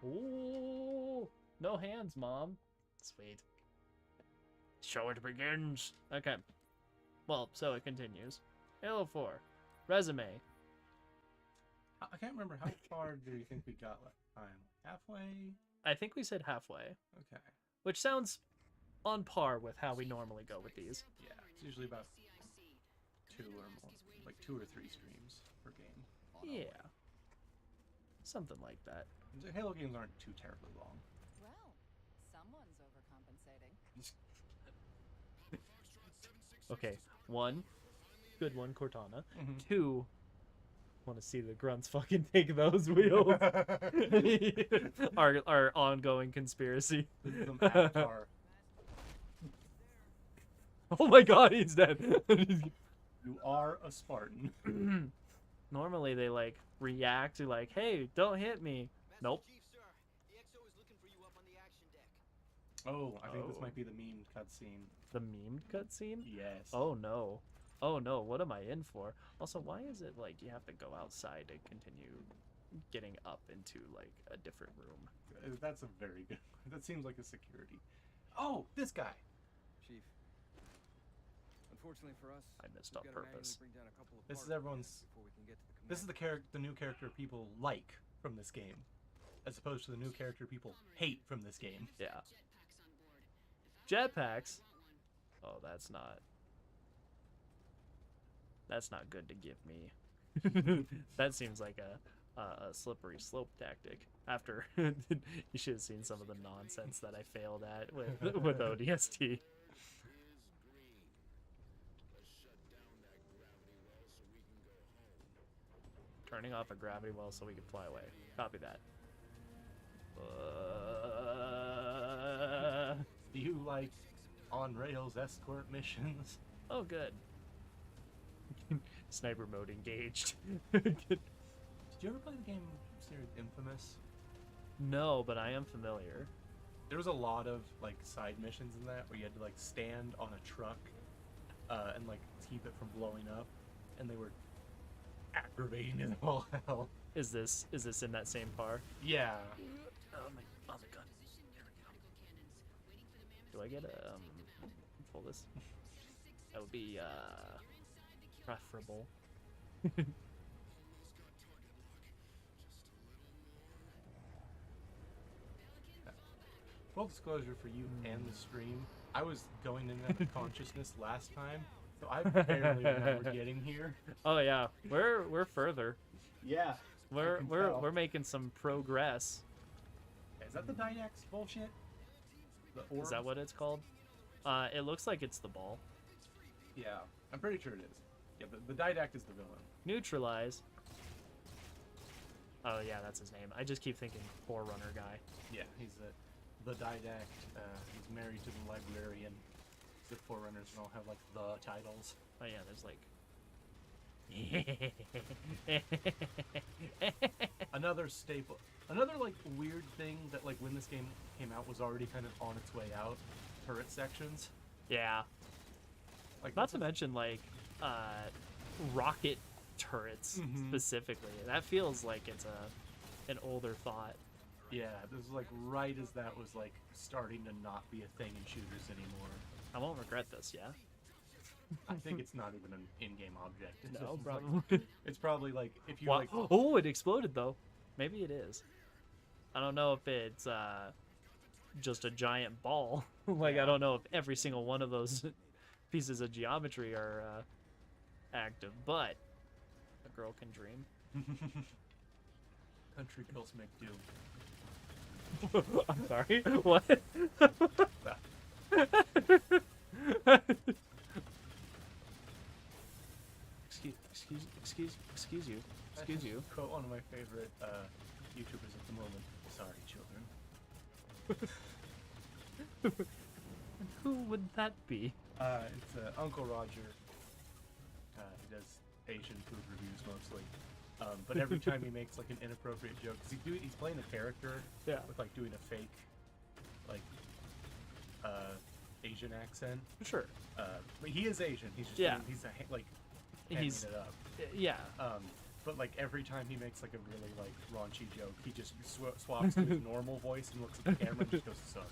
Ooh, no hands, Mom. Sweet. Show it begins. Okay. Well, so it continues. Halo 4. Resume. I can't remember how far do you think we got last time? Halfway? I think we said halfway. Okay. Which sounds on par with how we normally go with these. Yeah, it's usually about 2 or more, like 2 or 3 streams per game. Yeah. Something like that. The Halo games aren't too terribly long. Well, someone's overcompensating. Okay, 1, good one, Cortana. Mhm. 2, want to see the grunts fucking take those wheels. our ongoing conspiracy. This is an avatar. Oh my god, he's dead. You are a Spartan. Normally they like react to like, hey, don't hit me. Nope. Oh, I think this Oh. might be the meme cutscene. The memed cutscene? Yes. Oh no. Oh no, what am I in for? Also, why is it like you have to go outside to continue getting up into like a different room? That's a very good. That seems like a security. Oh, this guy. Chief. Unfortunately for us, I missed we've on gotta purpose. manually bring down a couple of This is parts everyone's- before we can get to the This is the new character people like from this game, as opposed to the new character people hate from this game. Yeah. Jetpacks? Oh, that's not good to give me. That seems like a slippery slope tactic. After you should have seen some of the nonsense that I failed at with ODST. Turning off a gravity well so we can fly away. Copy that. Do you like on-rails escort missions? Oh, good. Sniper mode engaged. Did you ever play the game series Infamous? No, but I am familiar. There was a lot of like side missions in that where you had to like stand on a truck and like keep it from blowing up, and they were aggravating as all hell. Is this in that same par? Yeah. Oh my gun. Do I get a pull this? That would be preferable. Full disclosure for you and the stream, I was going in that consciousness last time, so I barely remember getting here. Oh yeah, we're further. Yeah. We're making some progress. Is that the Dynax bullshit? The orb? Is that what it's called? It looks like it's the ball. Yeah, I'm pretty sure it is. Yeah, the Didact is the villain. Neutralize. Oh yeah, that's his name. I just keep thinking Forerunner guy. Yeah, he's the Didact. He's married to the librarian. The Forerunners don't have like the titles. Oh yeah, there's like. Another staple. Another like weird thing that like when this game came out was already kind of on its way out. Turret sections. Yeah. Like Not to mention like rocket turrets Mhm. specifically. That feels like it's an older thought. Yeah, this was like right as that was like starting to not be a thing in shooters anymore. I won't regret this, yeah? I think it's not even an in-game object. It's No, just, like, probably. it's probably like if you Wow. like. Oh, it exploded though. Maybe it is. I don't know if it's just a giant ball. Like I don't know if every single one of those pieces of geometry are active, but a girl can dream. Country girls make do. I'm sorry. What? Excuse you. Excuse you. Quote one of my favorite YouTubers at the moment. Sorry, children. Who would that be? It's Uncle Roger. He does Asian food reviews mostly. But every time he makes like an inappropriate joke, cause he's playing a character Yeah. with like doing a fake, like, Asian accent. Sure. But he is Asian. He's just Yeah. he's like He's hamming it up. yeah. But like every time he makes like a really like raunchy joke, he just swaps to his normal voice and looks at the camera and just goes, "Sorry,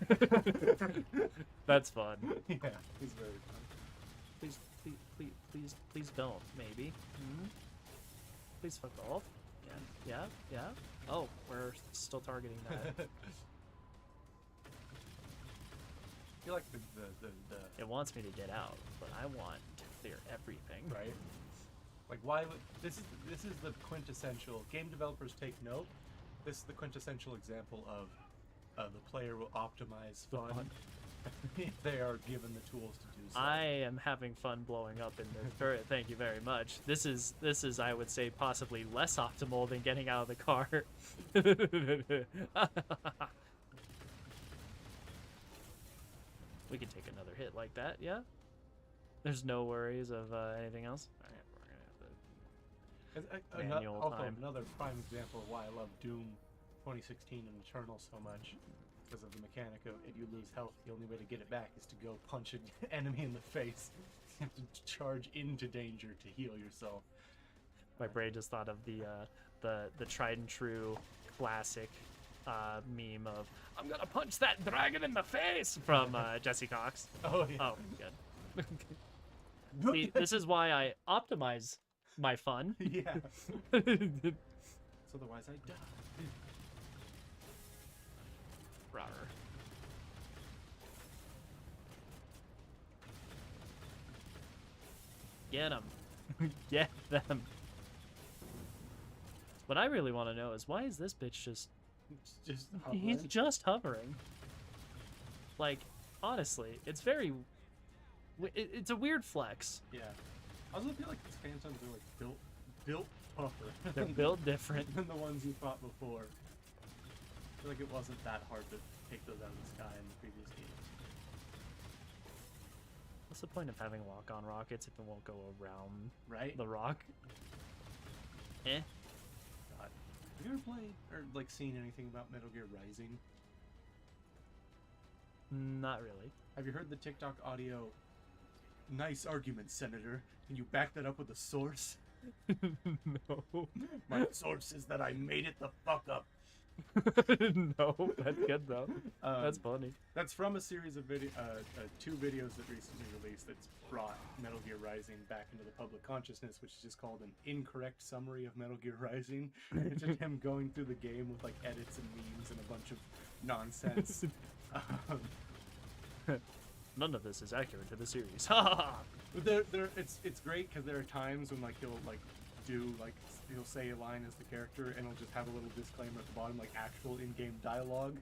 Jimmy." That's fun. Yeah, he's very fun. Please don't. Maybe. Please fuck off. Yeah. Oh, we're still targeting that. I feel like the It wants me to get out, but I want to clear everything. right. Like why would this is the quintessential game developers take note. This is the quintessential example of the player will optimize fun if they are given the tools to do so. I am having fun blowing up in this. Thank you very much. This is I would say possibly less optimal than getting out of the car. We can take another hit like that, yeah? There's no worries of anything else? Alright, we're gonna have to... Manual time. Another prime example of why I love Doom 2016 and Eternal so much, because of the mechanic of if you lose health, the only way to get it back is to go punch an enemy in the face. You have to charge into danger to heal yourself. My brain just thought of the tried and true classic meme of "I'm gonna punch that dragon in the face" from Jesse Cox. Oh yeah. Oh, good. See, this is why I optimize my fun. Yeah. So otherwise I die. Rawr. Get them. Get them. What I really want to know is why is this bitch just... Just He's hovering. just hovering. Like, honestly, it's very... It's a weird flex. Yeah. I also feel like these phantoms are like built tougher. They're built different. than the ones you fought before. I feel like it wasn't that hard to take those out of the sky in the previous games. What's the point of having lock-on rockets if it won't go around Right? the rock? Eh? God. Have you ever played or like seen anything about Metal Gear Rising? Not really. Have you heard the TikTok audio? Nice argument, Senator. Can you back that up with a source? No. My source is that I made it the fuck up. No, that's good though. That's funny. That's from a series of two videos that recently released that's brought Metal Gear Rising back into the public consciousness, which is just called an incorrect summary of Metal Gear Rising. It's just him going through the game with like edits and memes and a bunch of nonsense. None of this is accurate to the series. Ha ha ha! It's great because there are times when like he'll say a line as the character and he'll just have a little disclaimer at the bottom, like actual in-game dialogue.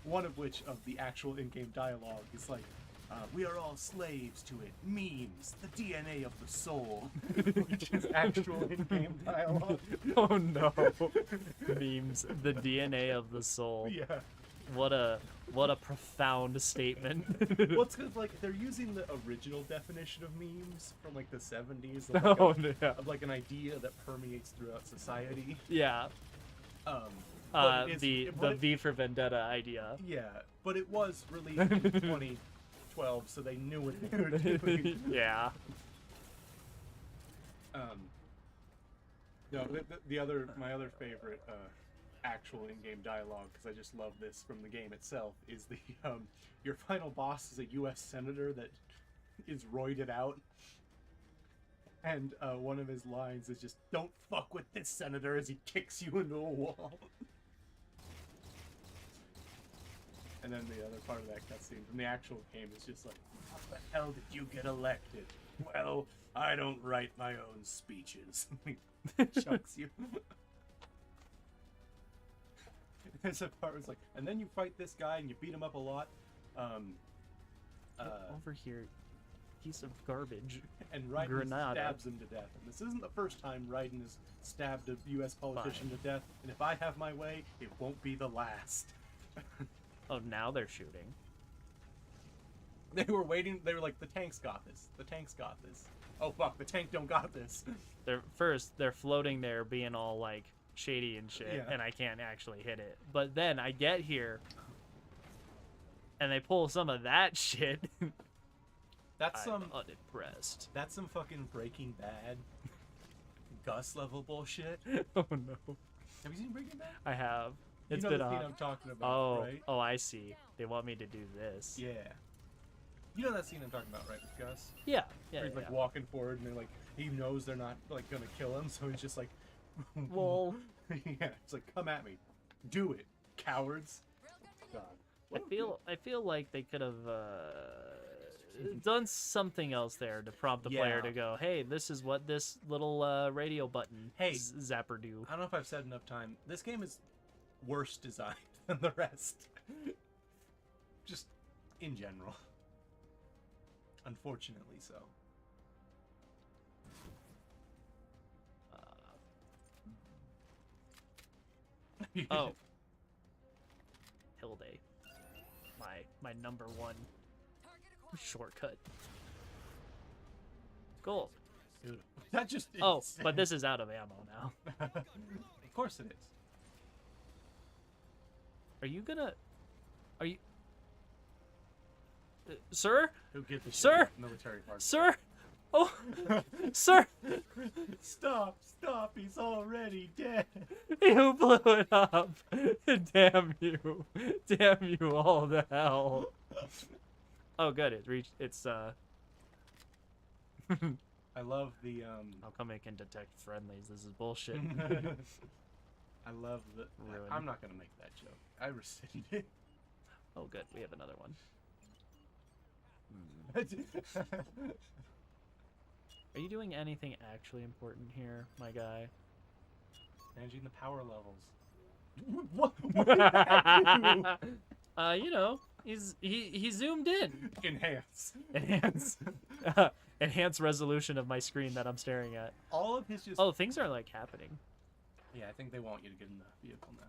One of which of the actual in-game dialogue is like, we are all slaves to it. Memes, the DNA of the soul. Which is actual in-game dialogue. Oh no. Memes, the DNA of the soul. Yeah. What a profound statement. Well, it's because like they're using the original definition of memes from like the 70s. Of, like, Oh yeah. of like an idea that permeates throughout society. Yeah. But it is- The but it- V for Vendetta idea. Yeah, but it was released in 2012, so they knew what they were doing. Yeah. No, my other favorite actual in-game dialogue, because I just love this from the game itself, is the your final boss is a U.S. senator that is roided out, and one of his lines is just "Don't fuck with this senator" as he kicks you into a wall. And then the other part of that cutscene from the actual game is just like, how the hell did you get elected? Well, I don't write my own speeches. He chucks you. There's a part where it's like, and then you fight this guy and you beat him up a lot. Over here, piece of garbage. And Raiden Granada. stabs him to death. And this isn't the first time Raiden has stabbed a U.S. politician to death. And if I have my way, it won't be the last. Oh, now they're shooting. They were waiting. They were like, the tanks got this. The tanks got this. Oh fuck, the tank don't got this. They're floating there being all like shady and shit, Yeah. and I can't actually hit it. But then I get here and they pull some of that shit. That's I'm some unimpressed. That's some fucking Breaking Bad Gus level bullshit. Oh no. Have you seen Breaking Bad? I have. It's you know been the scene on. I'm talking about, Oh, right? oh, I see. They want me to do this. Yeah. You know that scene I'm talking about, right, with Gus? Yeah, yeah, Where he's like yeah. walking forward and they're like, he knows they're not like gonna kill him, so he's just like, Well, yeah, it's like, come at me, do it, cowards. God. I feel like they could have done something else there to prompt the player Yeah. to go, hey, this is what this little radio button Hey, zapper do. I don't know if I've said enough time. This game is worse designed than the rest. Just in general. Unfortunately so. Oh. Hilde. My number one shortcut. Cool. Dude, that just Oh, insane. but this is out of ammo now. Of course it is. Are you gonna... Are you... sir? Who get the Sir? military part? Sir? Oh, sir! Stop! He's already dead. You blew it up. Damn you. Damn you all to hell. Oh, good. It reached... It's, I love the How come it can detect friendlies? This is bullshit. I love the. Ruined. I'm not gonna make that joke. I rescind it. Oh, good. We have another one. Are you doing anything actually important here, my guy? Managing the power levels. What? What did that do? You know, he zoomed in. Enhance. Enhance. Enhance resolution of my screen that I'm staring at. All of his just. Oh, things are like happening. Yeah, I think they want you to get in the vehicle now.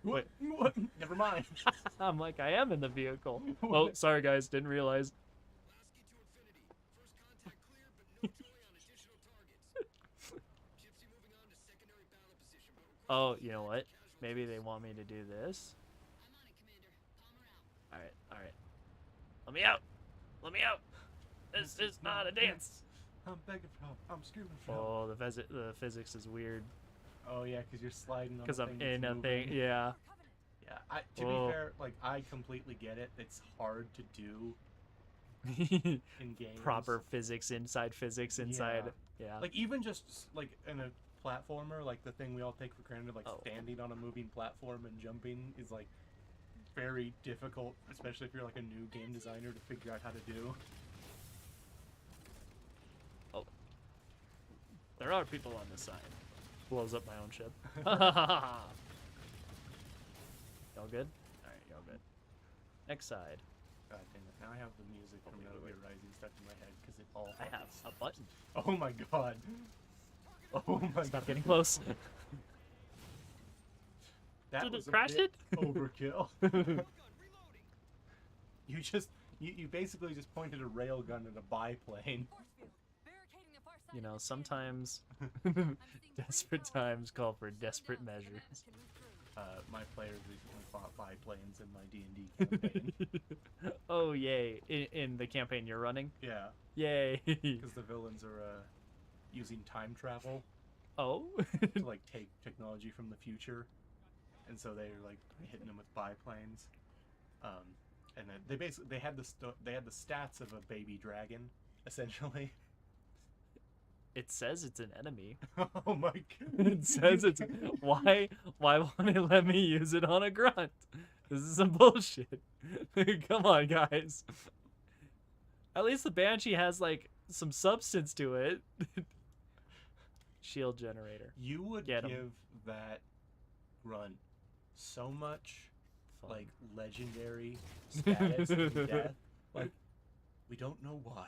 Wait. What? Never mind. I'm like, I am in the vehicle. Oh, sorry guys, didn't realize. Oh, you know what? Maybe they want me to do this. Alright, alright. Let me out! Let me out! This is not a dance! I'm begging for help. I'm screaming for help. Oh, the physics is weird. Oh yeah, because you're sliding on. Because a I'm thing that's in a moving. thing, yeah. Yeah. To Oh. be fair, like I completely get it. It's hard to do in games. Proper physics inside physics inside. Yeah. Like even just like in a platformer, like the thing we all take for granted, like Oh. standing on a moving platform and jumping is like very difficult, especially if you're like a new game designer to figure out how to do. Oh. There are people on this side. Blows up my own ship. Y'all good? Alright, y'all good. Next side. God damn it! Now I have the music from Metal Gear Rising stuck in my head because it all. I have a button. Oh my god. Oh my Stop god. getting close. That Did was it crash a bit it? overkill. You basically just pointed a railgun at a biplane. You know, sometimes desperate times call for desperate measures. My players recently fought biplanes in my D&D campaign. Oh, yay. In the campaign you're running? Yeah, Yay. because the villains are using time travel Oh? to like take technology from the future, and so they're like hitting them with biplanes. And then they had the stats of a baby dragon, essentially. It says it's an enemy. Oh my god! It says it's... Why won't it let me use it on a grunt? This is some bullshit. Come on, guys. At least the Banshee has, like, some substance to it. Shield generator. You would Get 'em. give that grunt so much Fun. like legendary status in death. Like, we don't know why.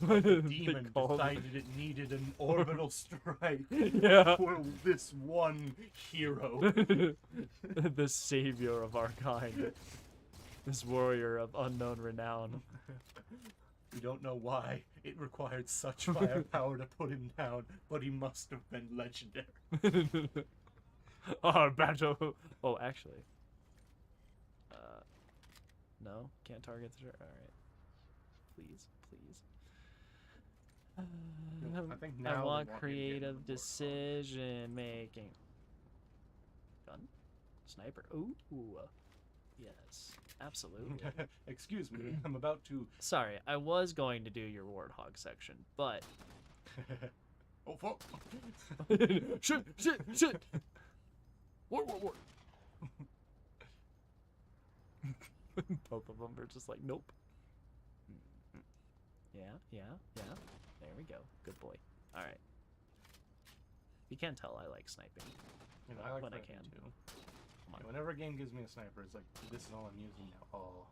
The demon decided it needed an orbital strike Yeah. for this one hero. The savior of our kind. This warrior of unknown renown. We don't know why it required such firepower to put him down, but he must have been legendary. Our battle. Oh, actually. No, can't target the. All right. Please, please. I think I now they want want me to get creative into the Warthog. decision making. Gun? Sniper. Ooh. Yes. Absolutely. Excuse me, I'm about to. Sorry, I was going to do your Warthog section, but... Oh, fuck. Shit! War! Both of them are just like, nope. Yeah. There we go. Good boy. Alright. You can't tell I like sniping. You know, I like when I sniping can. too. Come on. Yeah, whenever a game gives me a sniper, it's like, this is all I'm using now. Oh.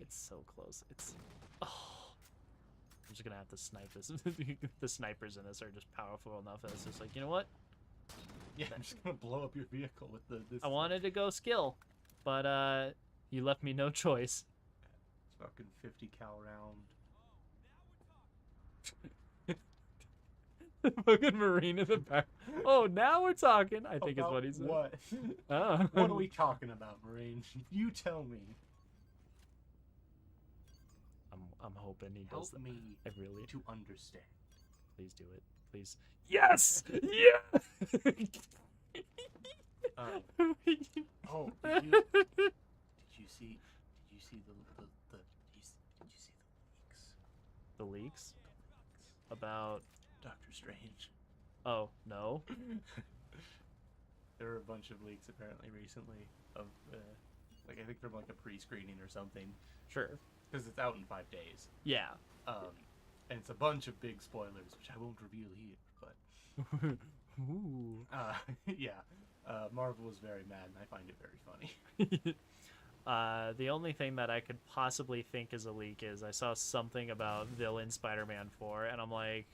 It's so close. It's... Oh. I'm just gonna have to snipe this. The snipers in this are just powerful enough that it's just like, you know what? Yeah, I'm just gonna blow up your vehicle with this. I wanted to go skill, but you left me no choice. Fucking 50 cal round. Fucking Marine in the back. Oh, now we're talking. I think is what he said. What? Oh. What are we talking about, Marine? You tell me. I'm hoping he Help does that. me I really. to understand. Please do it. Please. Yes. Yeah. Oh, did you see? Did you see the leaks? The leaks about. Doctor Strange. Oh no. There were a bunch of leaks apparently recently of like I think from like a pre-screening or something Sure. because it's out in 5 days. Yeah. And it's a bunch of big spoilers which I won't reveal here, but Ooh. yeah. Marvel is very mad and I find it very funny. The only thing that I could possibly think is a leak is I saw something about villain Spider-Man 4, and I'm like,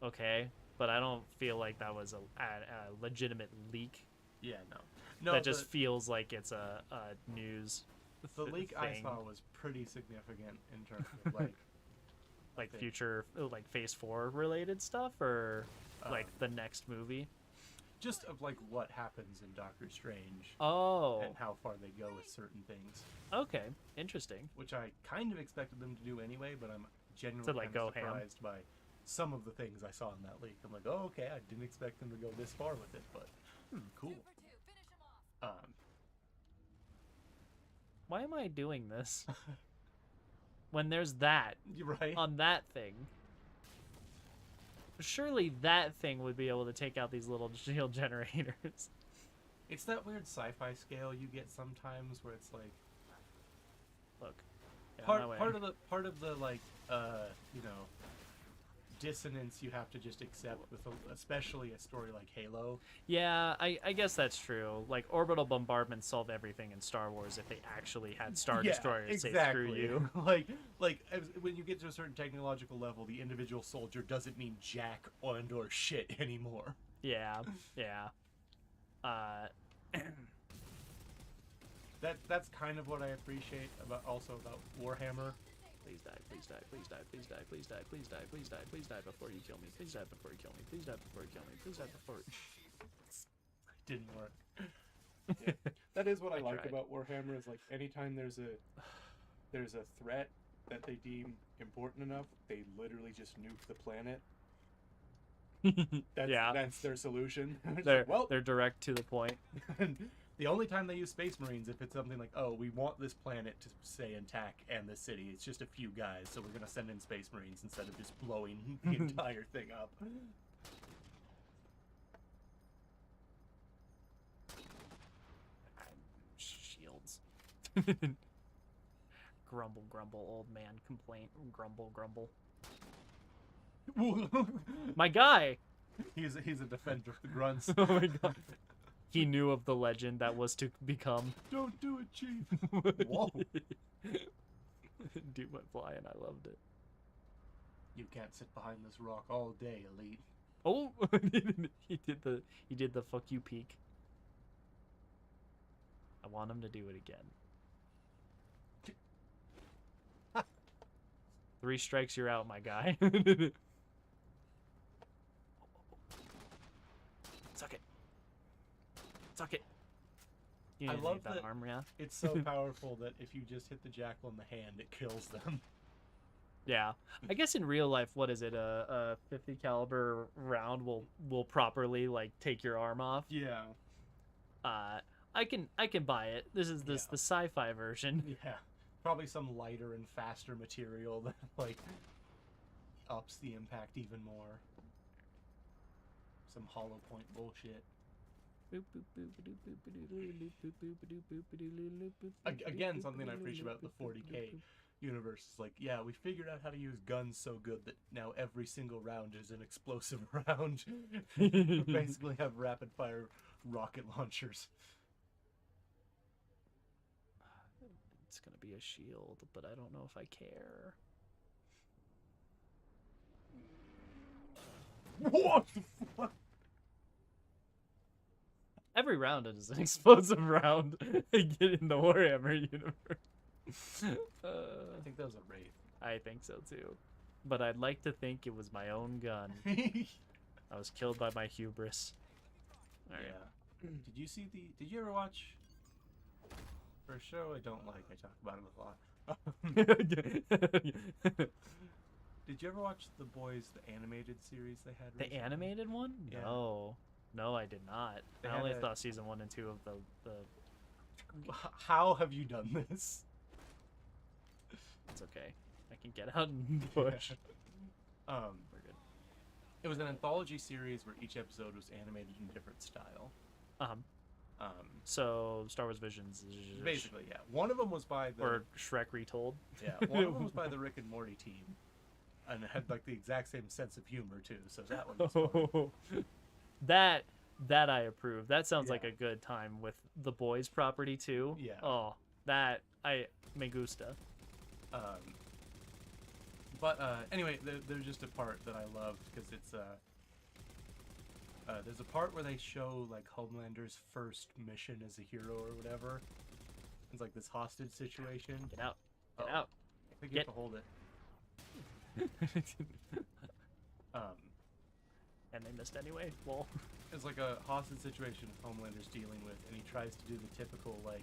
okay, but I don't feel like that was a legitimate leak. Yeah, no, That just feels like it's a news. the leak I thing. saw was pretty significant in terms of like Like think- future, like Phase 4 related stuff, or like the next movie. just of like what happens in Doctor Strange Oh, and how far they go with certain things, okay, interesting. which I kind of expected them to do anyway, but I'm genuinely like, kind of go ham. surprised by some of the things I saw in that leak. I'm like, oh, okay, I didn't expect them to go this far with it, but cool. 2 for 2. Finish him off. Why am I doing this? When there's that You're right. on that thing. Surely that thing would be able to take out these little shield generators. It's that weird sci-fi scale you get sometimes where it's like Look. Get out of my way. part of the like you know, dissonance you have to just accept with especially a story like Halo. Yeah, I guess that's true. Like, orbital bombardment solve everything in Star Wars if they actually had Star Destroyers say screw you. When you get to a certain technological level, the individual soldier doesn't mean jack and or shit anymore. Yeah. That's kind of what I appreciate about Warhammer. Please die, please die, please die, please die, please die, please die, please die, please die before you kill me. Please die before you kill me. Please die before you kill me. Please die before Didn't work. Yeah. That is what I like tried. about Warhammer is like anytime there's a threat that they deem important enough, they literally just nuke the planet. That's their solution. It's They're, like, well, they're direct to the point. the only time they use Space Marines if it's something like, oh, we want this planet to stay intact and the city. It's just a few guys, so we're gonna send in Space Marines instead of just blowing the entire thing up. Shields. Grumble, grumble, old man complaint. Grumble, grumble. My guy! he's a defender of the grunts. Oh my god. He knew of the legend that was to become. Don't do it, Chief. Whoa. Dude went flying. I loved it. You can't sit behind this rock all day, Elite. Oh, he did the fuck you peek. I want him to do it again. 3 strikes, you're out, my guy. Suck it. Suck it. You I didn't love need that that- arm, yeah. It's so powerful that if you just hit the jackal in the hand, it kills them. Yeah, I guess in real life, what is it? A 50 caliber round will properly like take your arm off. Yeah. Uh, I can buy it. This is Yeah. the sci-fi version. Yeah. Probably some lighter and faster material that like ups the impact even more. Some hollow point bullshit. Again, something I appreciate about the 40K universe is like, yeah, we figured out how to use guns so good that now every single round is an explosive round. You basically have rapid fire rocket launchers. It's gonna be a shield, but I don't know if I care. What the fuck? Every round is an explosive round in the Warhammer universe. I think that was a wraith. I think so too. But I'd like to think it was my own gun. I was killed by my hubris. All right. Yeah. Did you ever watch? For a show I don't like, I talk about it a lot. Did you ever watch The Boys, the animated series they had? The recently? animated one? Yeah. No, I did not. They I had only a- thought season 1 and 2 of the. How have you done this? It's okay. I can get out and push. We're good. It was an anthology series where each episode was animated in a different style. Um. Um, So Star Wars Visions. basically, yeah. One of them was by the Or Shrek retold. yeah. One of them was by the Rick and Morty team, and it had like the exact same sense of humor too. So that one was fun. that I approve. That sounds like Yeah. a good time with the boys property too. Yeah. Oh, that me gusta. But anyway, there's just a part that I loved because it's there's a part where they show like Homelander's first mission as a hero or whatever. It's like this hostage situation. Get out. Get Oh, out. I think you have Get- to hold it. And they missed anyway. Well, It's like a hostage situation Homelander's dealing with, and he tries to do the typical like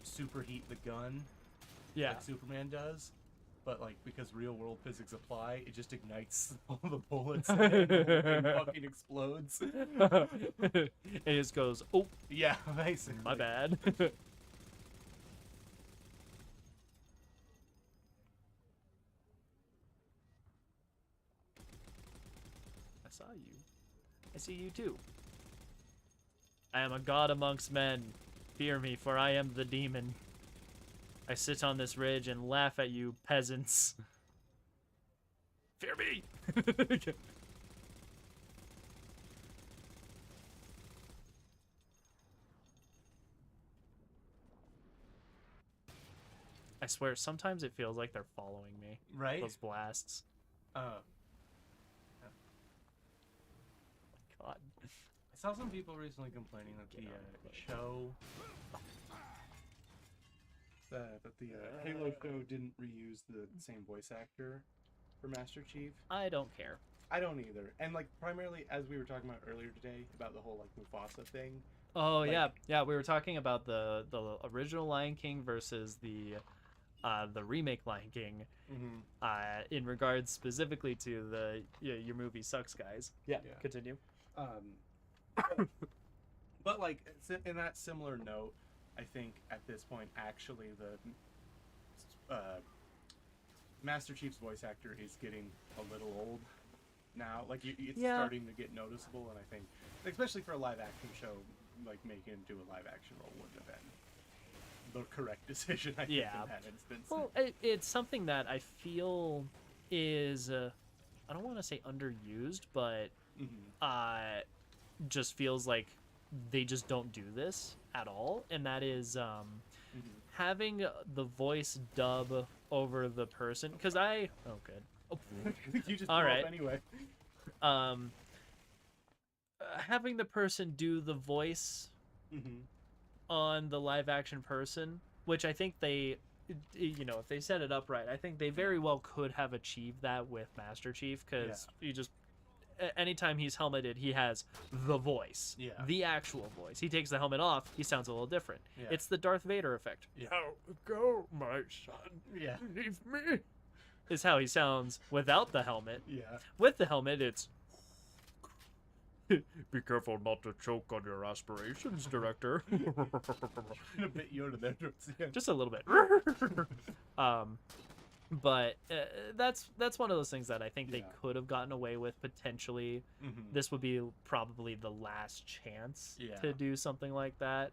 superheat the gun yeah. like Superman does, but like because real world physics apply, it just ignites all the bullets and the whole thing fucking explodes. It just goes, oh, Yeah, basically. my bad. I saw you. I see you too. I am a god amongst men. Fear me, for I am the demon. I sit on this ridge and laugh at you, peasants. Fear me! I swear, sometimes it feels like they're following me. Right? Those blasts. Uh, God. I saw some people recently complaining that the Get on the show, that the Halo show didn't reuse the same voice actor for Master Chief. I don't care. I don't either. And like primarily, as we were talking about earlier today about the whole like Mufasa thing. Oh Like- yeah. We were talking about the original Lion King versus the remake Lion King. Mm-hmm. In regards specifically to the your movie sucks, guys. Yeah. Yeah. Continue. But like in that similar note, I think at this point actually the Master Chief's voice actor is getting a little old now. Like it's Yeah. starting to get noticeable, and I think especially for a live action show, like making him do a live action role wouldn't have been the correct decision. I think Yeah. in that instance. Well, it's something that I feel is I don't want to say underused, but Mhm. just feels like they just don't do this at all, and that is Mhm. having the voice dub over the person. Because good. You just All blew up right. anyway. Having the person do the voice Mm-hmm. on the live action person, which I think they, if they set it up right, I think they very well could have achieved that with Master Chief, because anytime he's helmeted, he has the voice, Yeah. the actual voice. He takes the helmet off, he sounds a little different. Yeah. It's the Darth Vader effect. Yeah. Now go, my son. Yeah. Leave me. is how he sounds without the helmet. Yeah. With the helmet, it's be careful not to choke on your aspirations, director. A bit Yoda there towards the end. Just a little bit. But that's one of those things that I think they Yeah. could have gotten away with potentially. Mhm. This would be probably the last chance Yeah. to do something like that.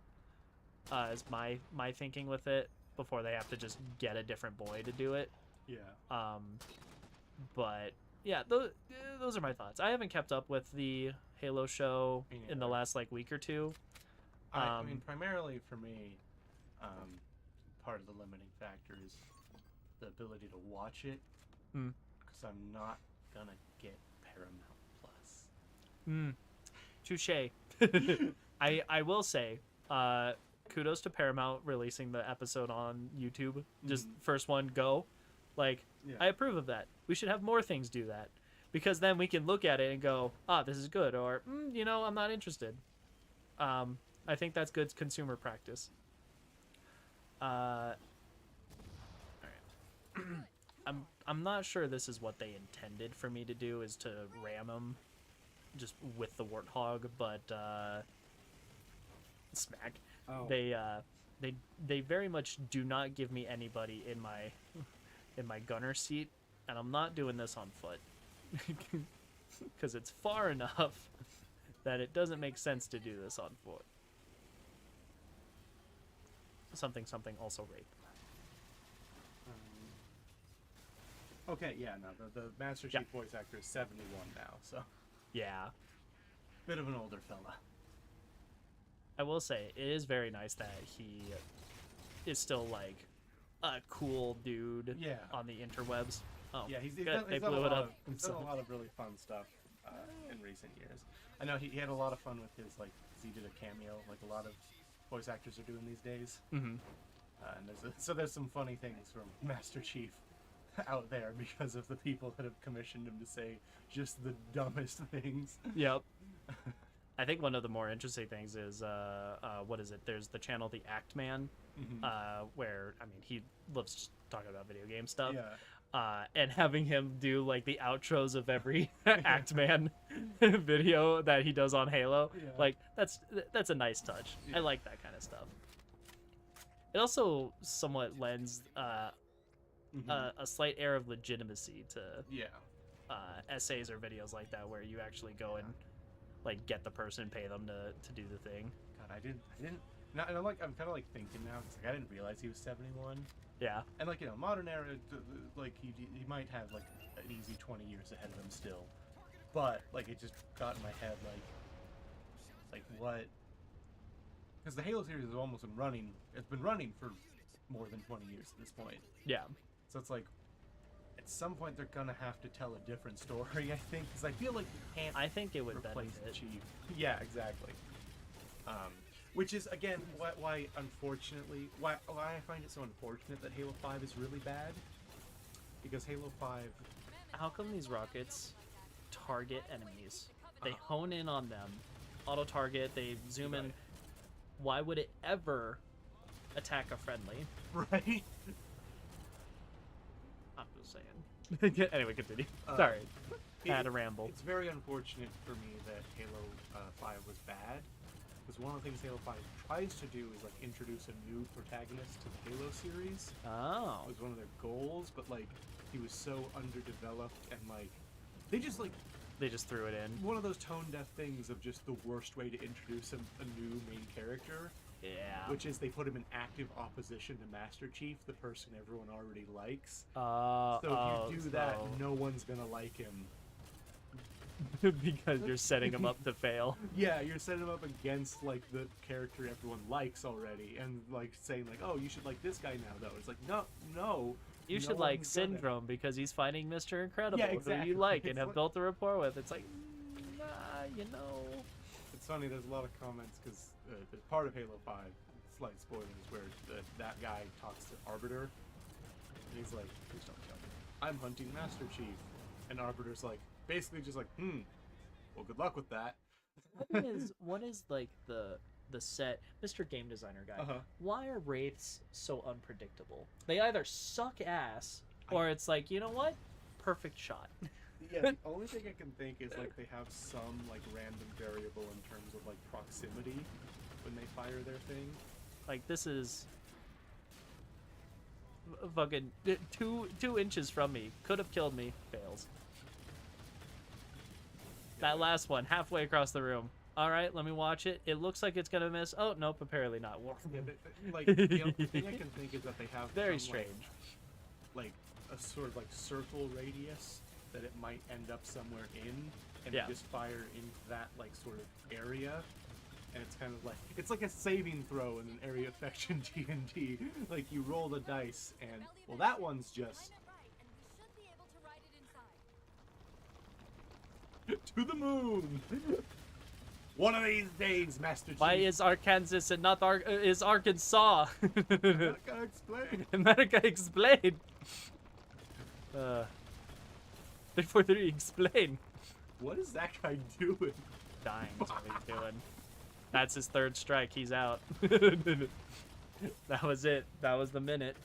Is my thinking with it before they have to just get a different boy to do it. Yeah. But yeah, those are my thoughts. I haven't kept up with the Halo show Me in the neither. last like week or two. I mean, primarily for me, part of the limiting factor is the ability to watch it, Mm. because I'm not gonna get Paramount Plus. Touche. I will say, kudos to Paramount releasing the episode on YouTube. Just first one go. Like, Yeah. I approve of that. We should have more things do that. Because then we can look at it and go, this is good, or, I'm not interested. I think that's good consumer practice. Alright. I'm not sure this is what they intended for me to do, is to ram them just with the warthog, but smack. Oh. They very much do not give me anybody in my gunner seat, and I'm not doing this on foot because it's far enough that it doesn't make sense to do this on foot. Something also rape. Okay, yeah, no, the Master Chief voice actor is 71 now, so Yeah. bit of an older fella. I will say it is very nice that he is still like a cool dude Yeah. on the interwebs. Oh, Yeah, he's good. done, They he's done blew a it lot up. of, he's done a lot of really fun stuff in recent years. I know he had a lot of fun with his, like, 'cause he did a cameo, like a lot of voice actors are doing these days. Mm-hmm. And there's some funny things from Master Chief out there because of the people that have commissioned him to say just the dumbest things. Yep. I think one of the more interesting things is what is it? There's the channel The Act Man, where he loves talking about video game stuff. Yeah. And having him do like the outros of every Act Man video that he does on Halo, Yeah. like that's a nice touch. Yeah. I like that kind of stuff. It also somewhat lends a slight air of legitimacy to Yeah. essays or videos like that, where you actually go and like get the person and pay them to do the thing. God, I didn't. Now, and I'm kind of like thinking now. It's like I didn't realize he was 71. Yeah. And like modern era, like he might have like an easy 20 years ahead of him still, but like it just got in my head like what? Because the Halo series has almost been running. It's been running for more than 20 years at this point. Yeah. So it's like at some point they're gonna have to tell a different story. I think because I feel like you can't. I think it would replace benefit. Chief. Yeah, exactly. Which is again why unfortunately why I find it so unfortunate that Halo 5 is really bad, because Halo 5 How come these rockets target enemies? They Uh-huh. hone in on them, auto target. They zoom in. Right. Why would it ever attack a friendly? right. I'm just saying. Anyway, continue. Sorry, I had a ramble. It's very unfortunate for me that Halo 5 was bad, because one of the things Halo 5 tries to do is like introduce a new protagonist to the Halo series. Oh. It was one of their goals, but like he was so underdeveloped and like they just like They just threw it in. one of those tone deaf things of just the worst way to introduce a new main character, Yeah. which is they put him in active opposition to Master Chief, the person everyone already likes. So So if you do that, no one's gonna like him. because you're setting them up to fail. Yeah, you're setting him up against like the character everyone likes already, and like saying like, oh, you should like this guy now though. It's like no. You no should like one's gonna. Syndrome because he's fighting Mr. Incredible, Yeah, who exactly. you like and It's have like- built a rapport with. It's like, nah, you know. It's funny. There's a lot of comments because the part of Halo 5, slight spoilers, where that guy talks to Arbiter, and he's like, "Please don't kill me. I'm hunting Master Chief," and Arbiter's like, basically just like, well, good luck with that. What is like the set Mr. Game Designer guy? Uh-huh. Why are wraiths so unpredictable? They either suck ass Or it's like, you know what? Perfect shot. Yeah, the only thing I can think is like they have some like random variable in terms of like proximity when they fire their thing. Like, this is fucking 2 inches from me. Could have killed me. Fails. That last one, halfway across the room. All right, let me watch it. It looks like it's gonna miss. Oh nope, apparently not. Yeah, like the only thing I can think is that they have Very some, strange. like a sort of like circle radius that it might end up somewhere in, and Yeah. they just fire into that like sort of area, and it's kind of like it's like a saving throw in an area effect in D&D. Like you roll the dice, and well, that one's just Line it right, and we should be able to ride it inside. to the moon. One of these days, Master Chief. Why is Arkansas and not is Arkansas? I can't explain. America, explain. 343, explain. What is that guy doing? Dying is what he's doing. That's his third strike. He's out. That was it. That was the minute.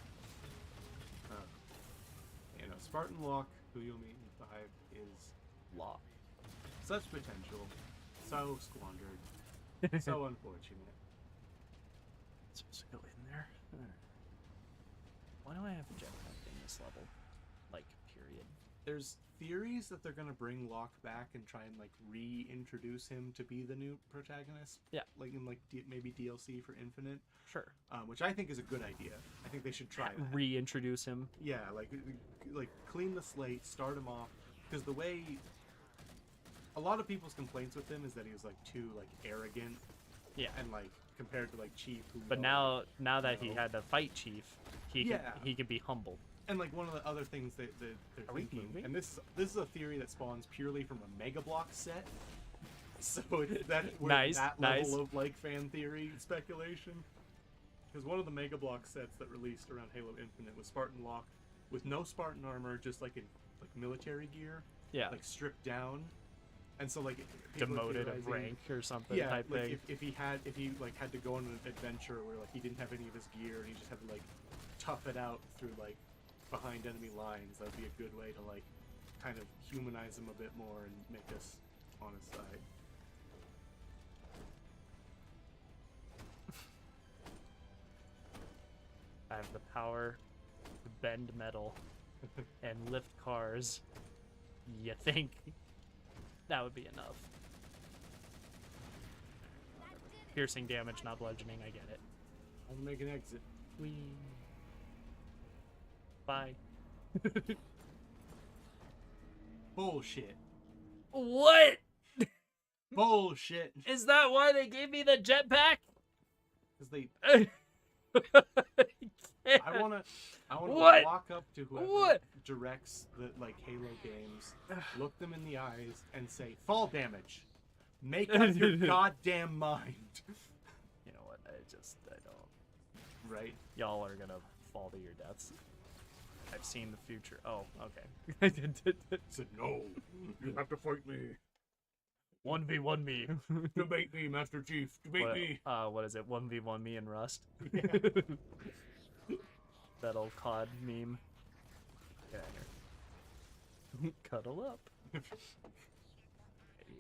You know, Spartan Locke, who you'll meet in 5, is Law. such potential, so squandered, so unfortunate. Supposed to go in there. Why do I have a jetpack in this level? Like, period. There's theories that they're gonna bring Locke back and try and like reintroduce him to be the new protagonist. Yeah. Like in like maybe DLC for Infinite, Sure. which I think is a good idea. I think they should try that. Reintroduce him. Yeah, like clean the slate, start him off, because the way a lot of people's complaints with him is that he was like too like arrogant Yeah. and like compared to like Chief, who But we now that he No. had to fight Chief, he could be humbled. and like one of the other things that they're Are we thinking, moving? and this is a theory that spawns purely from a Mega Block set. So that we're Nice, that nice. level of like fan theory speculation. Because one of the Mega Block sets that released around Halo Infinite was Spartan Locke with no Spartan armor, just like in like military gear, Yeah. like stripped down, and so like people are Demoted of theorizing- rank or something Yeah, type like thing. if he like had to go on an adventure where like he didn't have any of his gear and he just had to like tough it out through like behind enemy lines, that'd be a good way to like kind of humanize him a bit more and make us on his side. I have the power to bend metal and lift cars. You think that would be enough? Piercing damage, not bludgeoning. I get it. I'll make an exit. Whee. Bye. Bullshit. What? Bullshit. Is that why they gave me the jetpack? Because they, I I wanna What? walk up to whoever What? directs the like Halo games, look them in the eyes, and say, "Fall damage. Make up your goddamn mind." You know what? I don't. Right? Y'all are gonna fall to your deaths. I've seen the future. Oh, okay. Said no. You have to fight me. 1v1 me. Debate me, Master Chief. Debate me. What is it? 1v1 me and Rust? Yeah. That old COD meme. Get out here. Cuddle up.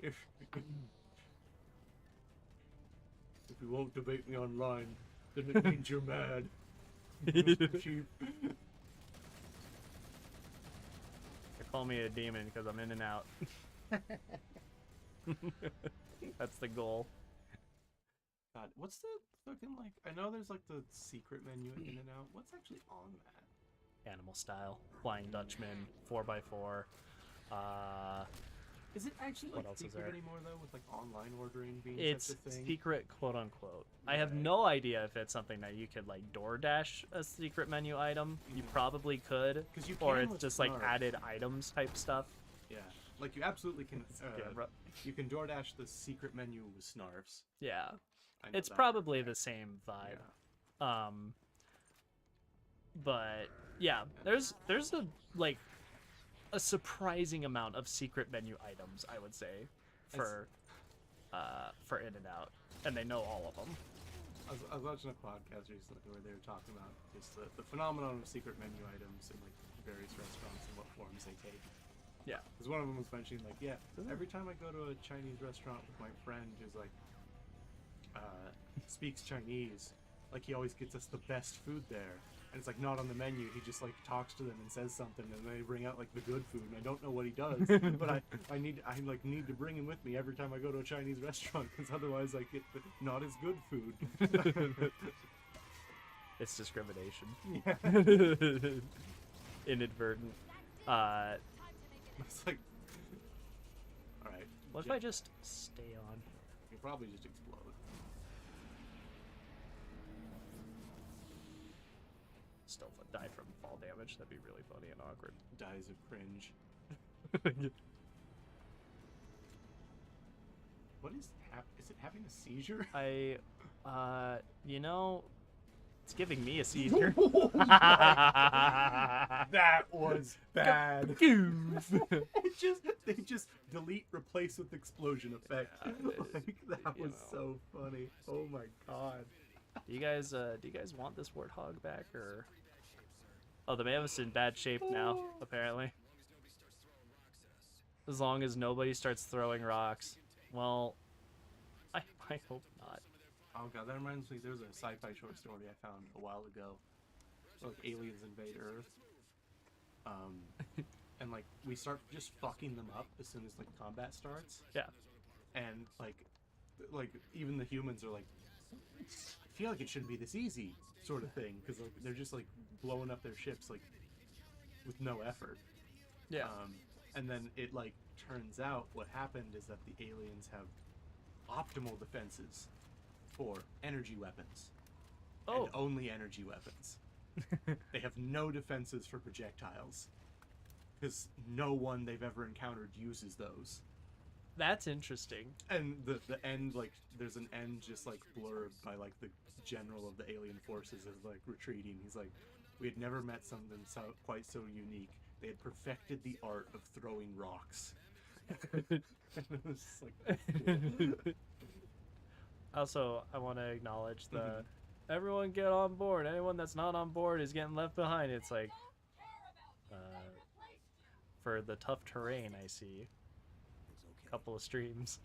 If you won't debate me online, then it means you're mad. Mr. Chief. They call me a demon because I'm in and out. That's the goal. God, what's the fucking like? I know there's like the secret menu in and out. What's actually on that? Animal style. Flying Dutchman. 4x4. Is it actually What like else is secret there? anymore though, with like online ordering being It's such a thing? secret, quote unquote. I have Right. no idea if it's something that you could like DoorDash a secret menu item. You probably could, 'Cause you or can it's with just like Snarf. added items type stuff. Yeah, like you absolutely can. Yeah, You can DoorDash the secret menu with Snarfs. yeah. I know It's that for a probably the fact. same vibe. Yeah. But yeah, there's a like a surprising amount of secret menu items, I would say, for In and Out, and they know all of them. I was watching a podcast recently where they were talking about just the phenomenon of secret menu items in like various restaurants and what forms they take. Yeah. Because one of them was mentioning like, yeah, every time I go to a Chinese restaurant with my friend who's like speaks Chinese, like he always gets us the best food there. And it's like not on the menu. He just like talks to them and says something, and they bring out like the good food. And I don't know what he does, but I need to bring him with me every time I go to a Chinese restaurant, because otherwise I get the not as good food. It's discrimination. Yeah. Inadvertent. It's like, all right. What if I just stay on? You probably just explode. Still die from fall damage. That'd be really funny and awkward. Dies of cringe. What is is it having a seizure? You know, it's giving me a seizure. That was bad. Goof. They just delete, replace with explosion effect. Yeah, Like, that was so funny. Oh my god. Do you guys want this warthog back, or? Oh, the mammoth's in bad shape now, apparently. As long as nobody starts throwing rocks. Well, I hope not. Oh god, that reminds me, there's a sci-fi short story I found a while ago. Like aliens invade Earth. And like we start just fucking them up as soon as like combat starts. Yeah. And like even the humans are like, I feel like it shouldn't be this easy, sort of thing, because like they're just like blowing up their ships like with no effort. Yeah. And then it like turns out what happened is that the aliens have optimal defenses for energy weapons. Oh. And only energy weapons. They have no defenses for projectiles, because no one they've ever encountered uses those. That's interesting. And the end, like, there's an end just like blurred by like the general of the alien forces is like retreating. He's like, we had never met something quite so unique. They had perfected the art of throwing rocks. And it was just like, cool. Also, I want to acknowledge the everyone get on board. Anyone that's not on board is getting left behind. It's like for the tough terrain, I see a couple of streams.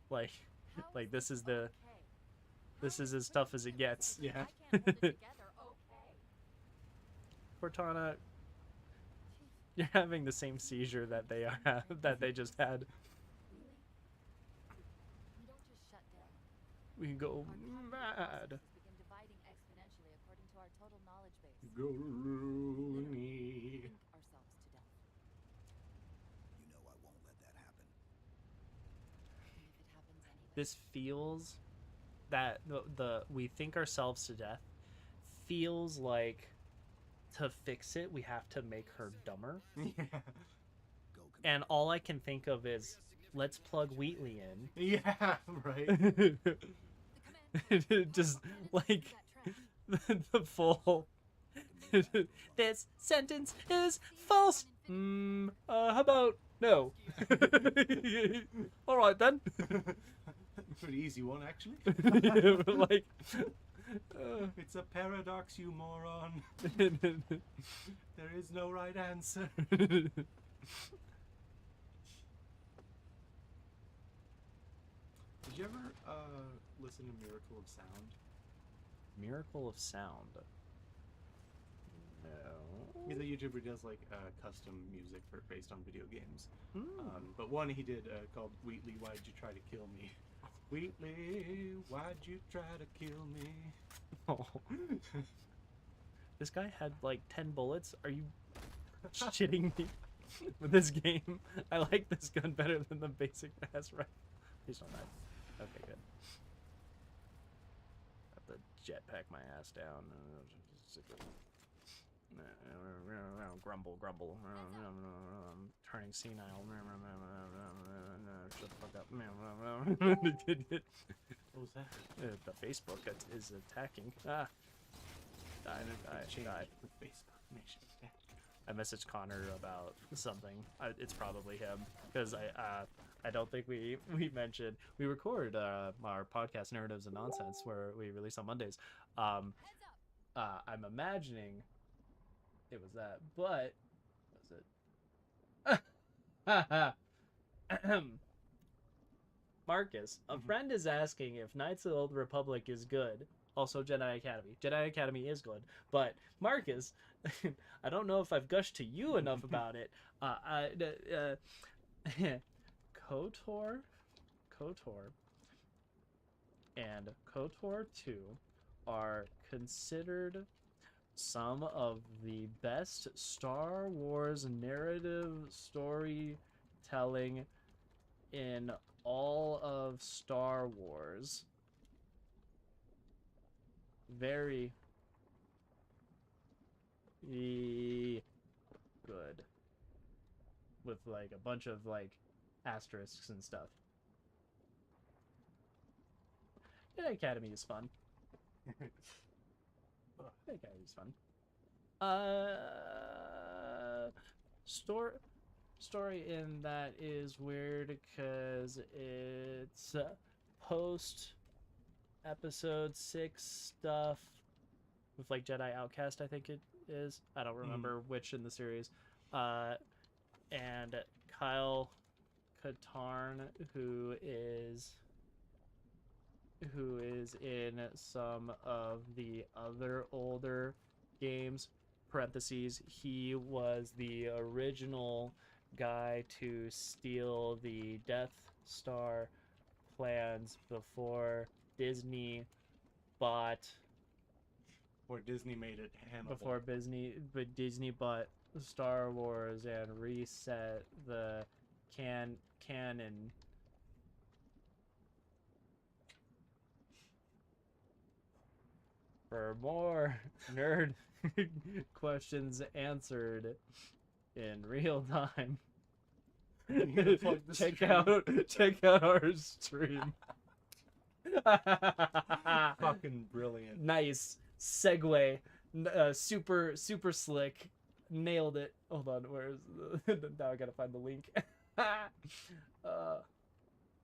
Like this is as tough as it gets. Yeah. Cortana, you're having the same seizure that they are that they just had. We don't just shut down. We go Our mad. begin dividing exponentially according to our total knowledge base. Go Literally, me. think ourselves to death. You know I won't let that happen. And if it happens anyway. This feels that the we think ourselves to death feels like to fix it we have to make her dumber. Yeah. Go And all I can think of is let's plug Wheatley in. Yeah, right. Just like the full this sentence is false. How about no? All right then. Pretty easy one, actually. Yeah, like It's a paradox, you moron. There is no right answer. Did you ever listen to Miracle of Sound? Miracle of Sound. No. He's a YouTuber who does like custom music based on video games. Hmm. But one he did called Wheatley, Why'd You Try to Kill Me? Wheatley, why'd you try to kill me? Oh. This guy had like 10 bullets. Are you shitting me? With this game, I like this gun better than the basic ass rifle. Please don't die. Okay, good. Have to jetpack my ass down. Grumble, grumble. I'm turning senile. Shut the fuck up. What was that? The Facebook is attacking. Ah. Die. With Facebook Nation. I messaged Connor about something. It's probably him because I don't think we mentioned we record our podcast Narratives and Nonsense where we release on Mondays. I'm imagining it was that, but was it? Marcus, a friend is asking if Knights of the Old Republic is good. Also, Jedi Academy. Jedi Academy is good, but Marcus, I don't know if I've gushed to you enough about it. KOTOR, and KOTOR 2 are considered some of the best Star Wars narrative storytelling in all of Star Wars. Very good. With like a bunch of like asterisks and stuff. Jedi Academy is fun. Jedi Academy is fun. Story in that is weird because it's post episode 6 stuff with like Jedi Outcast, I think it is. I don't remember which in the series. And Kyle Katarn, who is in some of the other older games, parentheses, he was the original guy to steal the Death Star plans before Disney bought Or Disney made it Hannibal. before Disney bought Star Wars and reset the canon. For more nerd questions answered in real time, check out our stream. Fucking brilliant. Nice segue. Super slick. Nailed it. Hold on, where's the... now I gotta find the link.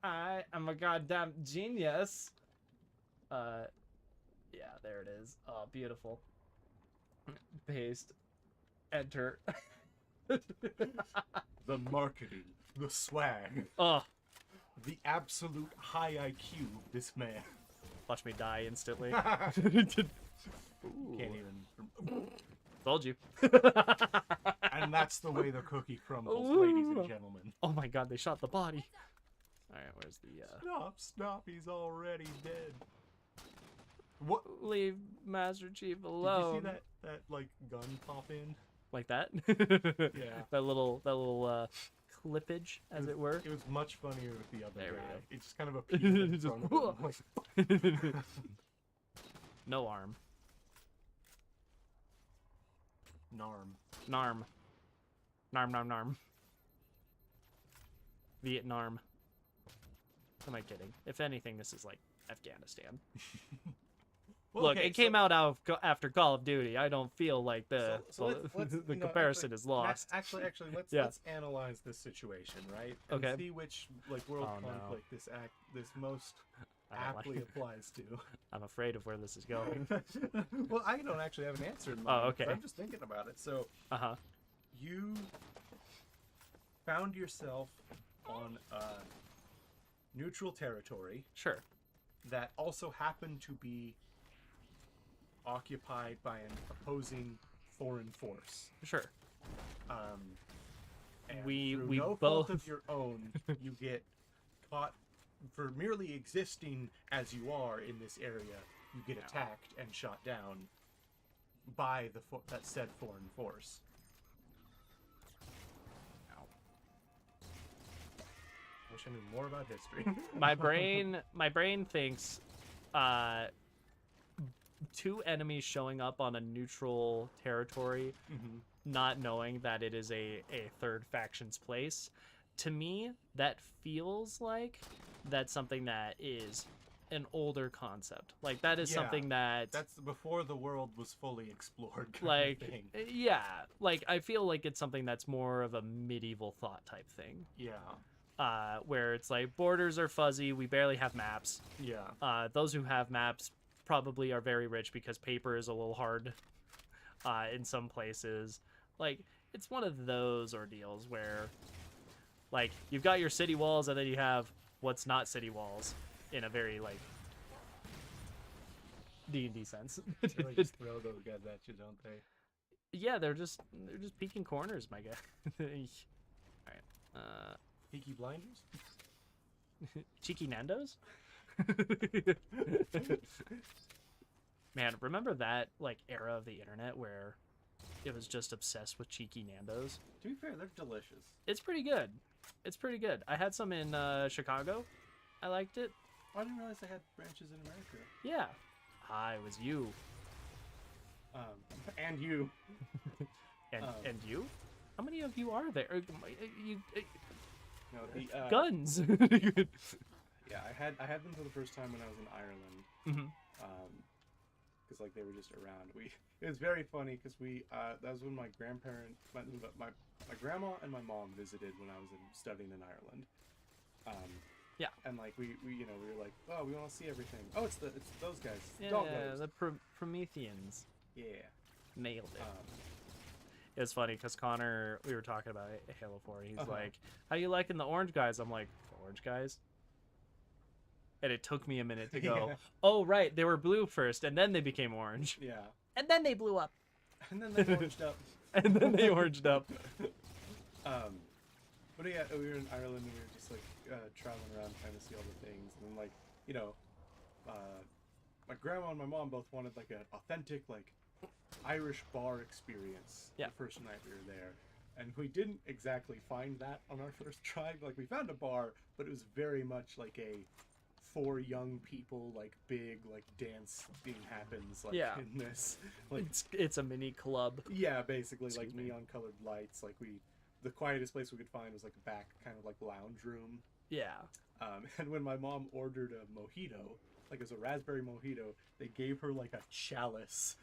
I am a goddamn genius. Yeah, there it is. Oh, beautiful. Paste. Enter. The marketing, the swag, Oh, the absolute high IQ of this man. watch me die instantly. Can't even. Told you. And that's the way the cookie crumbles, ladies and gentlemen. Oh my god, they shot the body. Alright, where's the Stop, he's already dead. What? leave Master Chief Did you alone. see that like gun pop in? Like that? Yeah. That little clippage, as it were. It was much funnier with the other There we guy. go. It just kind of appeared in Just- front of him. Like, No arm. Narm. Narm. Narm. Vietnam. Am I kidding? If anything, this is like Afghanistan. Well, Look, okay, it came out after Call of Duty. I don't feel like the let's the comparison is lost. Actually, Yeah. let's analyze this situation, right? And Okay. see which like world Oh, no. conflict this most I don't like aptly it. applies to. I'm afraid of where this is going. Well, I don't actually have an answer in mind. Oh, okay. I'm just thinking about it. So Uh-huh. you found yourself on neutral territory Sure. that also happened to be occupied by an opposing foreign force. Sure. And We through no fault both- of your own, you get caught for merely existing as you are in this area. You get attacked and shot down by that said foreign force. I wish I knew more about history. My brain thinks two enemies showing up on a neutral territory, not knowing that it is a third faction's place. To me, that feels like that's something that is an older concept. Like that is Yeah, something that That's before the world was fully explored. Kind like of thing. yeah, like I feel like it's something that's more of a medieval thought type thing. Yeah. where it's like borders are fuzzy. We barely have maps. Yeah. Those who have maps probably are very rich because paper is a little hard in some places. Like, it's one of those ordeals where, like, you've got your city walls and then you have what's not city walls in a very, like, D&D sense. They like just throw those guys at you, don't they? Yeah, they're just peeking corners, my guy. All right. Peaky Blinders? Cheeky Nando's? Man, remember that like era of the internet where it was just obsessed with cheeky Nando's? To be fair, they're delicious. It's pretty good. It's pretty good. I had some in Chicago. I liked it. I didn't realize they had branches in America. Yeah. I was you. And you. And you? How many of you are there? No, the Guns. yeah, I had them for the first time when I was in Ireland. Mhm. Because like they were just around. It was very funny because that was when my my grandma and my mom visited when I was studying in Ireland. Yeah. And like we were like, oh, we want to see everything. Oh, it's those guys. Yeah, Dog nose. the Prometheans. Yeah. Nailed it. It was funny because Connor, we were talking about Halo 4. He's like, how you liking the orange guys? I'm like, the orange guys? And it took me a minute to go, Yeah. oh, right, they were blue first, and then they became orange. Yeah. And then they blew up. And then they oranged up. And then they oranged up. But yeah, we were in Ireland and we were just like traveling around trying to see all the things, and then like my grandma and my mom both wanted like an authentic like Irish bar experience. Yeah. The first night we were there, and we didn't exactly find that on our first try. Like we found a bar, but it was very much like a for young people, like big like dance thing happens like Yeah. in this like It's a mini club. yeah, basically like Excuse me. neon colored lights. Like the quietest place we could find was like a back kind of like lounge room. Yeah. And when my mom ordered a mojito, like it was a raspberry mojito, they gave her like a chalice.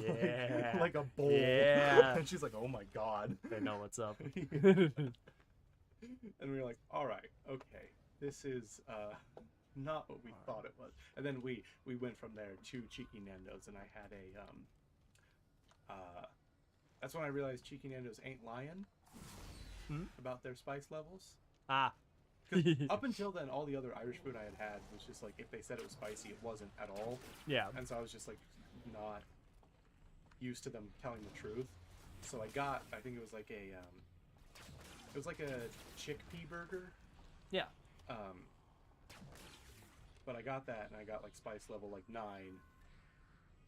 Yeah. like a bowl. Yeah. And she's like, oh my god. They know what's up. And we were like, all right, okay, this is not what we thought it was. And then we went from there to Cheeky Nando's, and I had that's when I realized Cheeky Nando's ain't lying about their spice levels. Ah. Because up until then, all the other Irish food I had was just like, if they said it was spicy, it wasn't at all. Yeah. And so I was just like not used to them telling the truth. So I think it was like a chickpea burger. Yeah. But I got that, and I got like spice level like 9,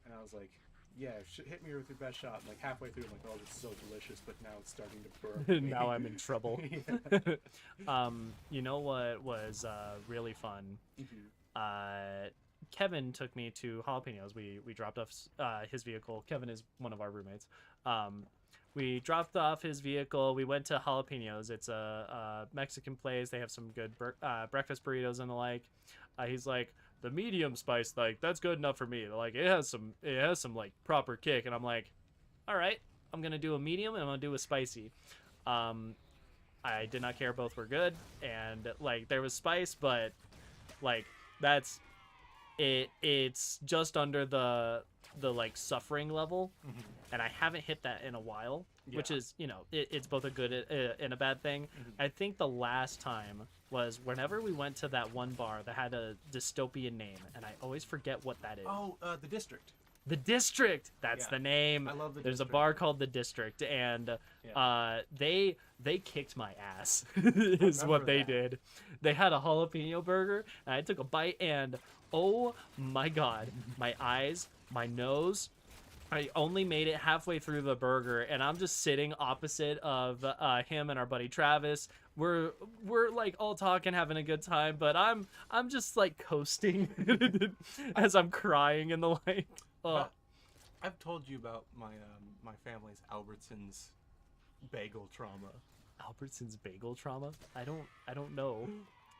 and I was like, yeah, hit me with your best shot. And like halfway through, I'm like, oh, this is so delicious, but now it's starting to burn. Now I'm in trouble. Yeah. You know what was really fun? Mhm. Kevin took me to Jalapenos. We dropped off his vehicle. Kevin is one of our roommates. We dropped off his vehicle. We went to Jalapenos. It's a Mexican place. They have some good breakfast burritos and the like. He's like, the medium spice, like that's good enough for me. Like it has some like proper kick, and I'm like, all right, I'm gonna do a medium and I'm gonna do a spicy. I did not care. Both were good, and like there was spice, but like that's it. It's just under the like suffering level, and I haven't hit that in a while, which Yeah. is it's both a good and a bad thing. I think the last time was whenever we went to that one bar that had a dystopian name, and I always forget what that is. Oh, the District. The District. That's Yeah. the name. I love the There's District. a bar called the District, and Yeah. they kicked my ass. Is what remember they that. did. They had a jalapeno burger, and I took a bite, and oh my god, my eyes, my nose. I only made it halfway through the burger, and I'm just sitting opposite of him and our buddy Travis. We're like all talking, having a good time, but I'm just like coasting as I'm crying in the light. I've told you about my my family's Albertsons bagel trauma. Albertson's bagel trauma? I don't know.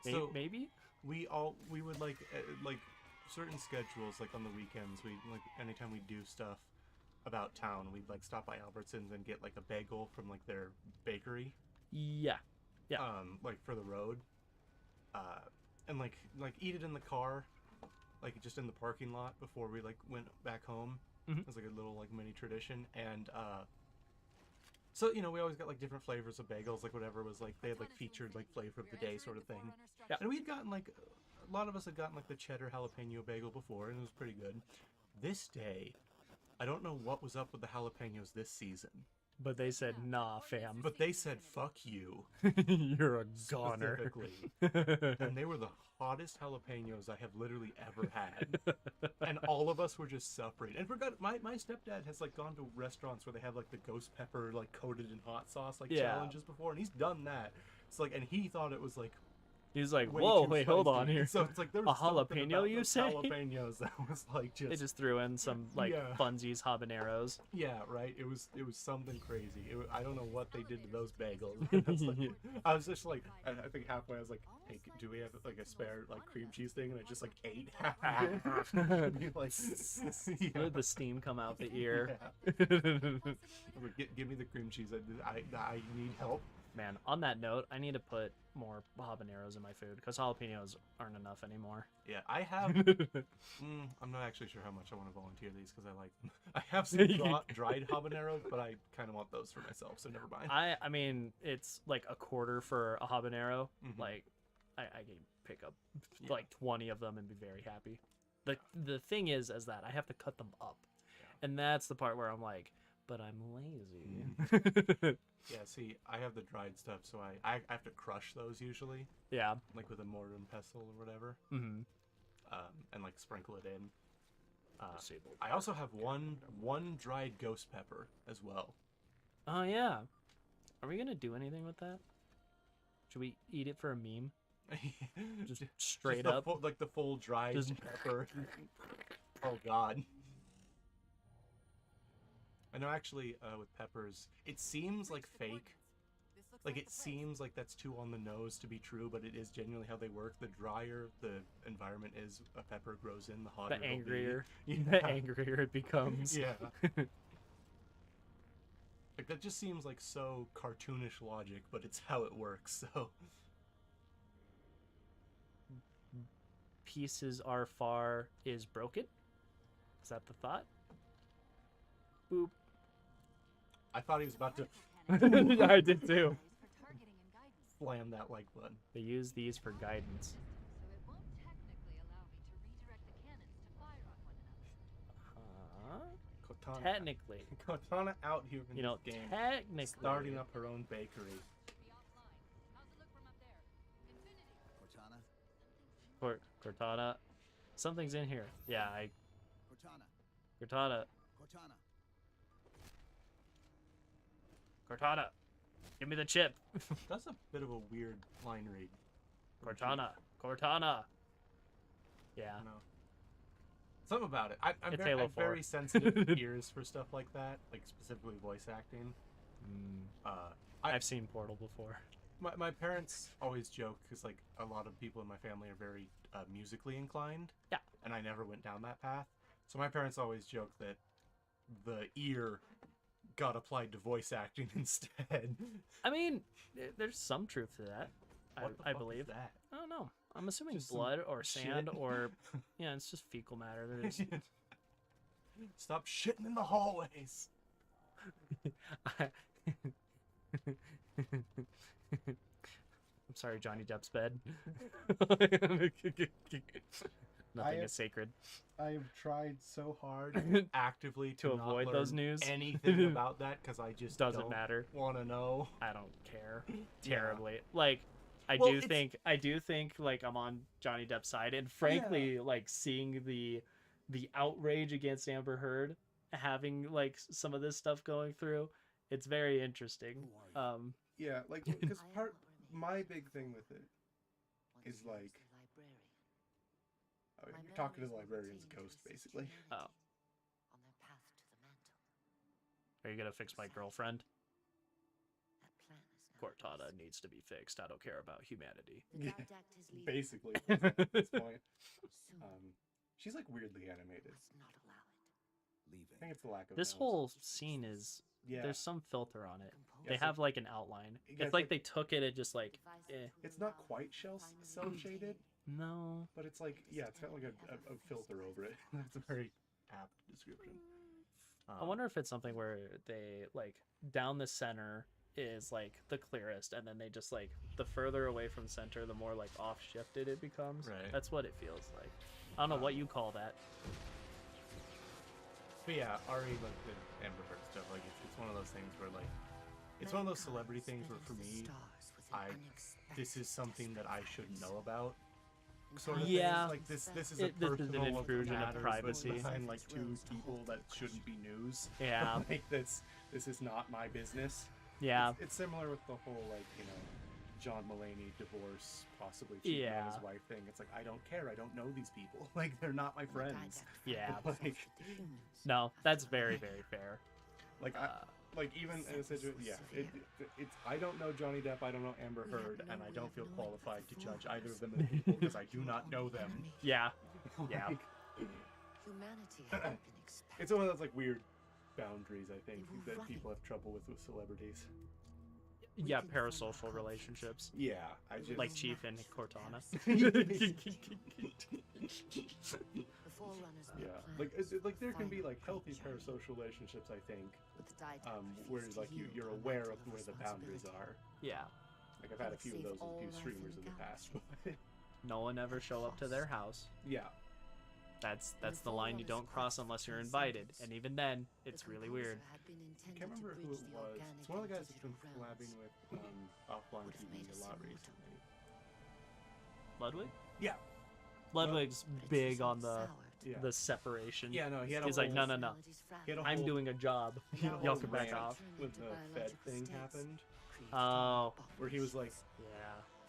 So- Maybe? We would like certain schedules, like on the weekends, we like anytime we do stuff about town, we'd like stop by Albertsons and get like a bagel from like their bakery, Yeah. like for the road. and like eat it in the car, like just in the parking lot before we like went back home. Mhm. It was like a little like mini tradition, and so we always got like different flavors of bagels, like whatever was like they had like featured like flavor of the day sort of thing. Yeah. And we'd gotten like a lot of us had gotten like the cheddar jalapeno bagel before, and it was pretty good. This day, I don't know what was up with the jalapenos this season, But they said, nah, fam. but they said fuck you You're a goner. specifically, and they were the hottest jalapenos I have literally ever had. And all of us were just suffering. And forgot my stepdad has like gone to restaurants where they have like the ghost pepper like coated in hot sauce like Yeah. challenges before, and he's done that. It's like, and he thought it was like He's like, way whoa, too wait, hold on spicy. here. So it's like there A was something jalapeno, about you those say? jalapenos that was like They just just threw in some like Yeah. funsies habaneros. yeah, right. It was something crazy. I don't know what they did to those bagels. It's like, I was just like, I think halfway I was like, hey, do we have like a spare like cream cheese thing? And I just like ate half of it. Like, yeah. Let the steam come out the ear. Yeah. I'm like, give me the cream cheese. I need help. Man, on that note, I need to put more habaneros in my food because jalapenos aren't enough anymore. Yeah, I have. I'm not actually sure how much I want to volunteer these because I like them. I have some dried habaneros, but I kind of want those for myself, so never mind. I mean, it's like a quarter for a habanero. Mhm. Like, I can pick up Yeah. like 20 of them and be very happy. The thing is that I have to cut them up, and that's the part where I'm like, but I'm lazy. Yeah, see, I have the dried stuff, so I have to crush those usually, Yeah. like with a mortar and pestle or whatever, Mm-hmm. and like sprinkle it in. I also have one dried ghost pepper as well. Oh yeah. Are we gonna do anything with that? Should we eat it for a meme? Just straight the up. like the full dried Just- pepper. Oh God. I know actually with peppers, it seems like fake. Like it seems like that's too on the nose to be true, but it is genuinely how they work. The drier the environment is a pepper grows in, the hotter The it'll angrier, be. the Yeah. angrier it becomes. Yeah. Like that just seems like so cartoonish logic, but it's how it works. So Pieces are far is broken. Is that the thought? Boop. I thought he was about to I did too. For targeting and guidance. slam that like button. They use these for guidance. So it won't technically allow me to redirect the cannons to fire on one another. Huh? Cortana, Technically. Cortana out here in You know, this game, technically. starting up her own bakery. Be offline. How's it look from up there? Infinity. Cortana? Cortana. Something's in here. Yeah, Cortana? Cortana. Cortana? Cortana. Give me the chip. That's a bit of a weird line read. Cortana. Cortana. Yeah. No. Something about it. I'm It's very, Halo I have 4. very sensitive ears for stuff like that, like specifically voice acting. I've seen Portal before. My parents always joke because like a lot of people in my family are very musically inclined. Yeah. And I never went down that path. So my parents always joke that the ear got applied to voice acting instead. I mean, there's some truth to that. What the I fuck believe. is that? I don't know. I'm assuming Just some blood or sand shit? or yeah, it's just fecal matter. There's Stop shitting in the hallways. I'm sorry, Johnny Depp's bed. Nothing I- is sacred. I have tried so hard actively To not avoid those learn news? anything about that because I just Doesn't don't matter. want to know. I don't care Yeah. terribly. Like, I Well, do think like I'm on Johnny Depp's side, and frankly, like seeing the outrage against Amber Heard, having like some of this stuff going through, it's very interesting. Who are you? Yeah, like because part my big thing with it is like I mean, you're talking to the librarian's ghost basically. Oh. On their path to the mantle. Are you gonna fix my girlfriend? That plan is now Cortana lost. needs to be fixed. I don't care about humanity. The Didact is leaving. Basically, at this point, Soon, she's like weirdly animated. must not allow it. leaving. I think it's the lack of This balance. whole scene is Yeah. there's some filter on it. Composed They it's have like an outline. Yeah, It's it's like like- they took it and just like, eh. It's not quite cell shaded, No. but it's like, yeah, it's got like a filter over it. That's a very apt description. I wonder if it's something where they like down the center is like the clearest, and then they just like the further away from center, the more like off shifted it becomes. Right. That's what it feels like. I don't know what you call that. But yeah, Ari, like the Amber Heard stuff, like it's one of those things where like it's one of those celebrity things where for me, this is something that I should know about. Sort of Yeah. things. Like this is a This is an personal intrusion of matter, but privacy. behind like two people that shouldn't be news. Yeah. Like this is not my business. Yeah. It's similar with the whole like, you know, John Mulaney divorce, possibly cheating on Yeah. his wife thing. It's like, I don't care. I don't know these people. Like, they're not my friends. Yeah. Like, No, that's very, very fair. like like even in a situation, yeah, it's I don't know Johnny Depp, I don't know Amber Heard, and I don't feel qualified to judge either of them as people because I do not know them. Yeah. Yeah. Like, Humanity had been expected. it's one of those like weird boundaries I think that people have trouble with celebrities. Yeah, parasocial relationships. Yeah, I just Like Chief and Cortana. The forerunners of the Yeah, plan like like there can be final like healthy creature. parasocial relationships I think, With the diet where refused like to you're yield aware our of mantle where the boundaries responsibility. are. Yeah. Like I've had a Would few of save those with a all few life streamers in in the past. galaxy. No one ever show up to their house. Yeah, That's the line you don't cross unless you're invited, and even then, it's The really weird. composer had been I intended can't remember to who bridge it the was. organic It's one of the guys and that's been digital collabing realms. with Offline Would have TV made a us lot immortal. recently. Ludwig? Yeah, Ludwig's But it's big just on the soured. yeah, the separation. yeah. No, he had a He's whole, like, no, no, no. Personality's He had a fragile. I'm whole- doing a job. he had a Y'all whole can back rant off. when the Fed thing happened, Oh. where he was like, Yeah,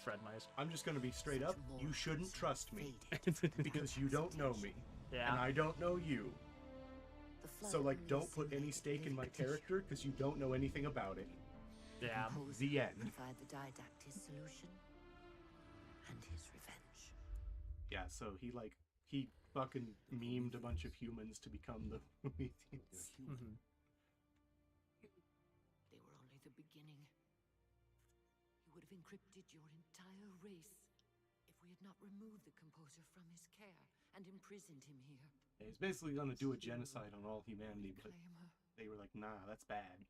Fred Meister. "I'm just gonna be straight up. You shouldn't trust me because you don't know me, and Yeah. I don't know you. So like, don't put any stake in my character because you don't know anything about it." Yeah. The end. Provide the didact his solution and his revenge. Yeah, so he fucking memed a bunch of humans to become the Prometheus. Mhm. They were only the beginning. He would have encrypted your entire race if we had not removed the composer from his care and imprisoned him here. Yeah, he's basically gonna do a genocide on all humanity, but Reclaim her. they were like, nah, that's bad.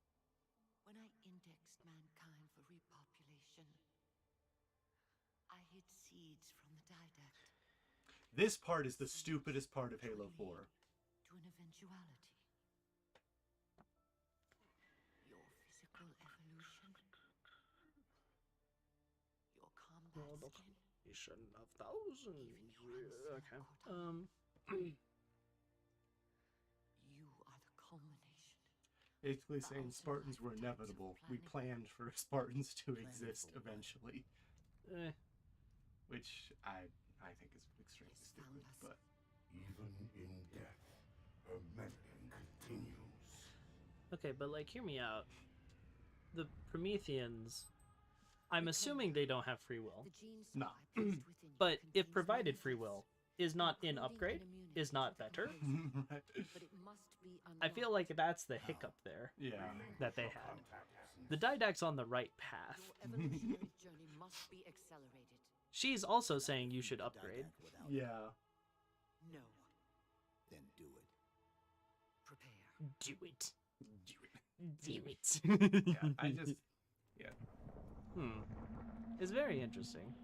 When I indexed mankind for repopulation, I hid seeds from the didact This part is the stupidest part of Halo 4. to an eventuality. Your physical evolution, your combat skill, You shouldn't have thousands. even your Okay. Cortana. You are the culmination. Basically saying Spartans were inevitable. We planned for Spartans to exist eventually, Eh. which I think is extremely It's stupid. found us. But Even in death, her meddling continues. Okay, but like, hear me out. The Prometheans, I'm assuming they don't have free will, The gene No. supply placed within you but if contains provided many free things, will is not in including upgrade, an immunity is not to the better. composer. right. But it must be I feel unlocked. like that's the hiccup there Yeah, that they had. The Didact's on the right path. Your evolutionary journey must be accelerated. She's also saying you should upgrade. Didact without yeah. No. Then do it. Prepare. Do it. Do it. Yeah, I just, yeah. It's very interesting.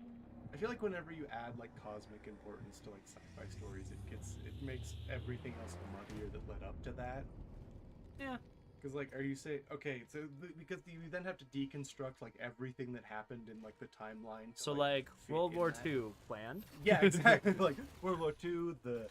I feel like whenever you add like cosmic importance to like sci-fi stories, it makes everything else muddier that led up to that. Yeah. Because like, are you saying okay? So because you then have to deconstruct like everything that happened in like the timeline. To, So like fit World in War that. II planned. Yeah, exactly. Like World War II, the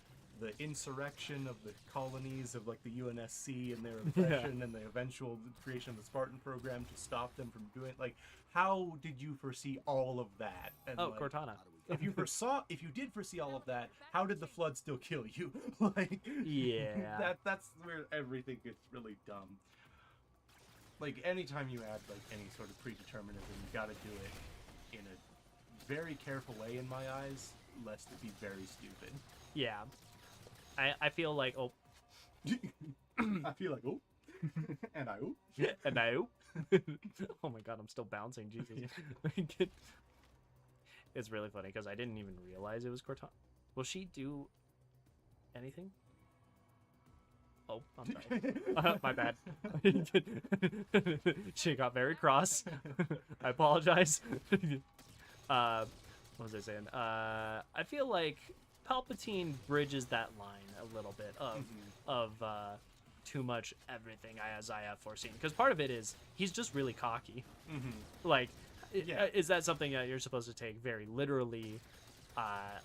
insurrection of the colonies of like the UNSC and their oppression, and the eventual creation of the Spartan program to stop them from doing. Like, how did you foresee all of that? And, Oh, like, Cortana. if you did foresee all of that, how did the flood still kill you? Like, Yeah. that's where everything gets really dumb. Like, anytime you add like any sort of predeterminism, you got to do it in a very careful way, in my eyes, lest it be very stupid. Yeah. I feel like I feel like, oh. And I, oh. And I oh my god, I'm still bouncing, Jesus. It's really funny because I didn't even realize it was Cortana. Will she do anything? Oh, I'm sorry. My bad. She got very cross. I apologize. What was I saying? I feel like Palpatine bridges that line a little bit of too much everything as I have foreseen. Because part of it is he's just really cocky. Like, is that something that you're supposed to take very literally?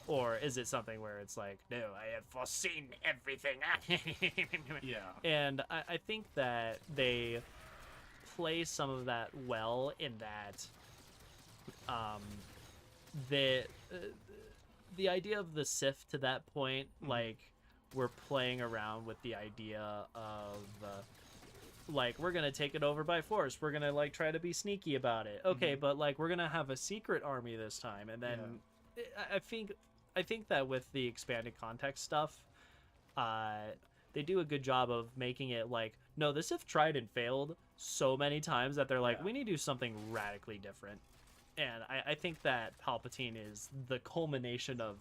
Or is it something where it's like, no, I have foreseen everything. Yeah. And I think that they play some of that well in that the idea of the Sith to that point, like, we're playing around with the idea of like, we're gonna take it over by force, we're gonna like try to be sneaky about it, okay, but like we're gonna have a secret army this time. And then I think that with the expanded context stuff, they do a good job of making it like, no, the Sith tried and failed so many times that they're like, we need to do something radically different. And I think that Palpatine is the culmination of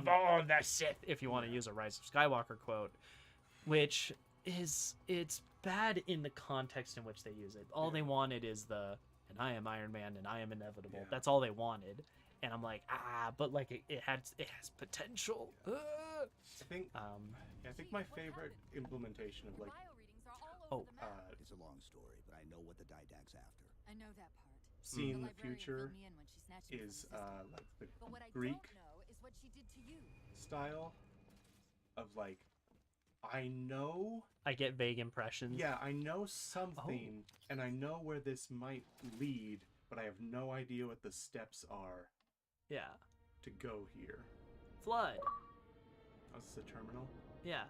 all the Sith, if you want to use a Rise of Skywalker quote, which is, it's bad in the context in which they use it. All they wanted is and I am Iron Man and I am inevitable. That's all they wanted. And I'm like, but like it has potential. I think my favorite implementation of like, It's a long story, but I know what the Didact's after. I know that part. seeing the future is like the Greek is what she did to you. style of like, I know, I get vague impressions. yeah, I know something, and I know where this might lead, but I have no idea what the steps are Yeah. to go here. Flood. Oh, this is a terminal? Yeah.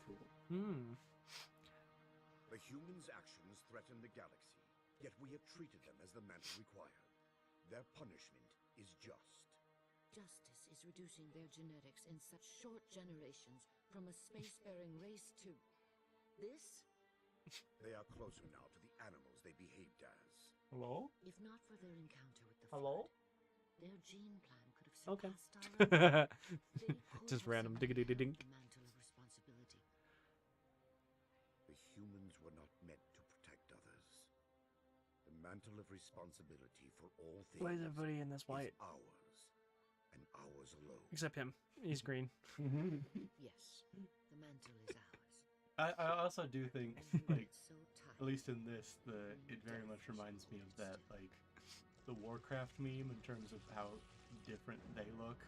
Cool. The humans' actions threaten the galaxy, yet we have treated them as the mantle required. Their punishment is just. Justice is reducing their genetics in such short generations from a spacefaring race to this? They are closer now to the animals they behaved as. Hello? If not for their encounter with the Hello? Flood, their gene plan could have Okay. surpassed our own. They could Just have random somehow diggity-dink. held the mantle of responsibility. The humans were not meant to protect others. The mantle of responsibility for all things Why is everybody in this white? is ours, and ours alone. Except him. He's green. Yes, the mantle is ours. I also do think, like, So tight. at least in this, it very much reminds me of that, like, the Warcraft meme in terms of how different they look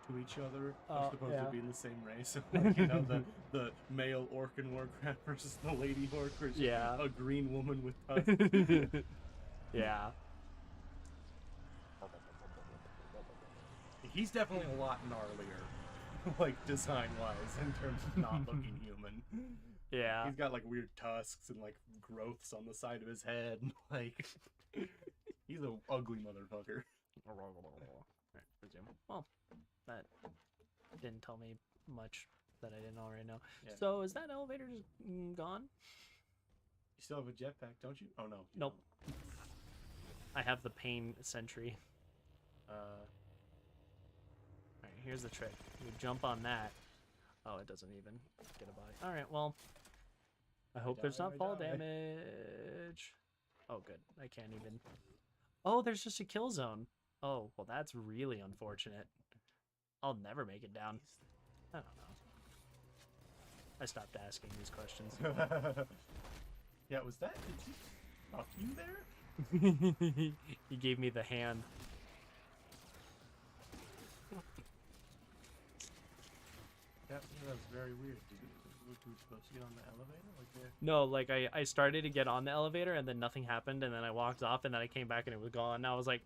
to each other. They're supposed to be in the same race. Like, you know, the male orc in Warcraft versus the lady orc, or just a green woman with tusks. Yeah. He's definitely a lot gnarlier, like, design-wise, in terms of not looking human. Yeah. He's got, like, weird tusks and, like, growths on the side of his head. Like, he's a ugly motherfucker. Alright, resume. Well, that didn't tell me much that I didn't already know. Yeah. So is that elevator just gone? You still have a jetpack, don't you? Oh, no. you Nope. I have the pain sentry. Alright, here's the trick. You jump on that. Oh, it doesn't even get a body. Alright, well, I hope there's not fall damage. Oh, good. I can't even... Oh, there's just a kill zone. Oh, well, that's really unfortunate. I'll never make it down. I don't know. I stopped asking these questions. Yeah, was that... Did he fuck you there? He gave me the hand. That was very weird. Were we supposed to get on the elevator? Like, No, like I started to get on the elevator and then nothing happened and then I walked off and then I came back and it was gone. And I was like,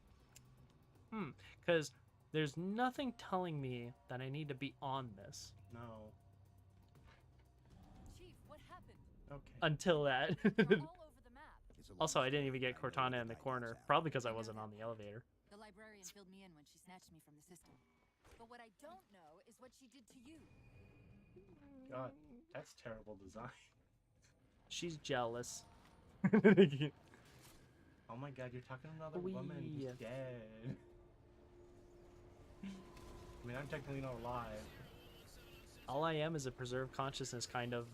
because there's nothing telling me that I need to be on this no. Chief, what happened? Okay. until that. You're all over the map. It's a long Also, I didn't even story, get but I know Cortana what in the Didact's corner, after. probably because I wasn't on the elevator. The librarian filled me in when she snatched me from the system. But what I don't know is what she did to you. God, that's terrible design. She's jealous. Oh my god, you're talking to another woman Wee. who's dead. I mean, I'm technically not alive. All I am is a preserved consciousness, kind of,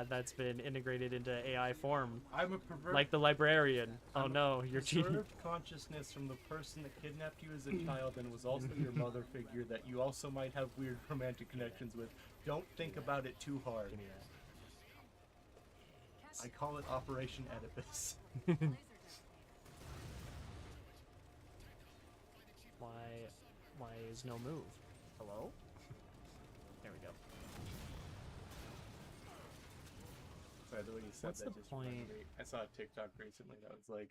that's been integrated into AI form. I'm a pervert. Like the librarian. Oh no, you're cheating. Preserved consciousness from the person that kidnapped you as a child and was also your mother figure that you also might have weird romantic connections with. Don't think about it too hard. I call it Operation Oedipus. Why is no move? Hello? There we go. Sorry, the way you said What's that the just reminded point? me. I saw a TikTok recently that was like,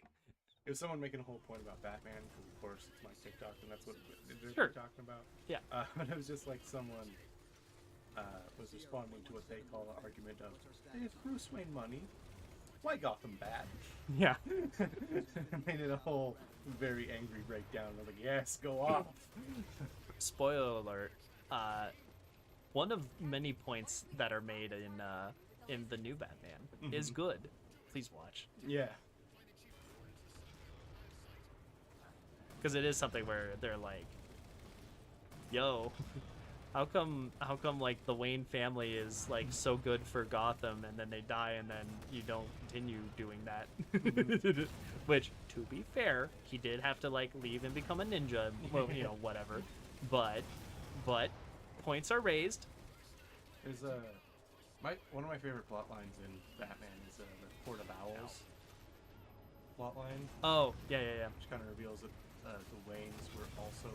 it was someone making a whole point about Batman, because of course it's my TikTok and that's what they're Sure. talking about. Yeah. But it was just like someone was responding to what they call the argument of, hey, if Bruce Wayne money, why Gotham bad? Yeah. Made it a whole very angry breakdown. I was like, yes, go off. Spoiler alert. One of many points that are made in the new Batman is good. Please watch. Yeah. Because it is something where they're like, yo, how come like the Wayne family is like so good for Gotham and then they die and then you don't continue doing that? Which, to be fair, he did have to like leave and become a ninja, well, you know, whatever. But points are raised. There's one of my favorite plot lines in Batman is the Court of Owls plot line, Oh, yeah. which kind of reveals that the Waynes were also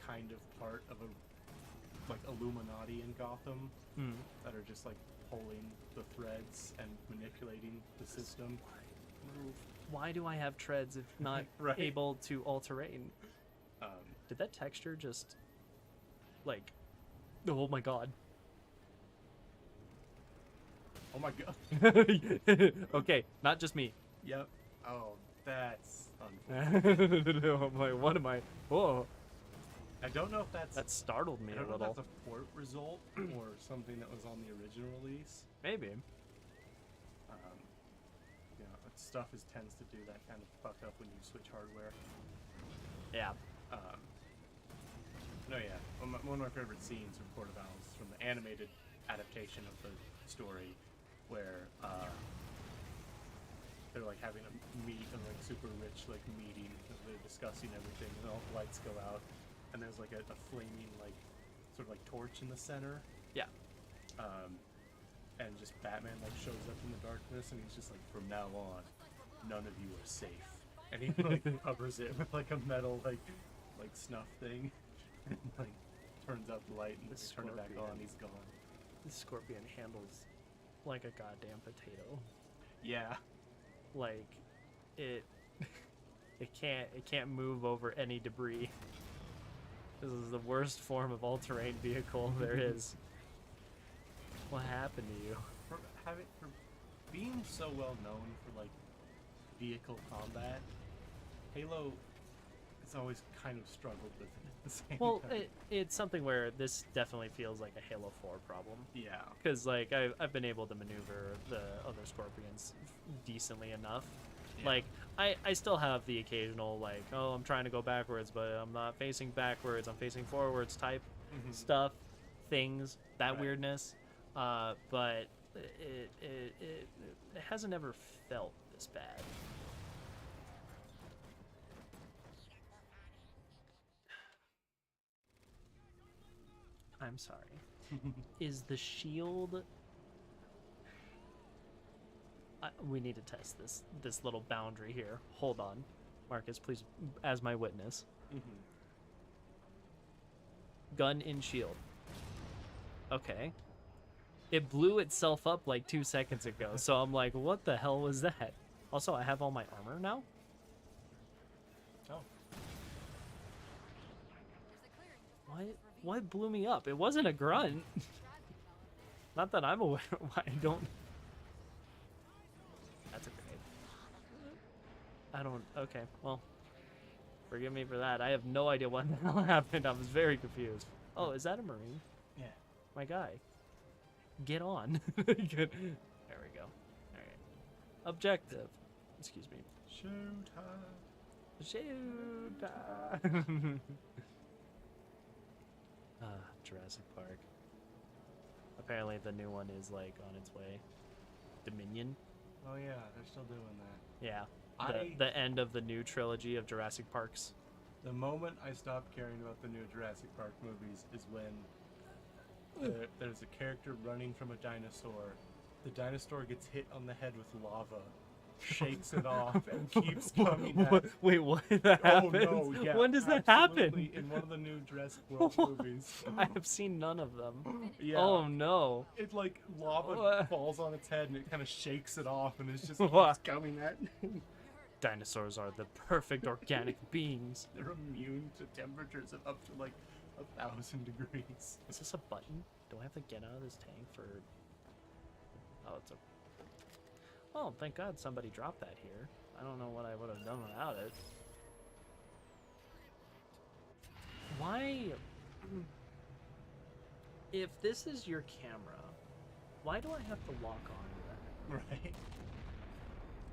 kind of part of a like Illuminati in Gotham that are just like pulling the threads and manipulating the system. Why do I have treads if not Right. able to all terrain? Um, Did that texture just like? Oh my god. oh my god. Okay, not just me. Yep. Oh, that's unfortunate. I'm like, what am I? Whoa, I don't know if that's that startled me I a don't know if little. that's a port result or something that was on the original release. Maybe. You know, stuff tends to do that kind of fuck up when you switch hardware. Yeah. No, yeah. One of my favorite scenes from Court of Owls is from the animated adaptation of the story, where they're like having a like super rich like meeting, and they're discussing everything, and all the lights go out, and there's like a flaming like sort of like torch in the center. Yeah. And just Batman like shows up in the darkness, and he's just like, from now on, none of you are safe. And he like covers it with like a metal like snuff thing, and like turns out the light, and The they turn it back scorpion. on. He's gone. This scorpion handles like a goddamn potato. Yeah. Like it can't move over any debris. This is the worst form of all-terrain vehicle there is. What happened to you? For being so well known for like vehicle combat, Halo has always kind of struggled with it at the same Well, time. it's something where this definitely feels like a Halo 4 problem. Yeah. Because, like, I've been able to maneuver the other Scorpions decently enough. Yeah. Like, I still have the occasional, like, oh, I'm trying to go backwards, but I'm not facing backwards, I'm facing forwards type stuff, things, that Right. weirdness. But it hasn't ever felt this bad. I'm sorry. Is the shield... we need to test this little boundary here. Hold on. Marcus, please, as my witness. Gun in shield. Okay. It blew itself up like 2 seconds ago, so I'm like, what the hell was that? Also, I have all my armor now? Oh. What blew me up? It wasn't a grunt. Not that I'm aware. I don't... That's a grenade. I don't... Okay, well. Forgive me for that. I have no idea what the hell happened. I was very confused. Oh, is that a Marine? Yeah. My guy. Get on. Good. There we go. Alright. Objective. Excuse me. Shoot. Shoot. Jurassic Park. Apparently the new one is like on its way. Dominion. Oh yeah, they're still doing that. Yeah. I- The end of the new trilogy of Jurassic Parks. The moment I stopped caring about the new Jurassic Park movies is when there's a character running from a dinosaur. The dinosaur gets hit on the head with lava, shakes it off, and keeps coming at it. Wait, what? That Oh happens? no, yeah. When does that absolutely, happen? In one of the new Jurassic World movies. I have seen none of them. Yeah. Oh no. It like lava What? falls on its head and it kind of shakes it off and it's just What? keeps coming at. Dinosaurs are the perfect organic beings. They're immune to temperatures of up to like 1,000 degrees. Is this a button? Do I have to get out of this tank for... Oh, it's a... Oh, thank God somebody dropped that here. I don't know what I would have done without it. Why... If this is your camera, why do I have to lock on to that? Right.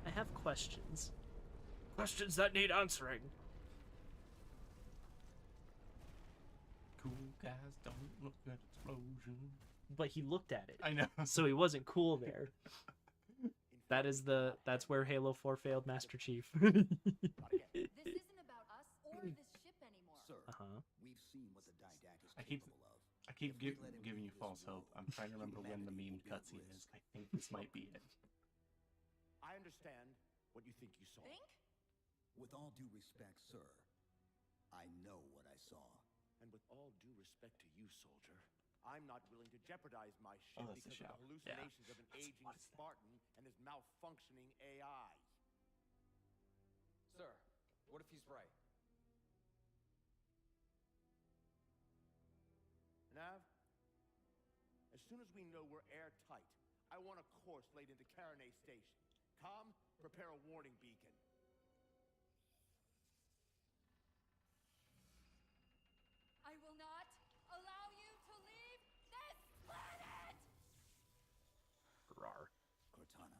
I have questions. Questions that need answering. Cool guys don't look at explosions. But he looked at it. I know. So he wasn't cool there. That's where Halo 4 failed Master Chief. This isn't about us or this ship anymore. Sir, Uh-huh. we've seen what the didactic is I keep- capable of. I keep giving you false hope. I'm trying to remember when the meme cutscene is. I think this might be it. I understand what you think you saw. Think? With all due respect, sir, I know what I saw. And with all due respect to you, soldier, I'm not willing to jeopardize my ship Oh, that's the because of shout. the hallucinations of an What aging is that? Spartan and his malfunctioning AI. Sir, what if he's right? Nav, as soon as we know we're airtight, I want a course laid into Caranay Station. Com, prepare a warning beacon. I will not allow you to leave this planet! Rar. Cortana,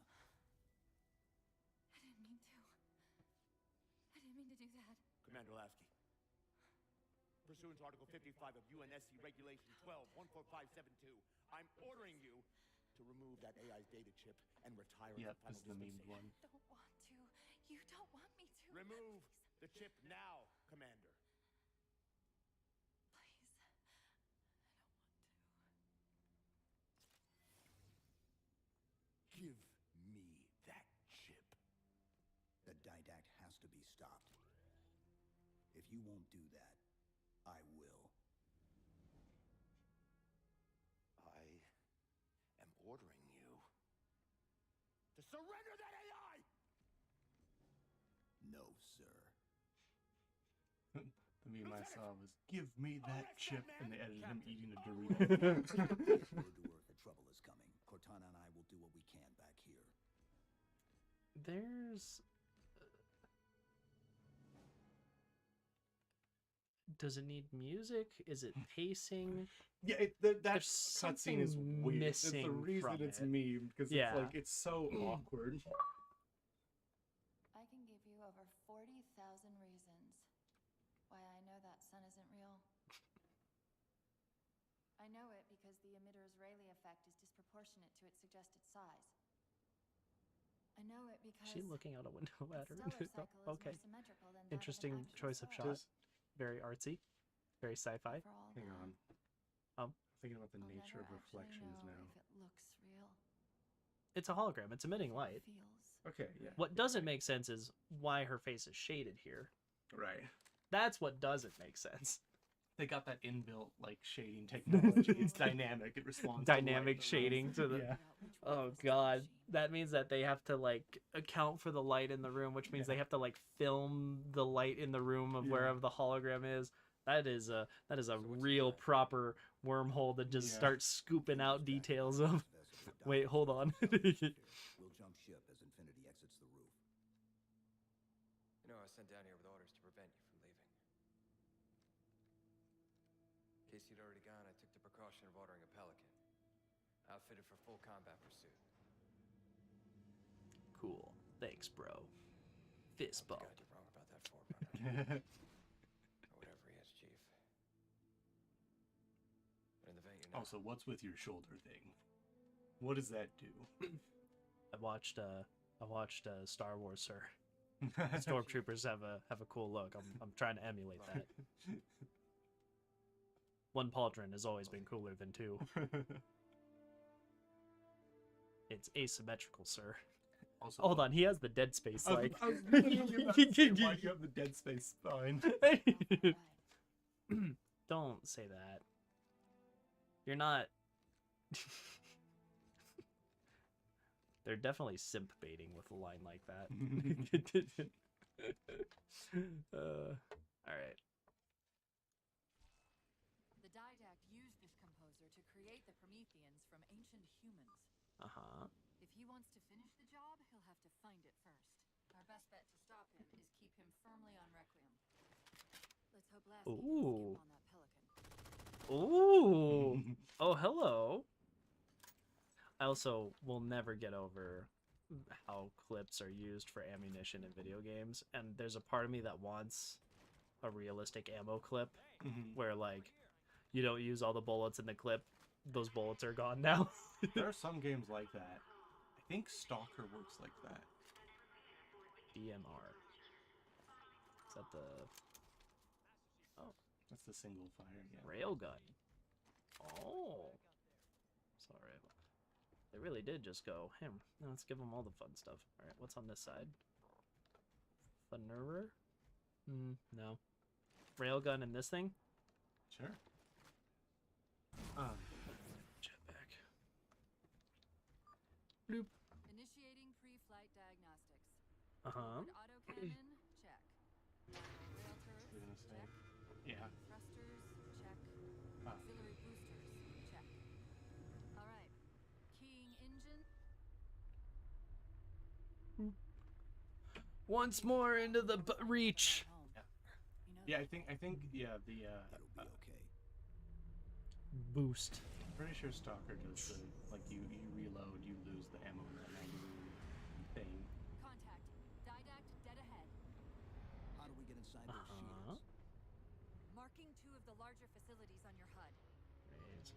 I didn't mean to. I didn't mean to do that. Commander Lasky. Pursuant to Article 55 of UNSC Regulation 12-14572, I'm ordering you to remove that AI's data chip and retire it Yep, from this is final the meme dispensation. one. Don't want to. You don't want me to. Remove the chip now, Commander. Please. I don't want to. Give me that chip. The didact has to be stopped. If you won't do that, I will. I am ordering you to surrender that AI! No, sir. The meme I saw was, "Give me that Arrest chip," that and they man, edited him Captain. eating a Arrest Dorito. Word to word, the trouble is coming. Cortana and I will do what we can back here. There's... Does it need music? Is it pacing? Yeah, that There's cutscene is something weird. It's the missing reason from it's it. memed because Yeah. it's like it's so awkward. I can give you over 40,000 reasons why I know that sun isn't real. I know it because the emitter's Rayleigh effect is disproportionate to its suggested size. I know it because Is she looking out a window at her? its stellar cycle is Okay. more symmetrical than that of an Interesting actual choice of star. shot. Very artsy. Very sci-fi. For all Hang that, on. Um, I'm thinking about the I'll nature of never actually reflections know now. if it looks real. It's a hologram. It's emitting light. Feels. Okay, yeah. What doesn't make sense is why her face is shaded here. Right. That's what doesn't make sense. They got that inbuilt like shading technology. It's dynamic. It responds. to light Dynamic in the room. shading to the... Yeah. Oh god, that means that they have to like account for the light in the room, which means they have to like film the light in the room of Yeah. wherever the hologram is. That is a real proper wormhole that just Yeah. starts scooping out details of. Wait, hold on. We'll jump ship as Infinity exits the roof. You know, I was sent down here with orders to prevent you from leaving. In case you'd already gone, I took the precaution of ordering a Pelican, outfitted for full combat pursuit. Cool. Thanks, bro. Fist bump. God, you're wrong about that forerunner. Or whatever he is, Chief. But in the vein, you know. Also, what's with your shoulder thing? What does that do? I watched Star Wars, sir. Stormtroopers have a cool look. I'm trying to emulate that. One pauldron has always been cooler than two. It's asymmetrical, sir. Also, Hold on, he has the dead space like. I was literally about to say, why do you have the dead space spine? Right. Don't say that. You're not. They're definitely simp baiting with a line like that. All right. The Didact used this composer to create the Prometheans from ancient humans. Uh-huh. If he wants to finish the job, he'll have to find it first. Our best bet to stop him is keep him firmly on Requiem. Let's hope Lasky can Ooh. skip on that pelican. Ooh. Oh, hello. I also will never get over how clips are used for ammunition in video games, and there's a part of me that wants a realistic ammo clip where, like, you don't use all the bullets in the clip, those bullets are gone now. There are some games like that. I think Stalker works like that. DMR. Is that the... Oh, That's the single fire, yeah. railgun. Oh. Sorry. They really did just go, hey, let's give them all the fun stuff. All right, what's on this side? Funnerer? No. Railgun and this thing? Sure. Jetpack. Bloop. Initiating pre-flight diagnostics. Uh-huh. Forward autocannon, check. Rail turrets, You're gonna say, check. yeah. Thrusters, check. Ah. Auxiliary boosters, check. All right. Keying engine. Once more into the reach. Home. Yeah. You know, Yeah, I think, yeah, the, Boost. pretty sure Stalker does the, like, you reload, you lose the ammo in that magazine thing. Contact. Didact dead ahead. How do we get inside those shields? Marking 2 of the larger facilities on your HUD. Raise.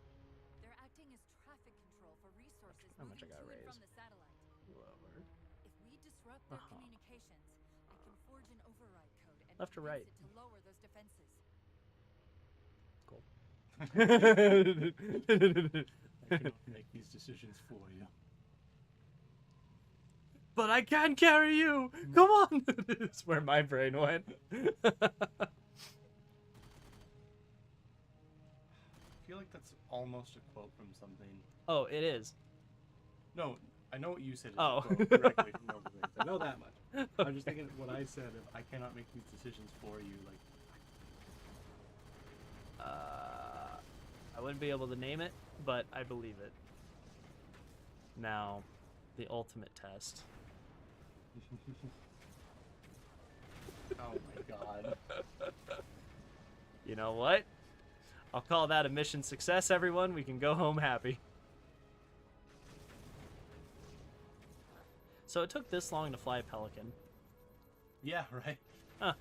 They're acting as traffic control for resources How much moving I gotta to and raise? from the satellite. Lower. If we disrupt their communications, I can forge an override code and Left or right? convince it to lower those defenses. Cool. I cannot make these decisions for you. But I can carry you! Come on! That's where my brain went. I feel like that's almost a quote from something. Oh, it is. No, I know what you said is Oh. a quote directly from Lord of the Rings. I know that much. I'm just thinking what I said of I cannot make these decisions for you. Like, I wouldn't be able to name it, but I believe it. Now, the ultimate test. oh my god. You know what? I'll call that a mission success, everyone. We can go home happy. So it took this long to fly a Pelican. Yeah, right. Huh.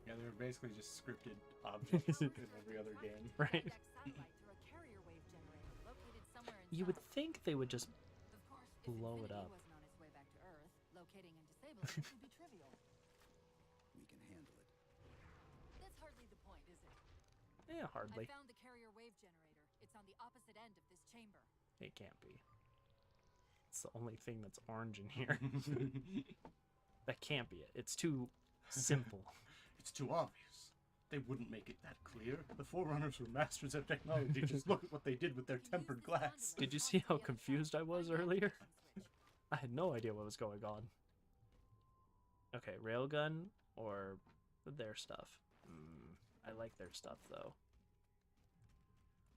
Yeah, they're basically just scripted objects in every other game. Right. Didact satellite through a carrier wave generator located somewhere in You would south. think they would just... Of course, if blow it Infinity up. wasn't on its way back to Earth, locating and disabling it would be trivial. We can handle it. That's hardly the point, is it? Yeah, I hardly. found the carrier wave generator. It's on the opposite end of this chamber. It can't be. It's the only thing that's orange in here. That can't be it. It's too simple. It's too obvious. They wouldn't make it that clear. The Forerunners were masters of technology. Just look at what they did with their tempered glass. Did you see how confused I was earlier? I had no idea what was going on. Okay, railgun or their stuff? I like their stuff, though.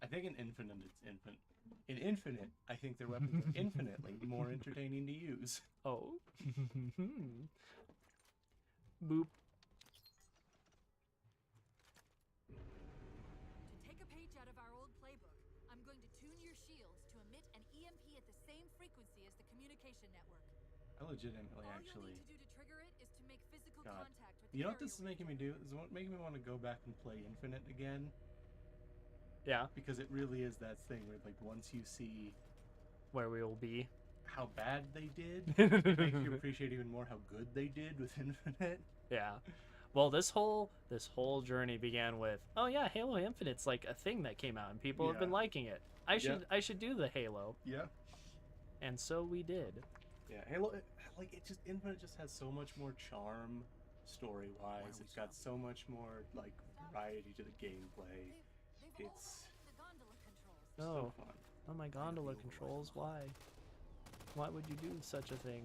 I think in Infinite, it's infinite. In Infinite, I think their weapons are infinitely more entertaining to use. Oh. Boop. To take a page out of our old playbook, I'm going to tune your shields to emit an EMP at the same frequency as the communication network. I legitimately All actually. you'll need to do to trigger it is to make physical God. contact with You know what the this is making me do? This is making me want to go back and play Infinite again, Yeah, because it really is that thing where like once you see where we will be. how bad they did, it makes you appreciate even more how good they did with Infinite. Yeah. Well, this whole journey began with, oh yeah, Halo Infinite's like a thing that came out and people have been Yeah. liking it. I should do the Halo, Yeah. and so we did. Yeah, Halo, like it just Infinite just has so much more charm, story wise. It's got so much more like variety to the gameplay. It's the gondola controls. Oh, so fun. oh my gondola controls. Why? Why would you do such a thing?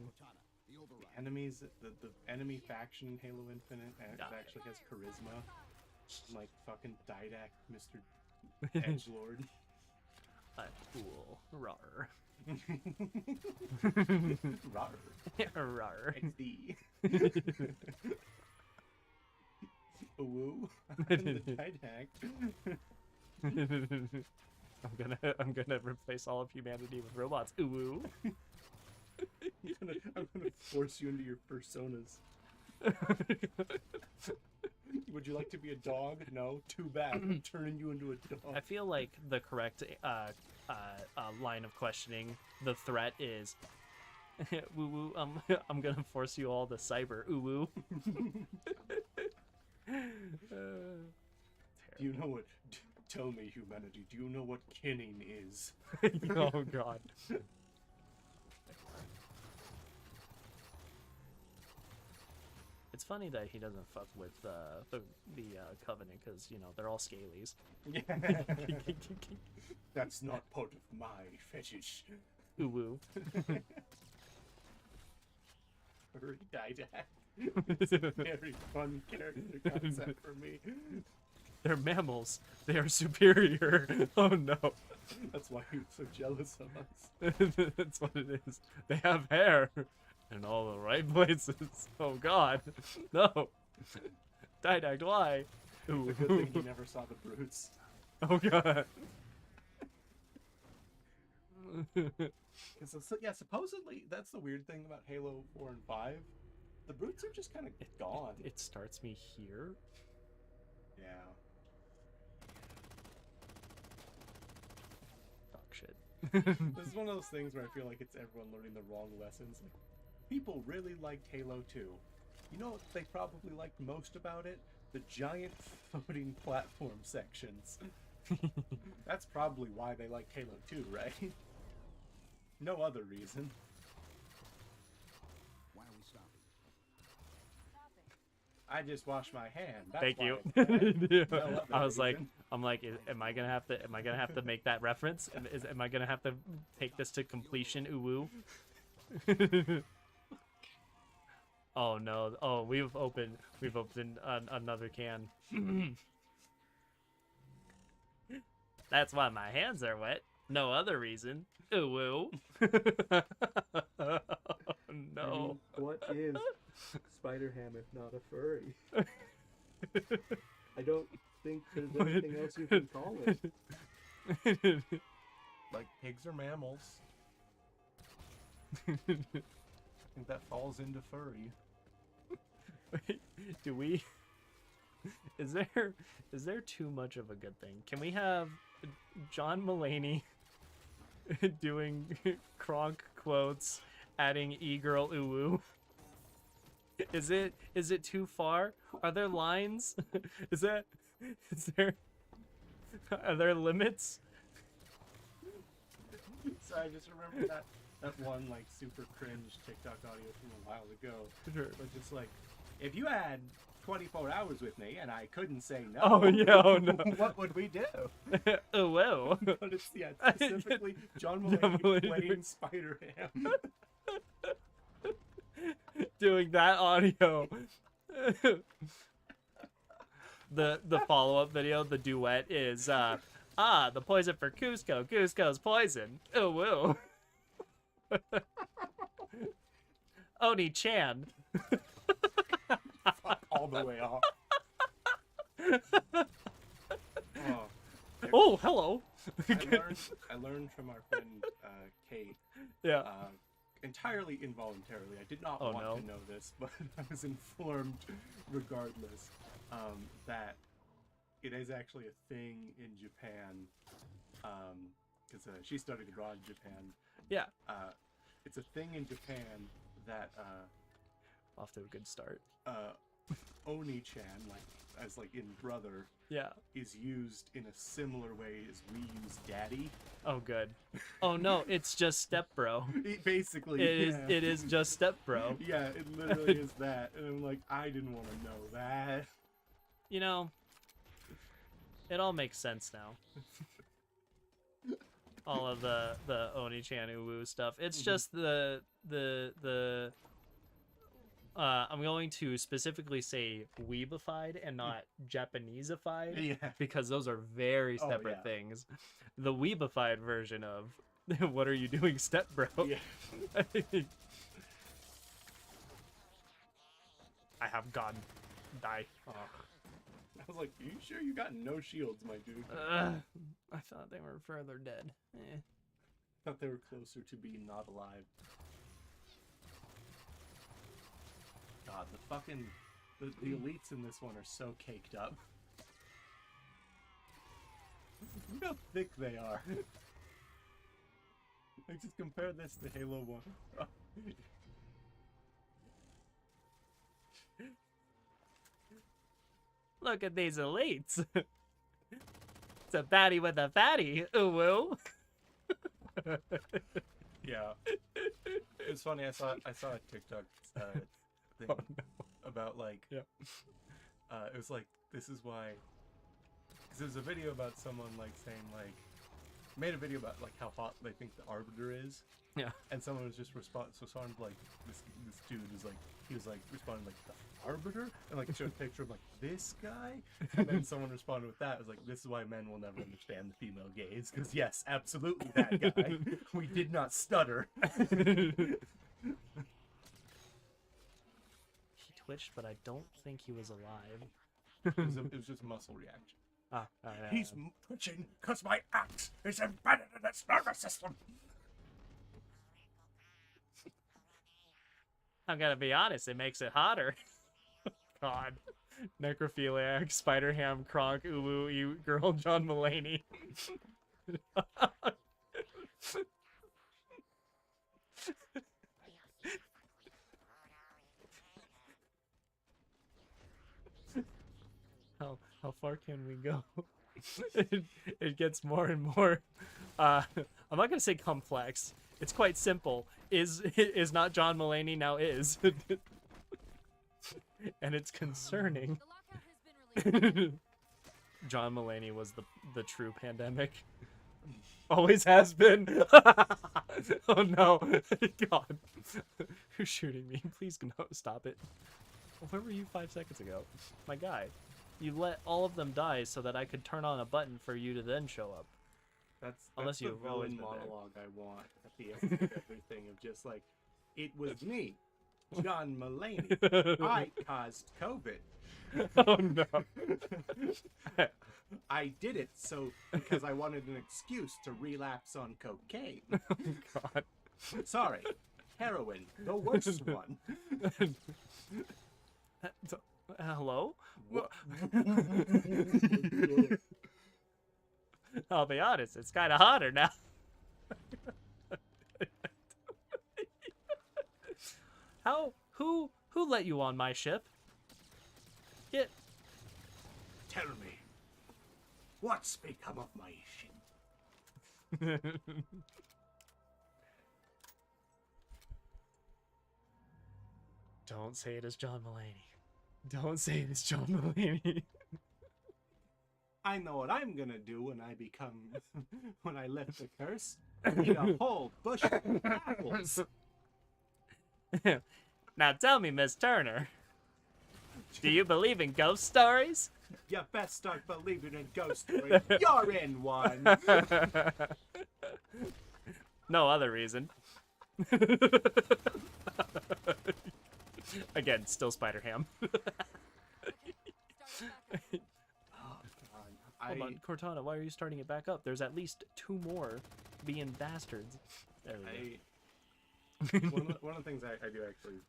The override. The enemies, the enemy faction in Halo Infinite actually has charisma. Like fucking Didac, Mr. Edgelord. I'm cool. Rar. Rar. Rar. XD. Woo. I'm the Didac. I'm gonna replace all of humanity with robots. Ooh. I'm gonna force you into your personas. Would you like to be a dog? No. Too bad. I'm turning you into a dog. I feel like the correct line of questioning, the threat is, woo woo. I'm gonna force you all to cyber. Ooh woo. Do you know what? Tell me, humanity. Do you know what kinning is? Oh god. It's funny that he doesn't fuck with the Covenant, because you know they're all scalies. Yeah. That's not part of my fetish. Ooh woo. Furry Didac. It's a very fun character concept for me. They're mammals. They are superior. Oh no. That's why you're so jealous of us. That's what it is. They have hair in all the right places. Oh god. No. Didact, why? Ooh. It's a good thing you never saw the brutes. Oh god. So, yeah, supposedly that's the weird thing about Halo 4 and 5. The brutes are just kind of gone. It starts me here. Yeah. Dog shit. This is one of those things where I feel like it's everyone learning the wrong lessons. Like, people really liked Halo 2. You know what they probably liked most about it? The giant floating platform sections. That's probably why they liked Halo 2, right? No other reason. Why are we stopping? I just washed my hand. That's Thank why you. it's bad. Yeah. No other I was like, reason. am I gonna have to make that reference? Am I gonna have to take this to completion? Ooh woo. Oh no! Oh, we've opened another can. That's why my hands are wet. No other reason. Ooh woo. Oh, no. What is Spider-Ham if not a furry? I don't think there's anything else you can call it. Like, pigs are mammals. I think that falls into furry. Do we? Is there too much of a good thing? Can we have John Mulaney doing Kronk quotes, adding e-girl ooh woo? Is it too far? Are there lines? Are there limits? So I just remember that one like super cringe TikTok audio from a while ago. Sure. But just like, if you had 24 hours with me and I couldn't say no, Oh yeah, oh no. what would we do? Oh well. But it's specifically John Mulaney playing Spider-Ham. Doing that audio. The follow-up video, the duet is the poison for Cusco. Cusco's poison. Oh woo. Oni-chan. Fuck all the way off. Oh. Oh, hello. I learned from our friend Kate, Yeah. entirely involuntarily. I did not Oh, want no. to know this, but I was informed regardless that it is actually a thing in Japan, because she studied abroad in Japan. Yeah. It's a thing in Japan that Off to a good start. Oni-chan, as in brother, Yeah. is used in a similar way as we use daddy. Oh, good. Oh no, it's just step bro. Basically, It is just step bro. Yeah, it literally is that, and I'm like, I didn't want to know that. You know, it all makes sense now. All of the Oni-chan Uwu stuff. It's just the I'm going to specifically say weebified and not Japaneseified, Yeah. because those are very Oh, separate yeah. things. The weebified version of what are you doing, step bro? Yeah. I have gone. Die. I was like, you sure you got no shields, my dude? I thought they were further dead. Thought they were closer to being not alive. God, the elites in this one are so caked up. Look how thick they are. Like, just compare this to Halo 1. Look at these elites. It's a baddie with a fatty. Ooh. Yeah. It's funny. I saw a TikTok thing about Yeah. it was like, this is why, because there's a video about someone saying made a video about how hot they think the Arbiter is. Yeah. And someone was just responding this dude was responding the Arbiter, and showed a picture of this guy, and then someone responded with that. It was like, this is why men will never understand the female gaze, because yes, absolutely that guy. We did not stutter. He twitched, but I don't think he was alive. It was just muscle reaction. He's twitching because my axe is embedded in its nervous system. I'm gonna be honest, it makes it hotter. God. Necrophiliac, Spider Ham, Kronk, Uwu, Girl, John Mulaney. How far can we go? It gets more and more. I'm not gonna say complex. It's quite simple. Is not John Mulaney, now is. And it's concerning. The lockout has been released. John Mulaney was the true pandemic. Always has been. Oh no. God. Who's shooting me? Please no, stop it. Where were you 5 seconds ago? My guy. You let all of them die so that I could turn on a button for you to then show up. That's Unless the you've always villain been there. monologue I want at the end of everything, of just it was me, John Mulaney. I caused COVID. Oh no. I did it because I wanted an excuse to relapse on cocaine. God. Sorry, heroin, the worst one. Hello? I'll be honest, it's kind of hotter now. Who let you on my ship? Get. Tell me, what's become of my ship? Don't say it is John Mulaney. Don't say it is John Mulaney. I know what I'm gonna do when I lift the curse. Eat a whole bush of apples. Now tell me, Miss Turner, do you believe in ghost stories? You best start believing in ghost stories. You're in one. No other reason. Again, still Spider Ham. Oh, God. Hold on, Cortana, why are you starting it back up? There's at least 2 more being bastards. There we one of the things I do actually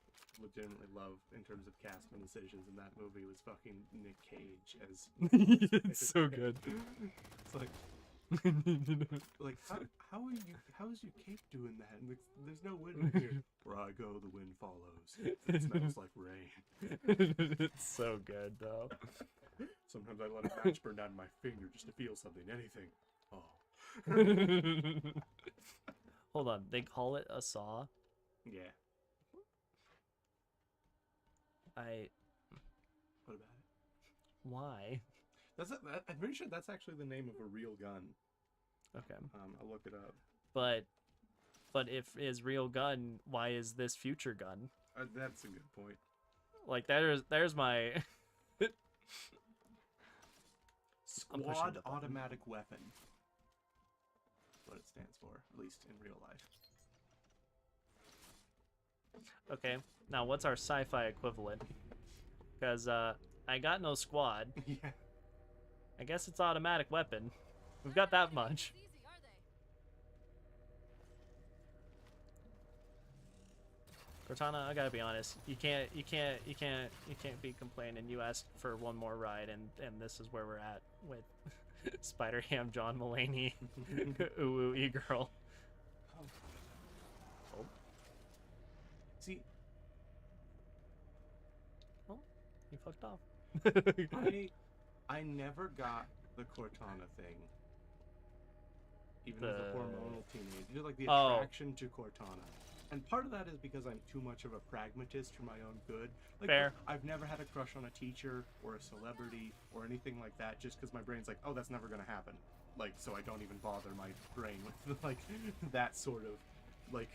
legitimately love in terms of casting decisions in that movie was fucking Nick Cage as It's so good. It's like how is your cape doing that? And there's no wind here. Where I go, the wind follows. It smells like rain. It's so good though. Sometimes I let a match burn down my finger just to feel something. Anything. Oh. Hold on, they call it a saw? Yeah. What about it? Why? I'm pretty sure that's actually the name of a real gun. Okay. I'll look it up. But if is real gun, why is this future gun? That's a good point. Like there's my Squad automatic weapon. What it stands for, at least in real life. Okay, now what's our sci-fi equivalent? Because I got no squad. Yeah. I guess it's automatic weapon. We've got that much. Cortana, I gotta be honest. You can't be complaining. You asked for one more ride, and this is where we're at with Spider-Ham, John Mulaney, ooh e-girl. Oh. See, well, you fucked off. I never got the Cortana thing. Even as a hormonal teenager. Just like the attraction to Cortana. And part of that is because I'm too much of a pragmatist for my own good. Like, fair. I've never had a crush on a teacher or a celebrity or anything like that just because my brain's like, oh, that's never going to happen. Like, so I don't even bother my brain with, like, that sort of, like,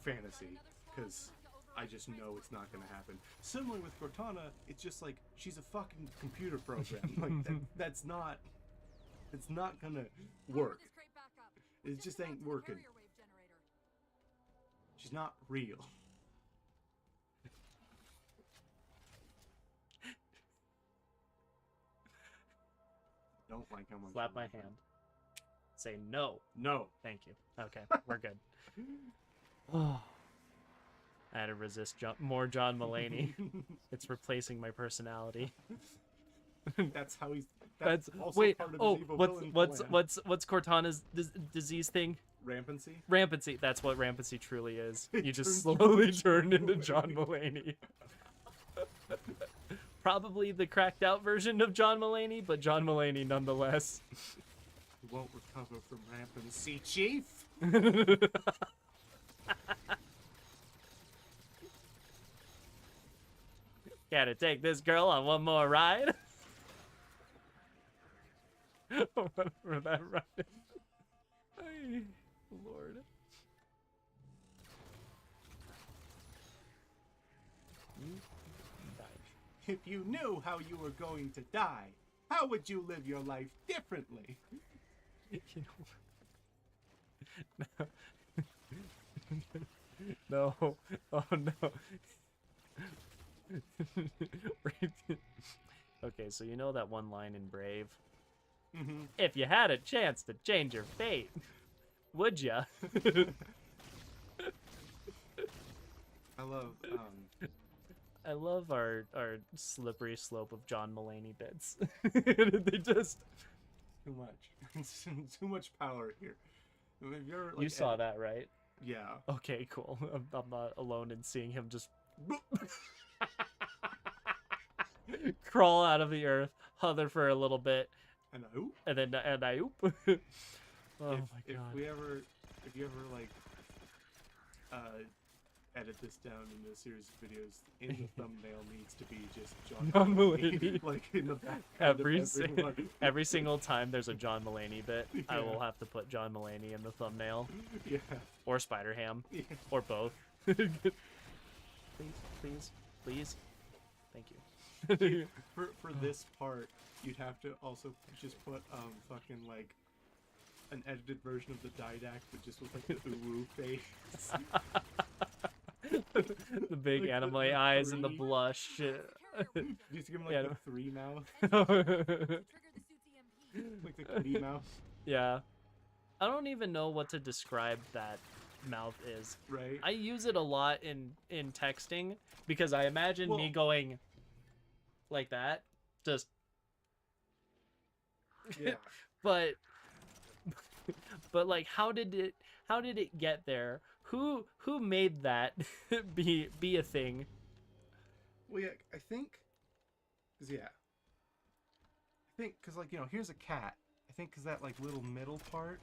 fantasy. Because I just know it's not going to happen. Similarly with Cortana, it's just like, she's a fucking computer program. Like, that's not... It's not going to work. It just ain't working. She's not real. Don't like how much. Slap my hand. Say no. No. Thank you. Okay, we're good. Oh, I had to resist more John Mulaney. It's replacing my personality. That's how he's. That's also wait. part of Oh, his evil villain plan. what's Cortana's disease thing? Rampancy. Rampancy. That's what rampancy truly is. It You just turns slowly into turn John into John Mulaney. Probably the cracked out version of John Mulaney, but John Mulaney nonetheless. You won't recover from rampancy, Chief. Gotta take this girl on one more ride. Whatever that ride is. Ay, Lord. You died. If you knew how you were going to die, how would you live your life differently? You know. No. Oh no. Okay, so you know that one line in Brave? Mm-hmm. If you had a chance to change your fate, would ya? I love our slippery slope of John Mulaney bits. They just too much. Too much power here. If you're, like, you saw that, right? Yeah. Okay, cool. I'm not alone in seeing him just crawl out of the earth, hover for a little bit, and I oop. And then I oop. Oh my god. If you ever like edit this down into a series of videos, in the thumbnail needs to be just John Mulaney. Like in the back. Every single time there's a John Mulaney bit, Yeah. I will have to put John Mulaney in the thumbnail. Yeah. Or Spider-Ham. Yeah. Or both. Please. Thank you. For this part, you'd have to also just put fucking like an edited version of the Didact, but just with like the uwu face. The big Like anime the eyes and the three. blush. Just give him like Yeah. the 3 mouth. Like the kitty mouse, Yeah. I don't even know what to describe that mouth is. right? I use it a lot in texting because I imagine me Well- going like that. Just Yeah. but like how did it get there? Who made that be a thing? Well, yeah, I think, cause like here's a cat. I think cause that like little middle part,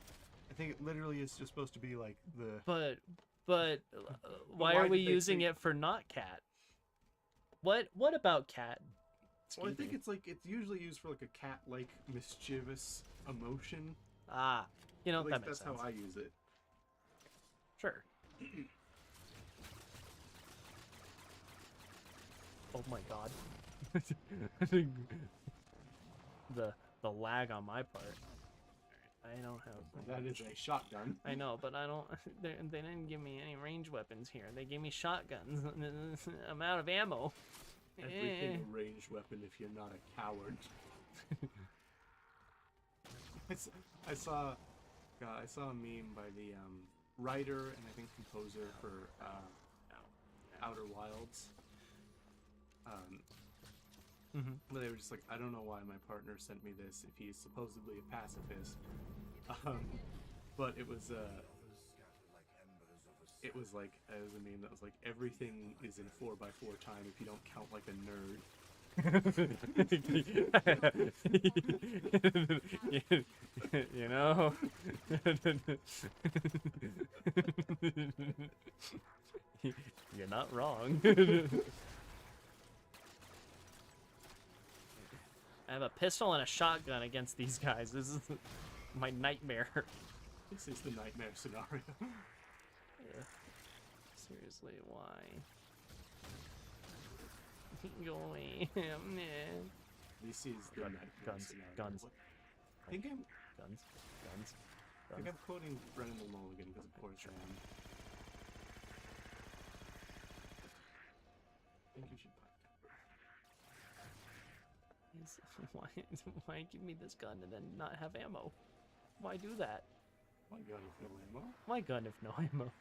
I think it literally is just supposed to be like the. But why why are we did they using think- it for not cat? What about cat? Well, I Excuse think me. it's like it's usually used for like a cat-like mischievous emotion. Ah, you know At that least makes that's sense. how I use it. Sure. Oh my god. the lag on my part. I don't have. That is a shotgun. I know, but I don't. They didn't give me any range weapons here. They gave me shotguns. I'm out of ammo. Everything a ranged weapon if you're not a coward. I saw a meme by the writer and I think composer for Outer Wilds. But they were just like, I don't know why my partner sent me this if he's supposedly a pacifist. But it was a meme that was like, everything is in 4x4 time if you don't count like a nerd. You know. You're not wrong. I have a pistol and a shotgun against these guys. This is my nightmare. This is the nightmare scenario. Yeah. Seriously, why? Go away, man. This is the Gun- nightmare guns, scenario. guns. I think I'm Guns. quoting Brennan the Mulligan because of course I am. I think you should buy Why give me this gun and then not have ammo? Why do that? my gun with no ammo. My gun if no ammo.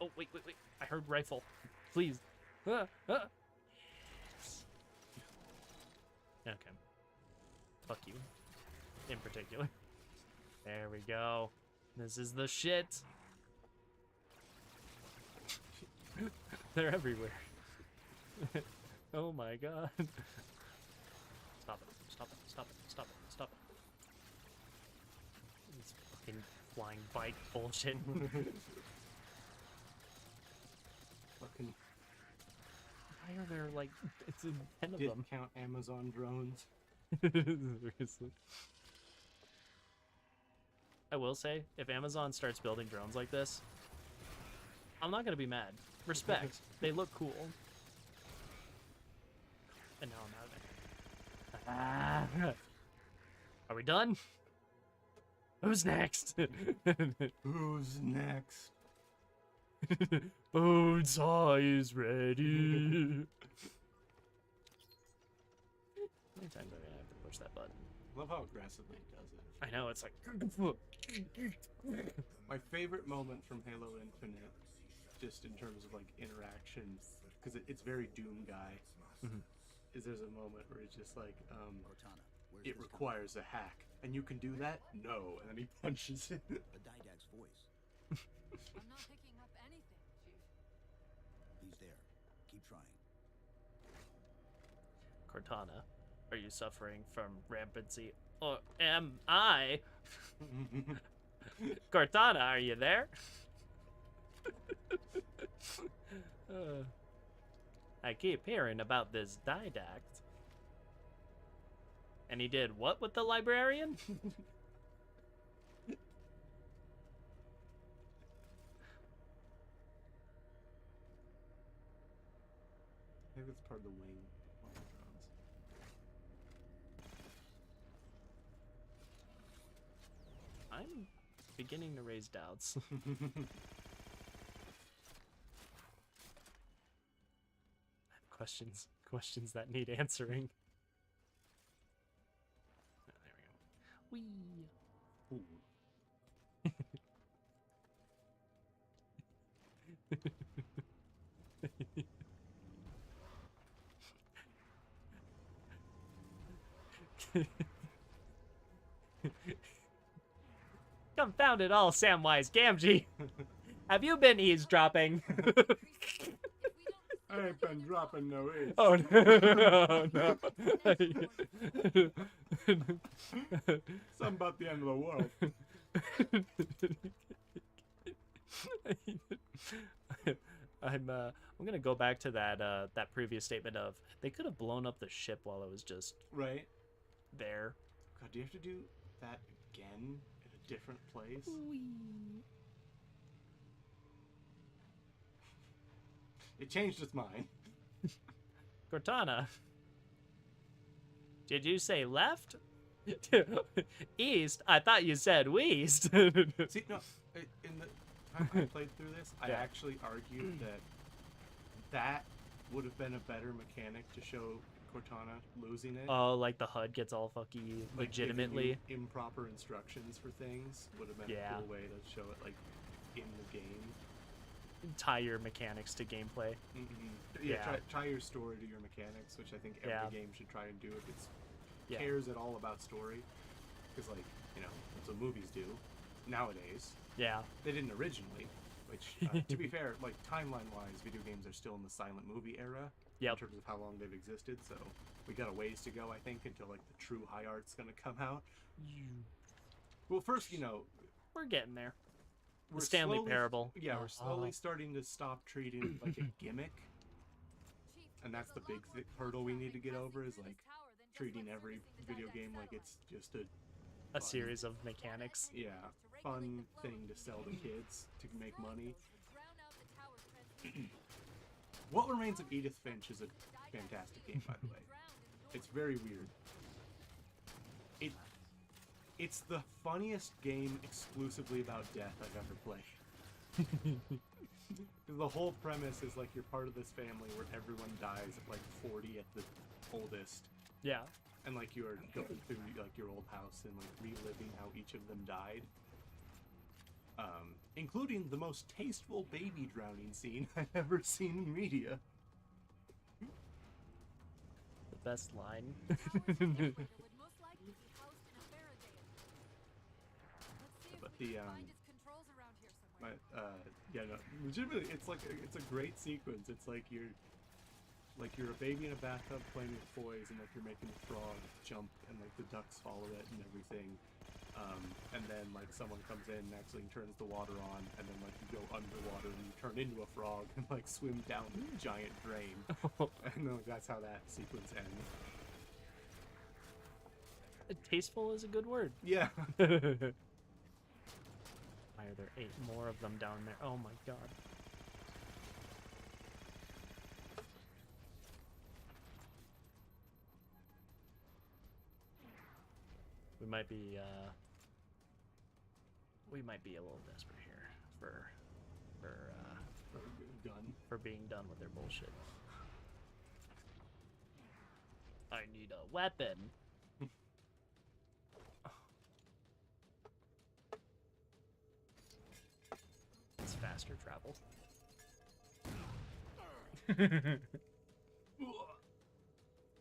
Oh wait! I heard rifle. Please. Okay. Fuck you. In particular. There we go. This is the shit. They're everywhere. Oh my god. Stop it. This fucking flying bike bullshit. Fucking Why are there like it's 10 of them? discount Amazon drones. Seriously. I will say, if Amazon starts building drones like this, I'm not gonna be mad. Respect. They look cool. And now I'm out of it. Are we done? Who's next? Who's next? Bonesaw is ready. How many times am I gonna have to push that button? Love how aggressively it does it. I know, it's like... My favorite moment from Halo Infinite, just in terms of like interaction, because it's very Doom guy, is there's a moment where it's just like, Cortana, where's it this requires a hack, and you can do that? No, and then he punches it. coming? A Didact's voice. I'm not picking up anything, Chief. He's there. Keep trying. Cortana, are you suffering from rampancy? Or am I? Cortana, are you there? I keep hearing about this didact. And he did what with the librarian? Maybe it's part of the wing of the drones. I'm beginning to raise doubts. questions Questions that need answering. Oh, there we go. Whee! Ooh. Confound it all, Samwise Gamgee. Have you been eavesdropping? I ain't been dropping no eats. Oh no! Something about the end of the world. I'm gonna go back to that previous statement of they could have blown up the ship while it was just Right. there. God, do you have to do that again in a different place? It changed its mind. Cortana, did you say left? East? I thought you said west. See, no, in the time I played through this, I Yeah. actually argued that would have been a better mechanic to show Cortana losing it. Oh, like the HUD gets all fucky Like, giving legitimately. you improper instructions for things would have been Yeah. a cool way to show it, like, in the game. Tie your mechanics to gameplay. Yeah, Yeah. Try your story to your mechanics, which I think every Yeah. game should try and do if it Yeah. cares at all about story. Because, like, you know, that's what movies do nowadays. Yeah. They didn't originally, which, to be fair, like, timeline-wise, video games are still in the silent movie era Yep. in terms of how long they've existed, so we got a ways to go, I think, until, like, the true high art's gonna come out. Well, first, you know, We're getting there. we're Stanley slowly- Parable. Yeah, we're slowly Oh. starting to stop treating it like a gimmick, and that's the big hurdle we need to get over, is, like, treating every video game like it's just a A series of mechanics. fun thing to sell to kids to make money. What Remains of Edith Finch is a fantastic game, by the way. It's very weird. It's the funniest game exclusively about death I've ever played. The whole premise is like you're part of this family where everyone dies at like 40 at the oldest. Yeah. And like you are going through like your old house and like reliving how each of them died. Including the most tasteful baby drowning scene I've ever seen in media. The best line. But the yeah, no, legitimately, it's a great sequence. It's like you're a baby in a bathtub playing with toys, and like you're making the frog jump, and like the ducks follow it and everything. And then like someone comes in and actually turns the water on, and then like you go underwater and you turn into a frog and like swim down the giant drain. And then like, that's how that sequence ends. Tasteful is a good word. Yeah. Why are there 8 more of them down there? Oh my god. We might be a little desperate here for being done with their bullshit. I need a weapon. It's faster travel.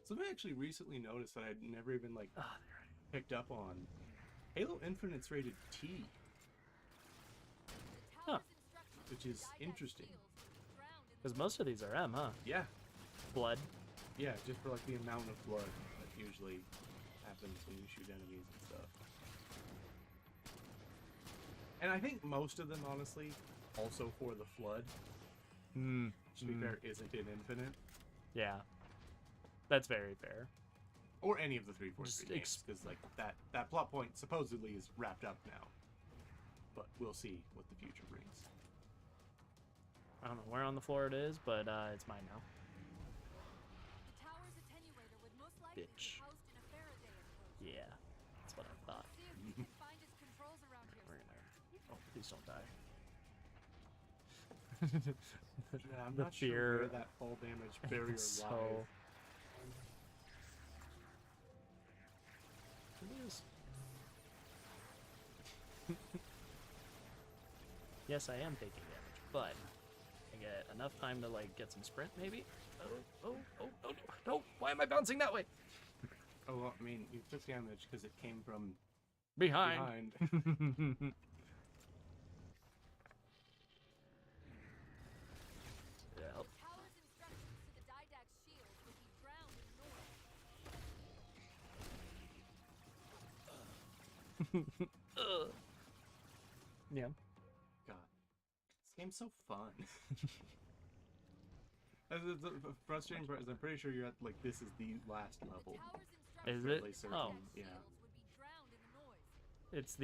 Something I actually recently noticed that I'd never even like Ah, picked up on. Halo Infinite's rated T, Huh. which is interesting. Because most of these are M, huh? Yeah, Blood. yeah, just for like the amount of blood that usually happens when you shoot enemies and stuff. And I think most of them, honestly, also for the flood. To be fair, isn't in Infinite. Yeah. That's very fair. Or any of the 343 Just games, because like that plot point supposedly is wrapped up now. But we'll see what the future brings. I don't know where on the floor it is, but it's mine now. Bitch. Yeah, that's what I thought. We're gonna... Oh, please don't die. Yeah, I'm The not sure fear where that fall damage barrier is lies. so Yes, I am taking damage, but I get enough time to like get some sprint, maybe. Oh, no! Why am I bouncing that way? Oh, well, I mean, you took damage because it came from Behind. behind. Yeah. Tower's instructions to the Didact's shield would be drowned in noise. Yeah. God, this game's so fun. The frustrating part is I'm pretty sure you're at like this is the last level. Tower's Is instructions it? Fairly certain, Oh, yeah. shields would be drowned in the noise. it's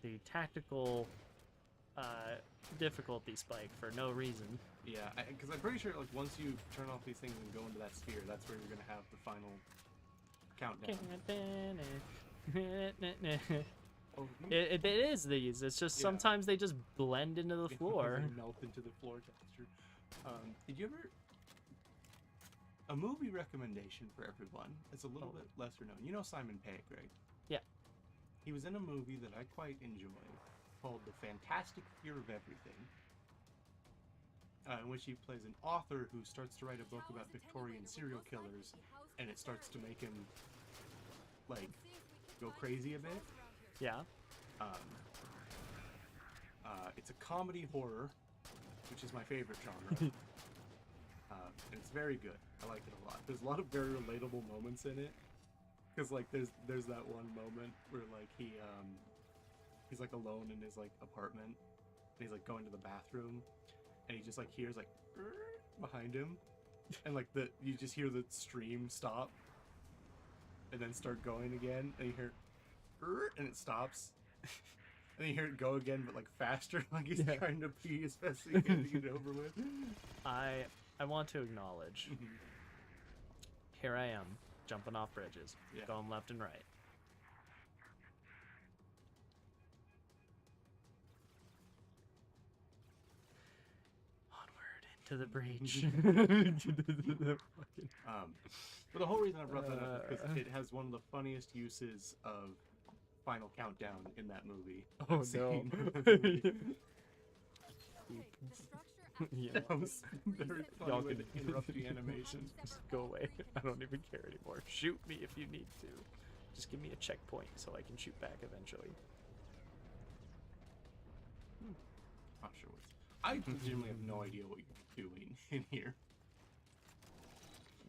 the tactical difficulty spike for no reason. Yeah, because I'm pretty sure like once you turn off these things and go into that sphere, that's where you're gonna have the final countdown. Oh, It is these. It's just Yeah. sometimes they just blend into the floor. They melt into the floor texture. Did you ever? A movie recommendation for everyone. It's a little Oh. bit lesser known. You know Simon Pegg, right? Yeah. He was in a movie that I quite enjoy called The Fantastic Fear of Everything, in which he plays an author who starts to write a book about Victorian serial killers, and it starts to make him like go crazy a bit. Yeah. It's a comedy horror, which is my favorite genre. And it's very good. I like it a lot. There's a lot of very relatable moments in it. Cause like there's that one moment where like he's like alone in his like apartment and he's like going to the bathroom and he just like hears like behind him and like you just hear the stream stop and then start going again and you hear and it stops. And then you hear it go again, but like faster, like he's trying to pee as fast as he can to get it over with. I want to acknowledge. Here I am, jumping off bridges, Yeah. going left and right. Onward into the breach. But the whole reason I brought that up is because it has one of the funniest uses of Final Countdown in that movie. Oh, That no. scene. The structure Yeah. That was very funny Y'all when can it interrupt the animation. Just go away. I don't even care anymore. Shoot me if you need to. Just give me a checkpoint so I can shoot back eventually. Not sure what's. I legitimately have no idea what you're doing in here.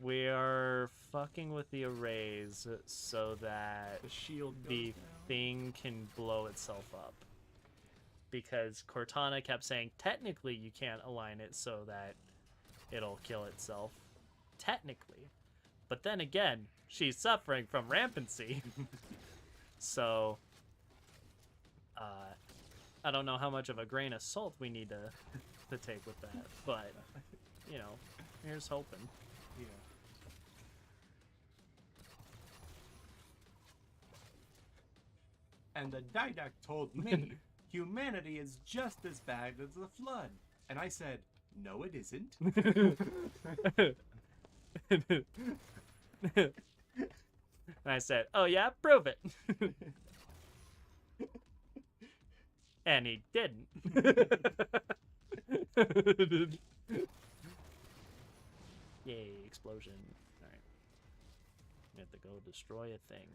We are fucking with the arrays so that The shield goes the down. thing can blow itself up. Because Cortana kept saying, technically you can't align it so that it'll kill itself. Technically. But then again, she's suffering from rampancy. So, I don't know how much of a grain of salt we need to take with that. But, you know, here's hoping. Yeah. And the Didact told me humanity is just as bad as the flood. And I said, no, it isn't. And I said, oh yeah, prove it. And he didn't. Yay, explosion. Alright. We have to go destroy a thing.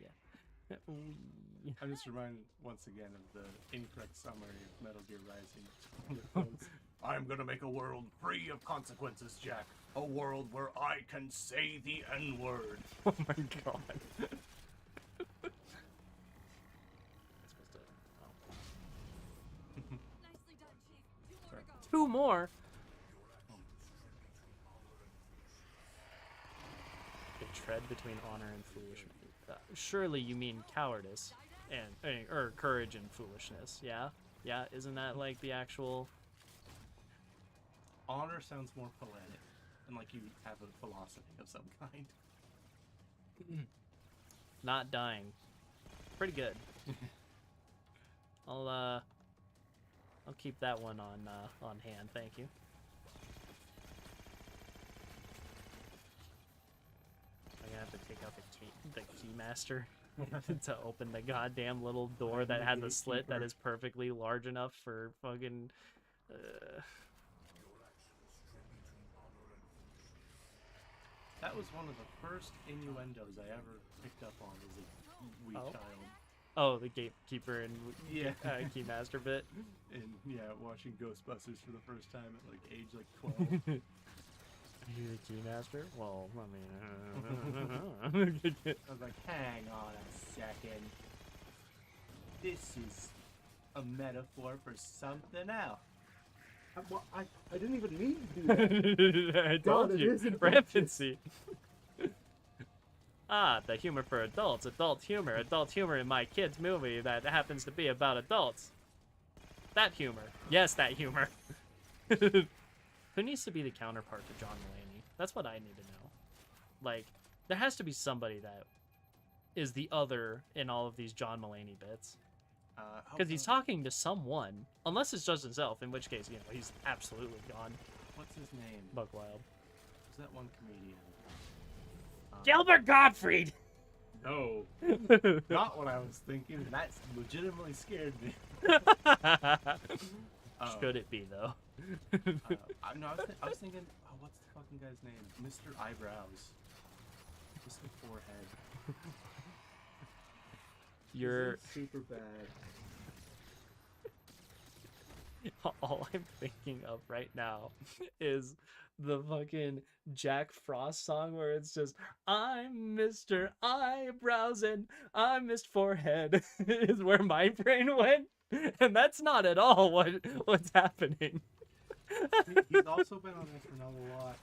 Yeah. I'm just reminded once again of the incorrect summary of Metal Gear Rising. I'm gonna make a world free of consequences, Jack. A world where I can say the N-word. Oh my god. nicely done, Chief. 2 more to go. 2 more? They tread between honor and foolishness. Surely you mean cowardice and or courage and foolishness, yeah? Yeah, isn't that like the actual... Honor sounds more poetic, and like you have a philosophy of some kind. Not dying. Pretty good. I'll keep that one on hand, thank you. I'm gonna have to take out the keymaster. to open the goddamn little door that has a slit that is perfectly large enough for fucking. That was one of the first innuendos I ever picked up on as a wee child. Oh, the gatekeeper and Yeah. keymaster bit. And yeah, watching Ghostbusters for the first time at like age like 12. Are you the keymaster? Well, I mean. I was like, hang on a second. This is a metaphor for something else. I didn't even mean to do that. I God, told it you, is infectious. rampancy. Ah, the humor for adults, adult humor in my kids' movie that happens to be about adults. That humor. Yes, that humor. Who needs to be the counterpart to John Mulaney? That's what I need to know. Like, there has to be somebody that is the other in all of these John Mulaney bits. Because he's talking to someone, unless it's just himself, in which case, you know, he's absolutely gone. What's his name? Buckwild. Who's that one comedian? Gilbert Gottfried! No. Not what I was thinking. That's legitimately scared me. Should it be, though? No, I was thinking, oh, what's the fucking guy's name? Mr. Eyebrows. Mr. Forehead. You're... super bad. All I'm thinking of right now is the fucking Jack Frost song where it's just, I'm Mr. Eyebrows and I'm Mr. Forehead is where my brain went. And that's not at all what's happening. He's also been on SNL a lot.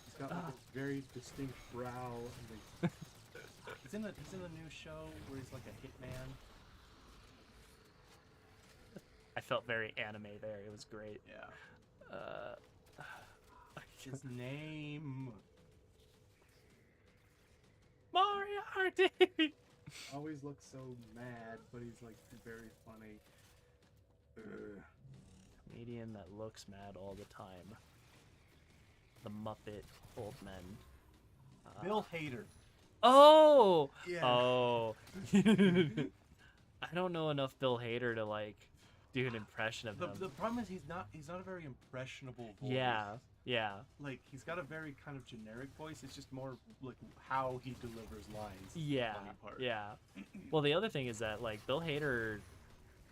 He's got like a very distinct brow. And like, he's in the new show where he's like a hitman. I felt very anime there. It was great. Yeah. His name. Moriarty! Always looks so mad, but he's like very funny. Comedian that looks mad all the time. The Muppet Old Men. Bill Hader. Oh! Yeah. Oh. I don't know enough Bill Hader to like do an impression of him. The problem is he's not a very impressionable voice. Yeah. Like he's got a very kind of generic voice. It's just more like how he delivers lines. Yeah. Funny part. Yeah. Well, the other thing is that like Bill Hader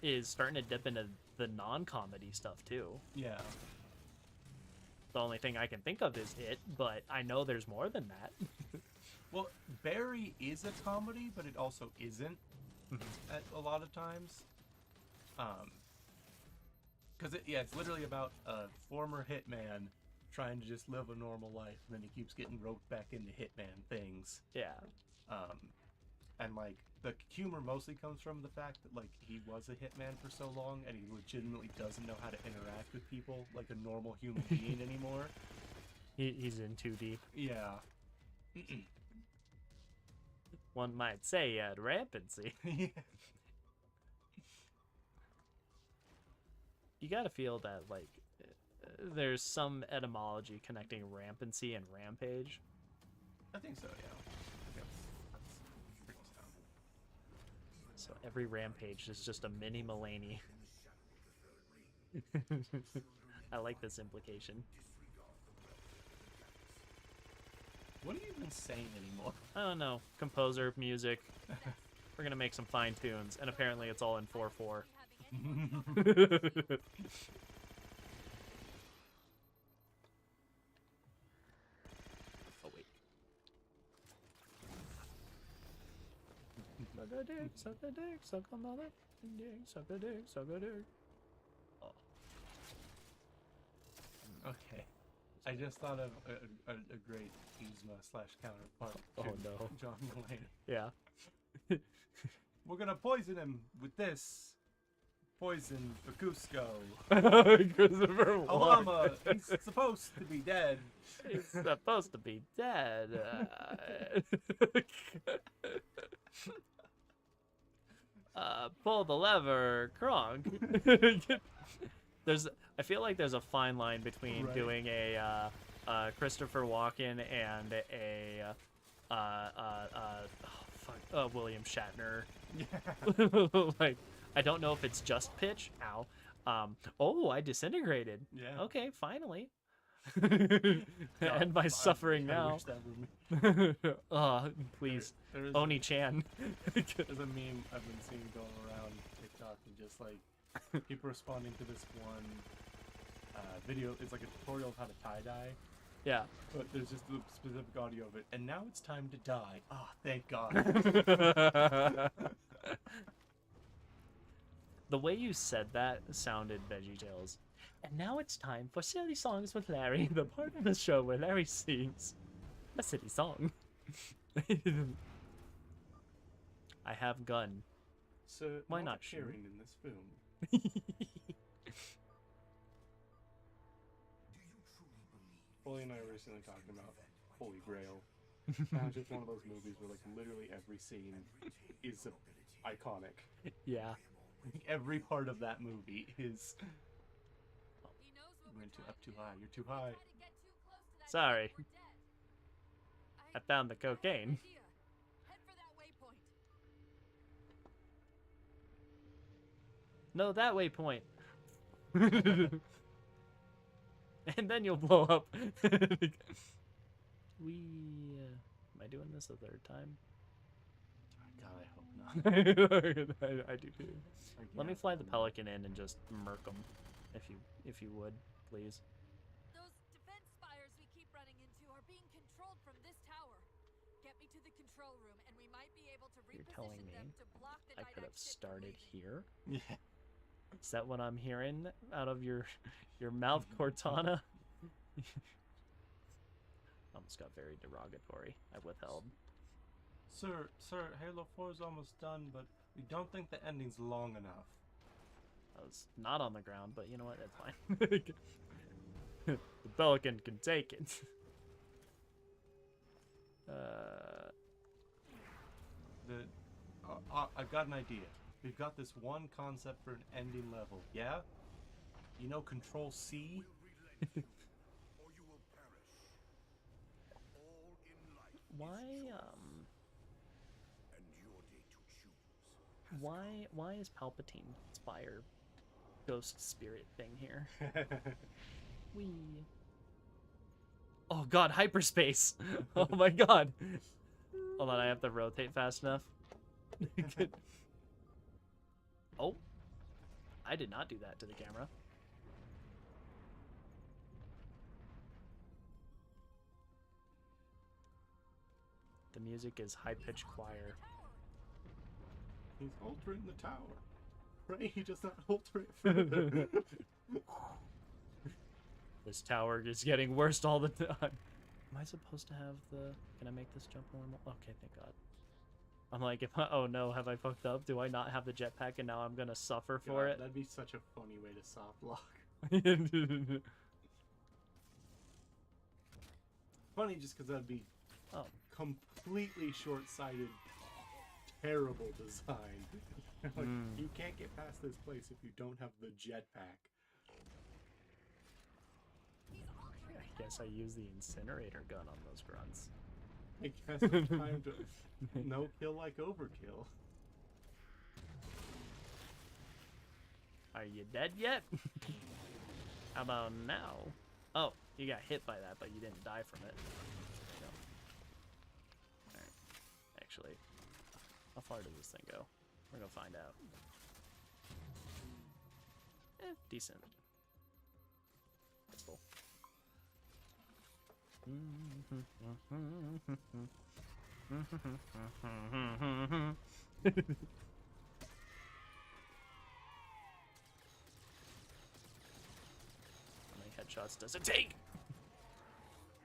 is starting to dip into the non-comedy stuff too. Yeah. The only thing I can think of is it, but I know there's more than that. Well, Barry is a comedy, but it also isn't at a lot of times. Because it's literally about a former hitman trying to just live a normal life, and then he keeps getting roped back into hitman things. Yeah. And like the humor mostly comes from the fact that like he was a hitman for so long, and he legitimately doesn't know how to interact with people like a normal human being anymore. He's in too deep. Yeah. One might say he had rampancy. Yeah. You gotta feel that, like, there's some etymology connecting rampancy and rampage. I think so, yeah. I think that's pretty sound. So every rampage is just a mini Mulaney. I like this implication. What are you even saying anymore? I don't know. Composer, music. We're gonna make some fine tunes, and apparently it's all in 4/4. Oh wait. Suck a dick, suck a dick, suck a mother dick, suck a dick, suck a dick. Oh. Okay. I just thought of a great Yzma / counterpart to no. John Mulaney. Yeah. We're gonna poison him with this. Poison for Cusco. Christopher Walken. Alama, he's supposed to be dead. He's supposed to be dead. Pull the lever, Kronk. I feel like there's a fine line between doing a Christopher Walken and a William Shatner. Yeah. Like, I don't know if it's just pitch. Ow. Oh, I disintegrated. Yeah. Okay, finally. God, End my finally, suffering I now. wish that were me. Please. There is Oni-chan. there's a meme I've been seeing going around TikTok and just like people responding to this one video. It's like a tutorial of how to tie-dye. Yeah. But there's just the specific audio of it. And now it's time to die. Ah, thank God. The way you said that sounded VeggieTales. And now it's time for Silly Songs with Larry, the part of the show where Larry sings a silly song. I have gun. So Why not shoot? appearing in this film? Foley and I were recently talking about Holy Grail. And it's just one of those movies where like literally every scene is iconic. Yeah. Every part of that movie is. He knows what You we're went trying up too to high. do. You're too high. Try to get too close to that Sorry. point, we're dead. I found the cocaine. Idea. Head for that waypoint. No, that waypoint. And then you'll blow up. Am I doing this a third time? God, I hope not. I do too. Let me fly the pelican in and just murk them, if you would, please. Those defense spires we keep running into are being controlled from this tower. Get me to the control room, and we might be able to You're telling reposition me them to block the I could have Didact ship from started leaving. here? Yeah. Is that what I'm hearing out of your mouth, Cortana? Almost got very derogatory. I withheld. Sir, Halo 4 is almost done, but we don't think the ending's long enough. I was not on the ground, but you know what? That's fine. The pelican can take it. I've got an idea. We've got this one concept for an ending level, yeah? You know Control C? Why is Palpatine Spire ghost spirit thing here? Wee. Oh god, hyperspace! Oh my god! Hold on, I have to rotate fast enough. Oh. I did not do that to the camera. The music is high-pitched choir. He's altering the tower. Right? He does not alter it further. This tower is getting worse all the time. Am I supposed to have the... Can I make this jump normal? Okay, thank God. I'm like, oh no, have I fucked up? Do I not have the jetpack and now I'm gonna suffer for God, it? That'd be such a funny way to soft lock. Funny just because that'd be completely short-sighted, terrible design. Like, you can't get past this place if you don't have the jetpack. I guess I use the incinerator gun on those grunts. I guess it's time to no kill like overkill. Are you dead yet? How about now? Oh, you got hit by that, but you didn't die from it. There you go. Alright. Actually, how far does this thing go? We're gonna find out. Decent. That's full. How many headshots does it take?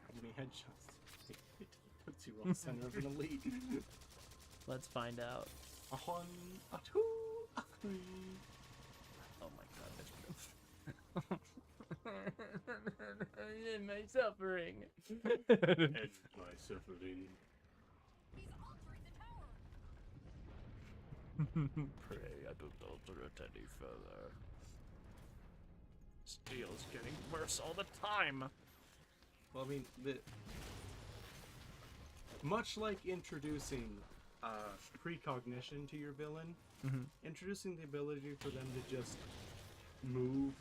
How many headshots? It puts you on the center of an elite. Let's find out. A one, a two, a three. Oh my god, in my suffering. End my suffering. He's altering the tower. Pray I don't alter it any further. Steel's getting worse all the time. Well, I mean, much like introducing precognition to your villain, Mhm. introducing the ability for them to just move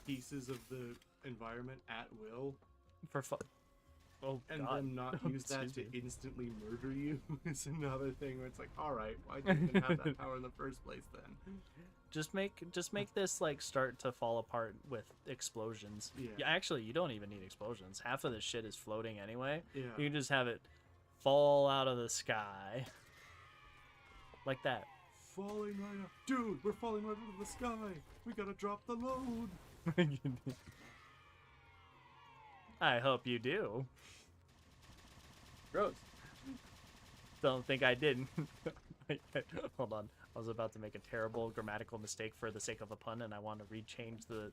pieces of the environment at will, For fun. Oh and God. them not use that Excuse to me. instantly murder you is another thing where it's like, all right, why do you even have that power in the first place then? Just make this like start to fall apart with explosions. Yeah. Actually, you don't even need explosions. Half of this shit is floating anyway. Yeah. You can just have it fall out of the sky. Like that. Falling right up. Dude, we're falling right out of the sky. We gotta drop the load. I hope you do. Gross. Don't think I didn't. Hold on. I was about to make a terrible grammatical mistake for the sake of a pun, and I want to rechange the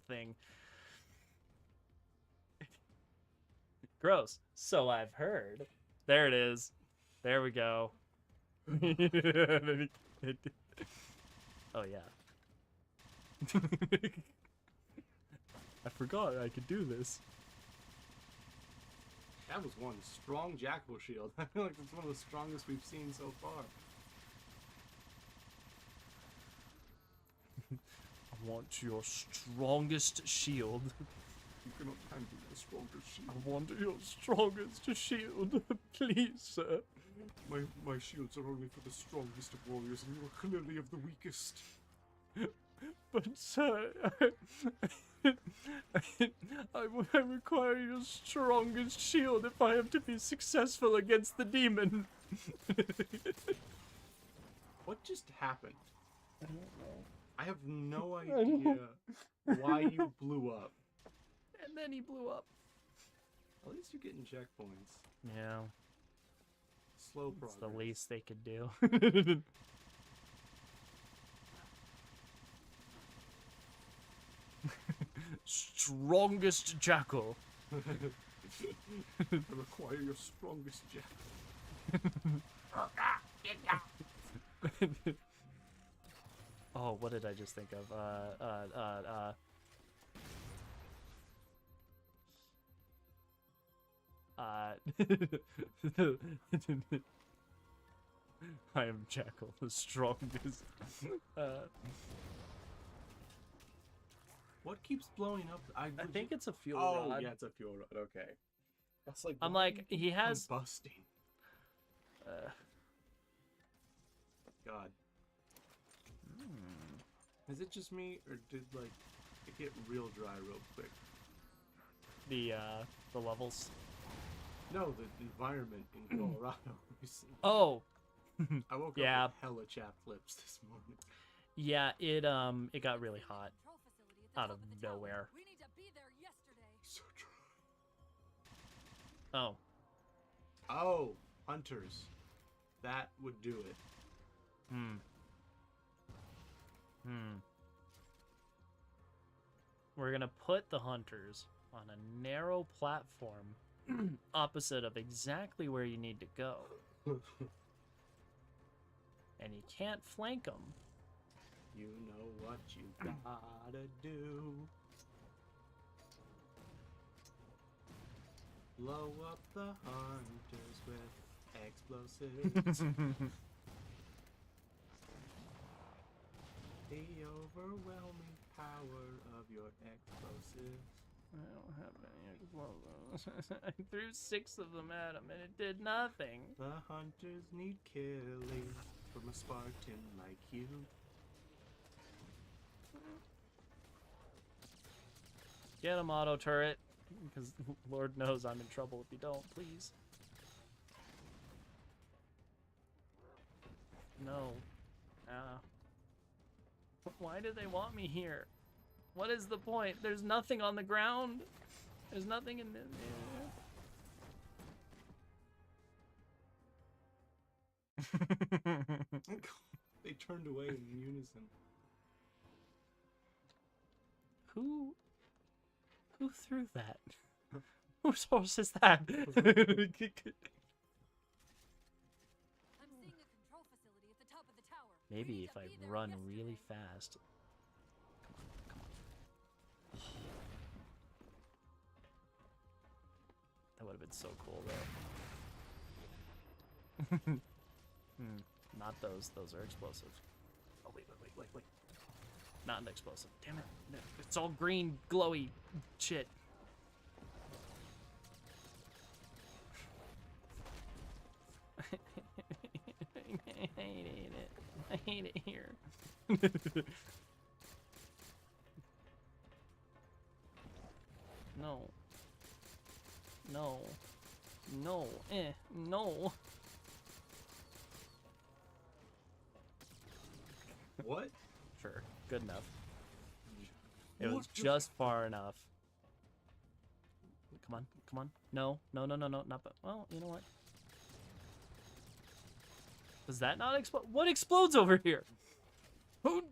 thing. Gross. So I've heard. There it is. There we go. Oh yeah. I forgot I could do this. That was one strong jackal shield. I feel like it's one of the strongest we've seen so far. I want your strongest shield. You cannot handle the strongest shield. I want your strongest shield. Please, sir. My shields are only for the strongest of warriors, and you are clearly of the weakest. But, sir, I require your strongest shield if I am to be successful against the demon. What just happened? I don't know. I have no idea why you blew up. And then he blew up. At least you're getting checkpoints. Yeah, Slow it's progress. the least they could do. Strongest jackal. I require your strongest jack. Oh, what did I just think of? I am Jackal, the strongest. What keeps blowing up? I think it's a fuel Oh, rod. yeah, it's a fuel rod. Okay. That's like. I'm why like, do you he keep has- combusting. God. Is it just me, or did like it get real dry real quick? The levels. No, the environment in Colorado. Oh, I woke Yeah. up with hella chapped lips this morning. yeah, it got really hot Control facility at the out top of the tower. nowhere. We need to be there yesterday. So dry. Oh, Oh, hunters. That would do it. We're gonna put the hunters on a narrow platform opposite of exactly where you need to go. And you can't flank them. You know what you gotta do. Blow up the hunters with explosives. The overwhelming power of your explosives. I don't have any explosives. I threw 6 of them at him and it did nothing. The hunters need killing from a Spartan like you. Get him, auto turret. Because Lord knows I'm in trouble if you don't, please. No. Why do they want me here? What is the point? There's nothing on the ground. There's nothing in there. They turned away in unison. Who threw that? Whose horse is that? I'm seeing a control facility at the top of the tower. We Maybe need if to I be there run yesterday. really fast. Come on. That would have been so cool, though. Not those. Those are explosive. Oh, wait. Not an explosive. Damn it. No, it's all green, glowy shit. I hate it here. No. No. No. No. What? Sure. Good enough. It was just far enough. Come on. Come on. No. No. Not. Well, you know what? Does that not explode? What explodes over here? Who?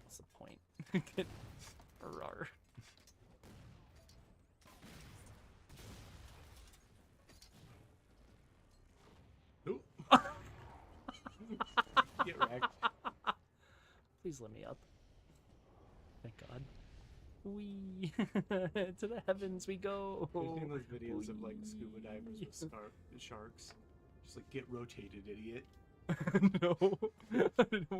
What's the point? Rawr. Ooh. Get wrecked. Please let me up. Thank God. Wee to the heavens we go. Have you seen those videos of like scuba divers with sharks? Just like get rotated, idiot. No.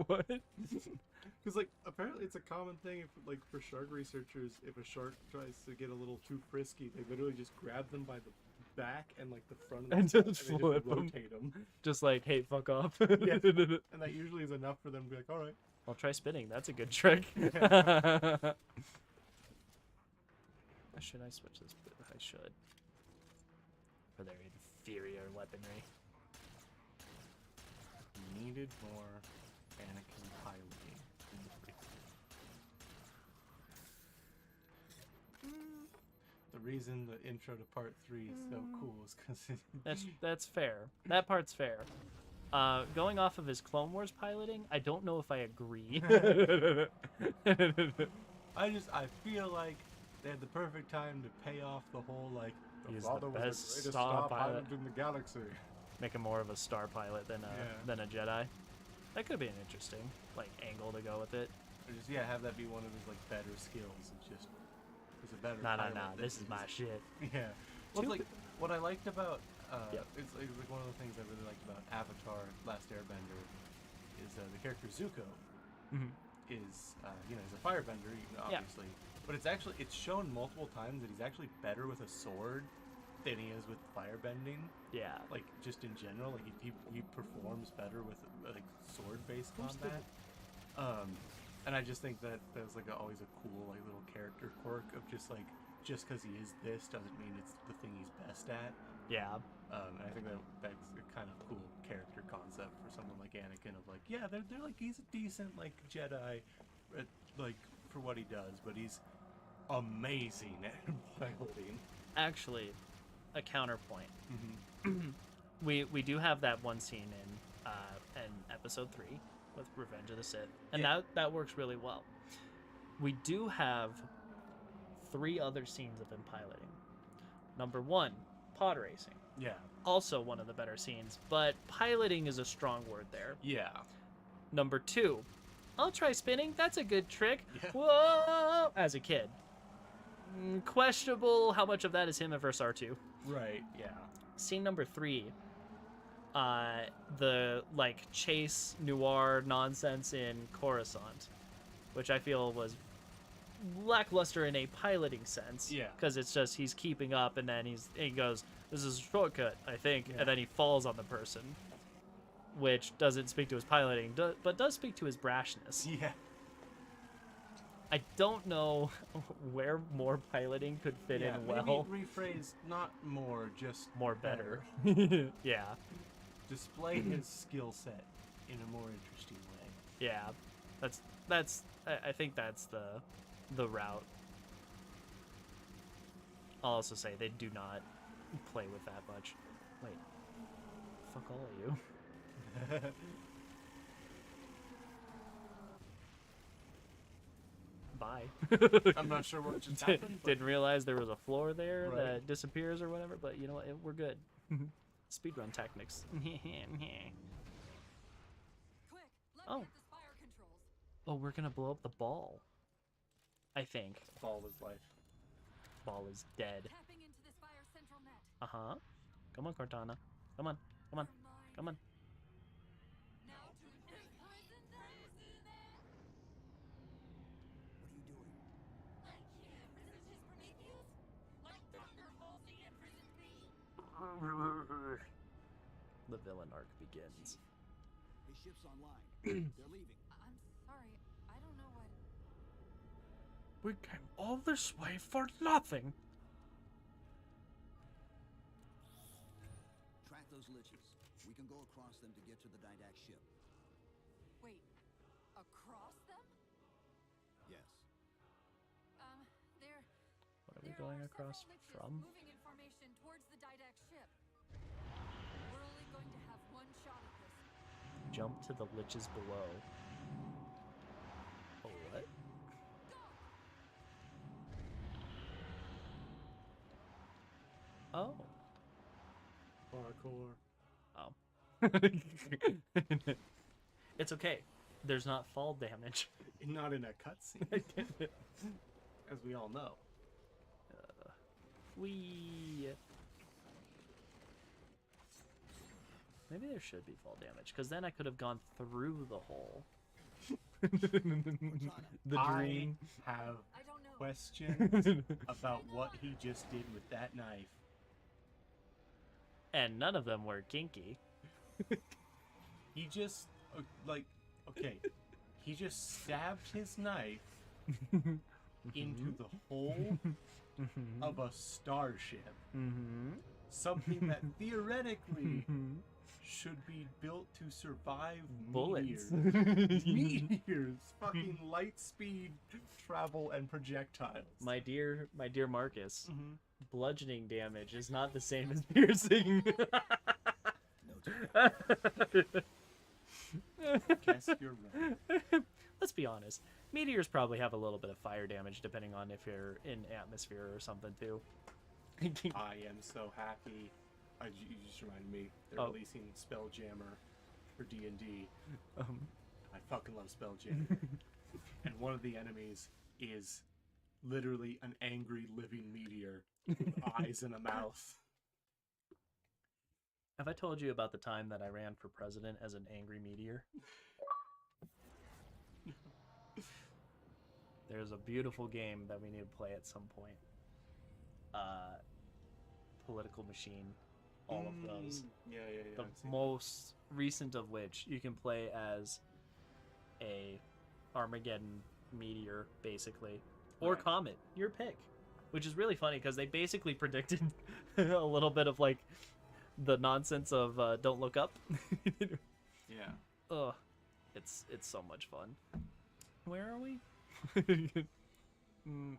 What? Because like apparently it's a common thing if like for shark researchers, if a shark tries to get a little too frisky, they literally just grab them by the back and like the front of the And tail, just and they flip just rotate them. Just like, hey, fuck off. Yeah. And that usually is enough for them to be like, all right. I'll try spinning. That's a good trick. Should I switch this? I should. For their inferior weaponry. Needed more Anakin piloting in the prequel. The reason the intro to part 3 is so cool is because That's fair. That part's fair. Going off of his Clone Wars piloting, I don't know if I agree. I feel like they had the perfect time to pay off the whole like He's the father was best the greatest star star pilot. pilot in the galaxy. Make him more of a star pilot than a Jedi. That could be an interesting like angle to go with it. Or just have that be one of his like better skills. It's just he's a better. Nah. pilot than This is my shit. Yeah. Well, it's like what I liked about Yep. it's like one of the things I really liked about Avatar: Last Airbender is the character Zuko is he's a firebender obviously, but it's shown multiple times that he's actually better with a sword than he is with firebending. Yeah. Like just in general, like he performs better with like sword-based combat. And I just think that that's like always a cool like little character quirk of just because he is this doesn't mean it's the thing he's best at. Yeah. And I think that's a kind of cool character concept for someone like Anakin of like, they're like he's a decent like Jedi, like for what he does, but he's amazing at piloting. Actually, a counterpoint. We do have that one scene in episode 3 with Revenge of the Sith, and that works really well. We do have 3 other scenes of him piloting. Number 1, pod racing. Yeah. Also one of the better scenes, but piloting is a strong word there. Yeah. Number 2, I'll try spinning. That's a good trick. Yeah. Whoa! As a kid. Questionable how much of that is him versus R2. Right. Yeah. Scene number 3, the like chase noir nonsense in Coruscant, which I feel was lackluster in a piloting sense. Yeah. Because it's just he's keeping up, and then he goes, "This is a shortcut, I think," and then he falls on the person, which doesn't speak to his piloting, but does speak to his brashness. Yeah. I don't know where more piloting could fit in well. Maybe rephrase not more, just More better. Yeah. Display his skill set in a more interesting way. Yeah. That's I think that's the route. I'll also say they do not play with that much. Wait. Fuck all of you. Bye. I'm not sure what just happened. Didn't realize there was a floor there Right. that disappears or whatever, but you know what? We're good. Speedrun tactics. Quick, let me Oh. get the spire controls. Oh, we're gonna blow up the ball. I think. Ball is life. Ball is dead. Tapping into the spire central net. Uh-huh. Come on, Cortana. Come on. Come on. Come on. Now to imprison them, What are you doing? I can't resist his Prometheus. Like thunder falls, he imprisoned me. The villain arc begins. His ship's online. They're leaving. I'm sorry. I don't know what... We came all this way for nothing. Track those liches. We can go across them to get to the Didact ship. Wait, across them? Yes. There. What are we There going are across several liches from? moving in formation towards the Didact ship. We're only going to have one shot at this. Jump to the liches below. Oh, what? Oh. Parkour. Oh. It's okay. There's not fall damage. Not in a cutscene, as we all know. Wee. Maybe there should be fall damage, because then I could have gone through the hole. The dream. I have I don't know. questions about what he just did with that knife. And none of them were kinky. He just, okay, he just stabbed his knife into the hole of a starship. Something that theoretically should be built to survive Bullets. meteors. Meteors! Fucking light speed travel and projectiles. My dear Marcus, bludgeoning damage is not the same as piercing. Guess you're right. Let's be honest. Meteors probably have a little bit of fire damage depending on if you're in atmosphere or something too. I am so happy. You just reminded me. They're Oh. releasing Spelljammer for D&D. I fucking love Spelljammer. And one of the enemies is literally an angry living meteor with eyes and a mouth. Have I told you about the time that I ran for president as an angry meteor? There's a beautiful game that we need to play at some point. Political Machine. All of those. Yeah. The I've seen most recent of which you can play as a Armageddon meteor, basically. Or Right. comet. Your pick. Which is really funny because they basically predicted a little bit of like the nonsense of Don't Look Up. Yeah. Ugh. It's so much fun. Where are we?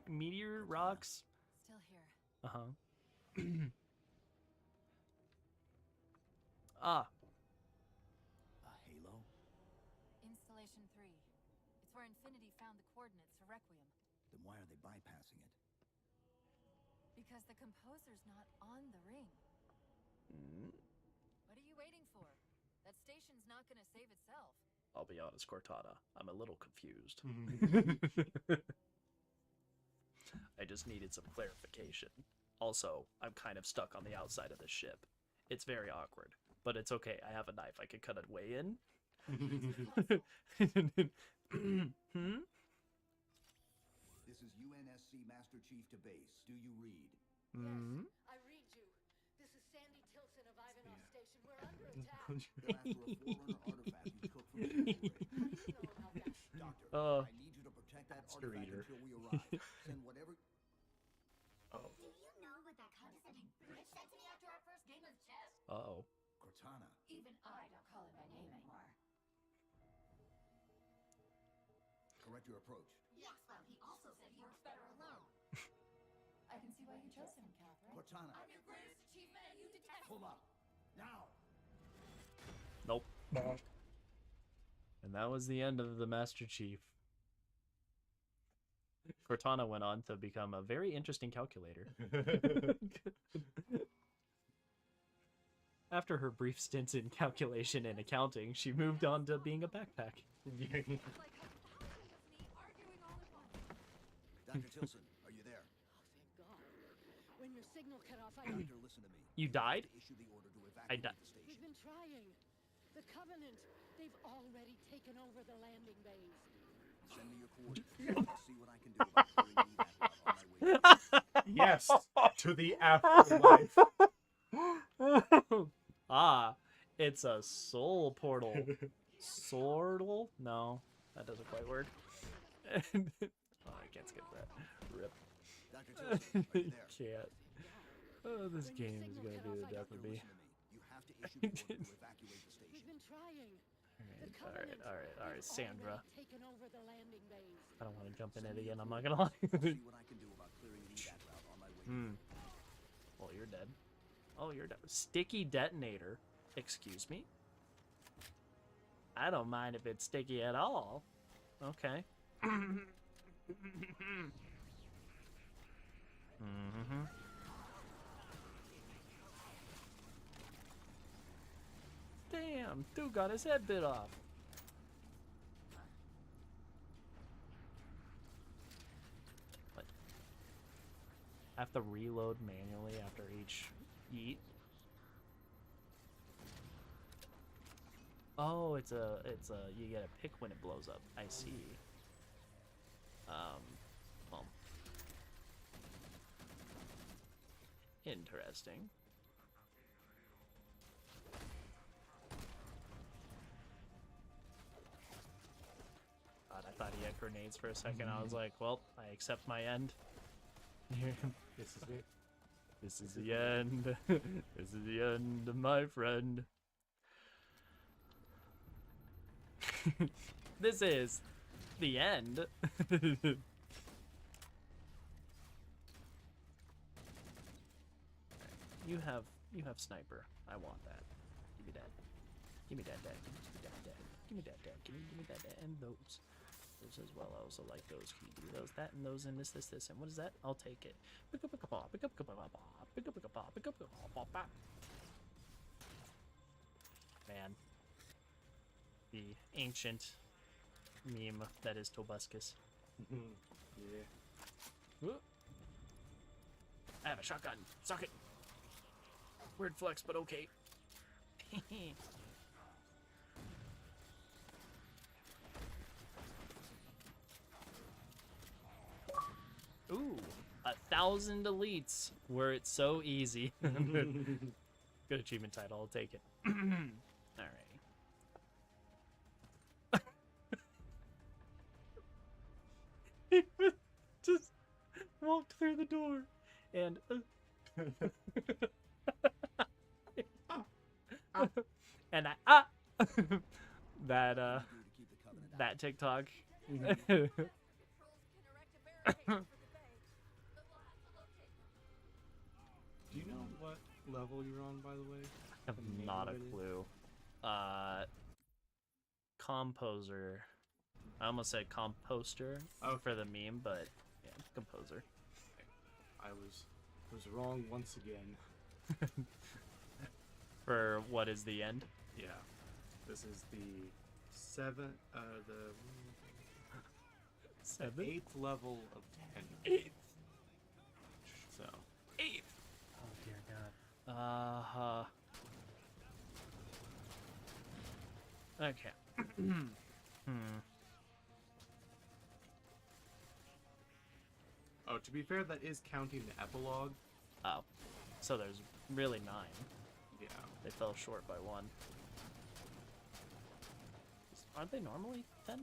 Meteor rocks. Still here. Uh-huh. Ah. A halo? Installation 3. It's where Infinity found the coordinates for Requiem. Then why are they bypassing it? Because the composer's not on the ring. What are you waiting for? That station's not gonna save itself. I'll be honest, Cortana. I'm a little confused. I just needed some clarification. Also, I'm kind of stuck on the outside of this ship. It's very awkward, but it's okay. I have a knife. I can cut it way in. This is UNSC Master Chief to base. Do you read? Mm-hmm. I read you. This is Sandy Tilson of Ivanov Station. We're under attack. They're after a Forerunner artifact you took from the X-ray. How do you know about that? Doctor, I need you to protect that Monster artifact eater. until we arrive. Send whatever... Oh. Do you know what that condescending bitch said to me after our first game of chess? Uh-oh. Cortana. Even I don't call it by name anymore. Correct your approach. Yes, well, he also said he works better alone. I can see why you chose him, Catherine. Cortana. I'm your greatest achievement and you detest Pull up. Now. Nope. And that was the end of the Master Chief. Cortana went on to become a very interesting calculator. After her brief stint in calculation and accounting, she moved on to being a backpack. Like a thousand of me arguing all at once. Dr. Tilson, are you there? Oh, thank God. When your signal cut off, Doctor, listen to me. You died? To issue the order to I evacuate died. the station. We've been trying. The Covenant, they've already taken over the landing bays. Send me your coordinates. I'll see what I can do about clearing the evac route on my way. Yes, to the afterlife. Ah, it's a soul portal. Sortal? No, that doesn't quite work. Oh, I can't skip that. Rip. Dr. Tilson, are you there? Can't. Oh, this game is gonna be the death of me. Listen to me. You have to issue the order to evacuate the We've station. been trying. The Alright, Covenant, alright, they've Sandra. already taken over the landing bays. I don't want to jump in it again, I'm not gonna lie. I'll see what I can do about clearing the evac route on my way. Well, you're dead. Oh, you're dead. Sticky detonator. Excuse me? I don't mind if it's sticky at all. Okay. Damn, dude got his head bit off. What? I have to reload manually after each yeet. Oh, it's a, you get a pick when it blows up. I see. Well. Interesting. God, I thought he had grenades for a second. I was like, well, I accept my end. This is it. This is the end. This is the end, my friend. This is the end. You have sniper. I want that. Give me that. Give me that. Give me that. Give me that. Give me that. And those as well. I also like those. Can you give me those, that, and those, and this, and what is that? I'll take it. Pick up, pick up, pick up, pick up, pick up, pick up, pick up, pick up. Man, the ancient meme that is Tobuscus. Yeah. I have a shotgun. Suck it. Weird flex, but okay. Ooh, 1,000 elites. Were it so easy. Good achievement title. I'll take it. Alrighty. He just walked through the door and and that TikTok. Do you know what level you're on, by the way? I have not a clue. Composer. I almost said composter for the meme, but yeah, composer. I was wrong once again. For what is the end? Yeah. This is the seventh, the 8th level of 10. 8th. So. 8th. Oh dear God. Okay. Oh, to be fair, that is counting the epilogue. Oh, so there's really 9. Yeah. They fell short by 1. Aren't they normally 10? I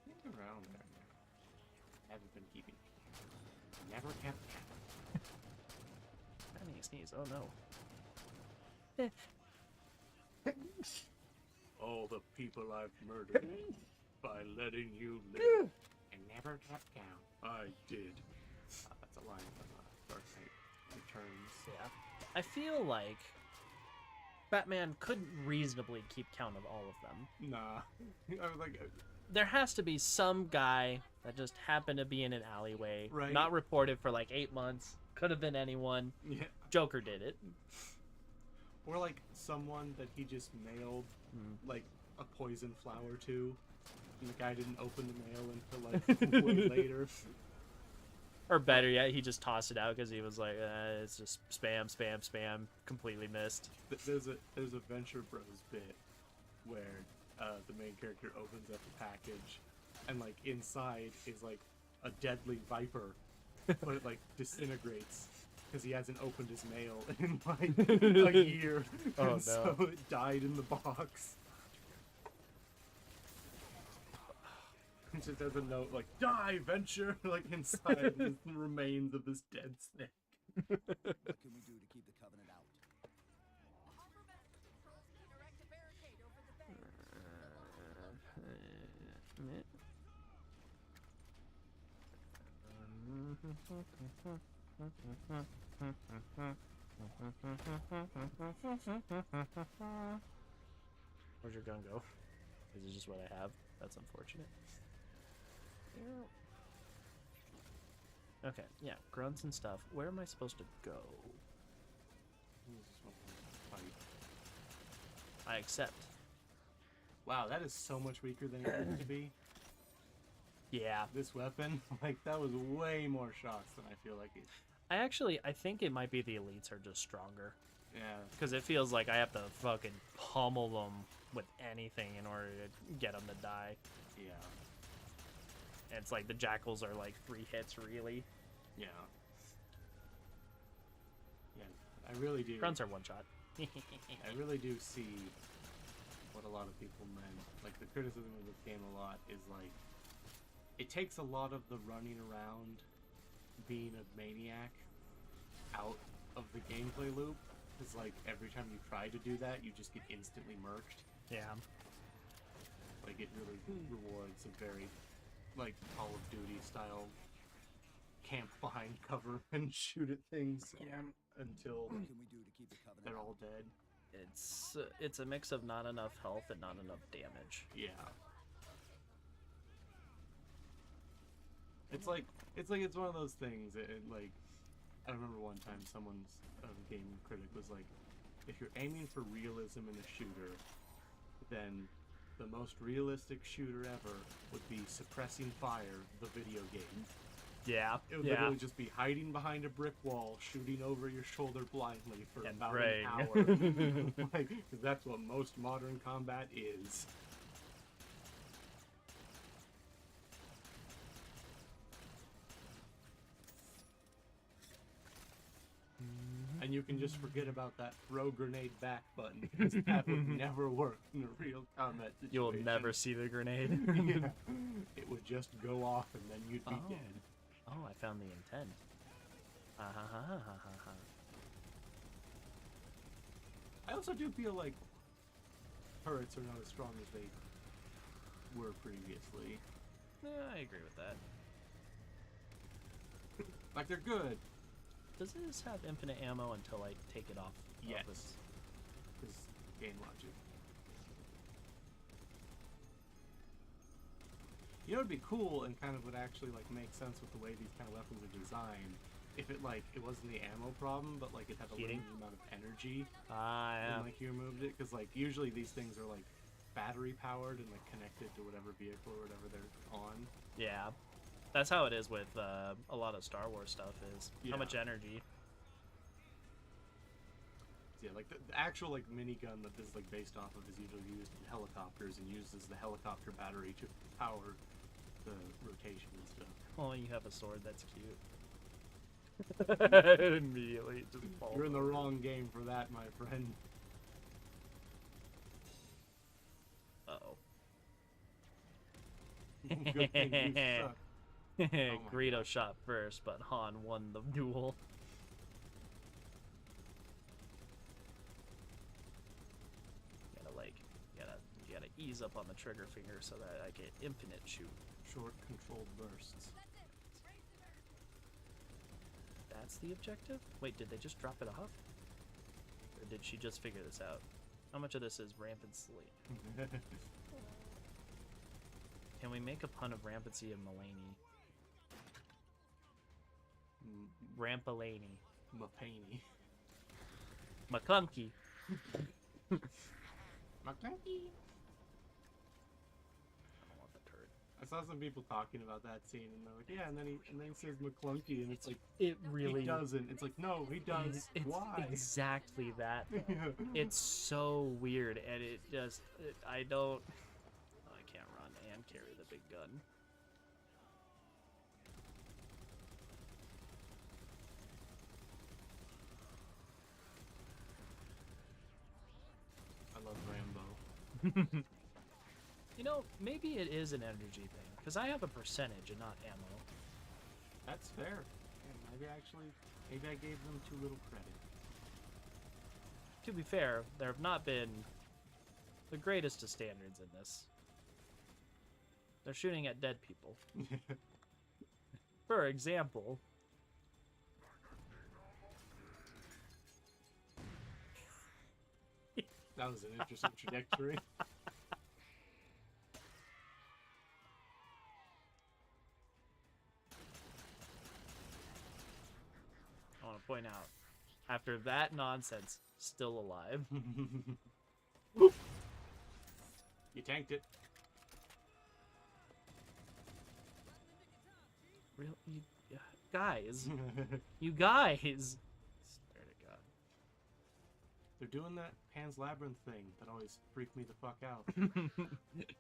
think around there. Haven't been keeping. Never kept count. I need to sneeze. Oh no. All the people I've murdered by letting you live. And never kept count. I did. That's a line from Dark Knight Returns. Yeah. I feel like Batman couldn't reasonably keep count of all of them. Nah. I was like... There has to be some guy that just happened to be in an alleyway, right. Not reported for like 8 months. Could have been anyone. Yeah. Joker did it. Or like someone that he just mailed like a poison flower to, and the guy didn't open the mail until like way later. Or better yet, he just tossed it out because he was like, it's just spam, spam, spam, completely missed. There's a Venture Bros bit where the main character opens up a package, and like inside is like a deadly viper, but it like disintegrates because he hasn't opened his mail in like a year, Oh, and no. so it died in the box. It just has a note like "Die, Venture!" like inside the remains of this dead snake. What can we do to keep the Covenant out? Harbor Master controls can erect a barricade over the bay. Where'd your gun go? Is it just what I have? That's unfortunate. Okay, yeah, grunts and stuff. Where am I supposed to go? I accept. Wow, that is so much weaker than it used to be. Yeah. This weapon, like, that was way more shots than I feel like it. I think it might be the elites are just stronger. Yeah. Because it feels like I have to fucking pummel them with anything in order to get them to die. Yeah. And it's like the jackals are like 3 hits, really. Yeah. Yeah, I really do. Grunts are 1 shot. I really do see what a lot of people meant. Like, the criticism of this game a lot is like, it takes a lot of the running around, being a maniac, out of the gameplay loop. Because, like, every time you try to do that, you just get instantly murked. Yeah. Like, it really rewards a very, like, Call of Duty style camp behind cover and shoot at things until What can we do to keep the Covenant they're out? all dead. It's a mix of not enough health and not enough damage. Yeah. It's one of those things. Like, I remember one time someone's game critic was like, if you're aiming for realism in a shooter, then the most realistic shooter ever would be Suppressing Fire, the video game. Yeah. It would literally just be hiding behind a brick wall, shooting over your shoulder blindly for And about praying. an hour. Like, 'cause that's what most modern combat is. And you can just forget about that throw grenade back button, because that would never work in a real combat situation. You'll never see the grenade. Yeah. It would just go off and then you'd be dead. Oh, I found the intent. Ha ha ha ha ha ha. I also do feel like turrets are not as strong as they were previously. Yeah, I agree with that. Like, they're good. Does this have infinite ammo until I take it off? Yes. Of this? Because game logic. You know, it'd be cool and kind of would actually like make sense with the way these kind of weapons are designed. If it it wasn't the ammo problem, but like it had a Heating? limited amount of energy Ah, yeah. when like you removed it, because like usually these things are like battery powered and like connected to whatever vehicle or whatever they're on. Yeah. That's how it is with a lot of Star Wars stuff is. Yeah. How much energy. Yeah, like the actual like minigun that this is like based off of is usually used in helicopters and uses the helicopter battery to power the rotation and stuff. Oh, you have a sword, that's cute. Immediately it just falls. You're in the wrong game for that, my friend. Uh-oh. Good thing you suck. my Greedo shot first, but Han won the duel. You gotta ease up on the trigger finger so that I get infinite shoot. Short controlled bursts. That's the objective? Wait, did they just drop it off? Or did she just figure this out? How much of this is rampant sleep? Can we make a pun of rampancy of Mulaney? Rampalaney. Mapaney. McClunky. McClunky. I don't want the turret. I saw some people talking about that scene, and they're like, "Yeah," and then he says McClunky, and it's like, It really he doesn't. It's like, no, he does. It's Why? exactly that. It's so weird, and it just I don't. Oh, I can't run and carry the big gun. I love Rambo. You know, maybe it is an energy thing, because I have a percentage and not ammo. That's fair. Yeah, maybe I gave them too little credit. To be fair, there have not been the greatest of standards in this. They're shooting at dead people. For example... That was an interesting trajectory. I want to point out, after that nonsense, still alive. You tanked it. Real, you guys, you guys. Swear to God. They're doing that Pan's Labyrinth thing that always freaked me the fuck out.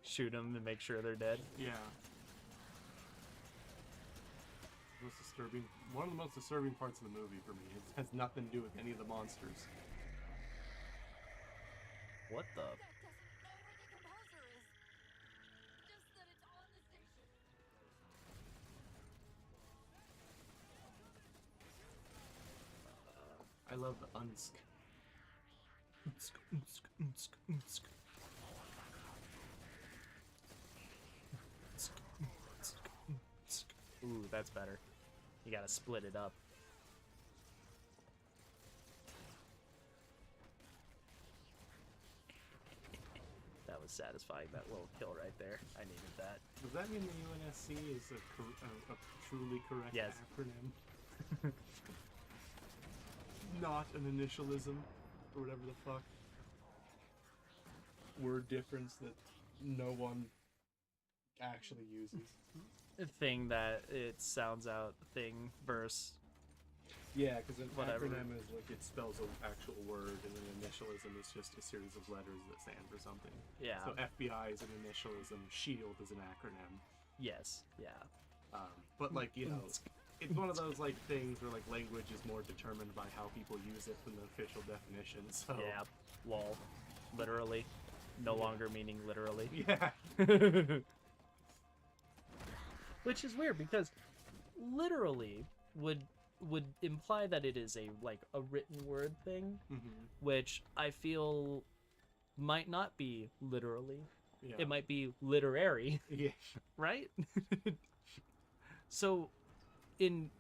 Shoot them and make sure they're dead. Yeah. Most disturbing. One of the most disturbing parts of the movie for me. It has nothing to do with any of the monsters. What the? That doesn't know where the composer is. Just that it's on the station. I love the unsk. Ooh, that's better. You gotta split it up. That was satisfying, that little kill right there. I needed that. Does that mean the UNSC is a truly correct Yes. acronym? Not an initialism, or whatever the fuck. Word difference that no one actually uses. Thing that it sounds out thing verse. Yeah, because an Whatever. acronym is like it spells an actual word, and an initialism is just a series of letters that stand for something. Yeah. So FBI is an initialism, SHIELD is an acronym. Yes. Yeah. But like, you know, it's one of those like things where like language is more determined by how people use it than the official definition. So Yeah. Lol. Literally. No longer meaning literally. yeah. Which is weird because literally would imply that it is a like a written word thing, which I feel might not be literally. Yeah. It might be literary, Yeah. right? So in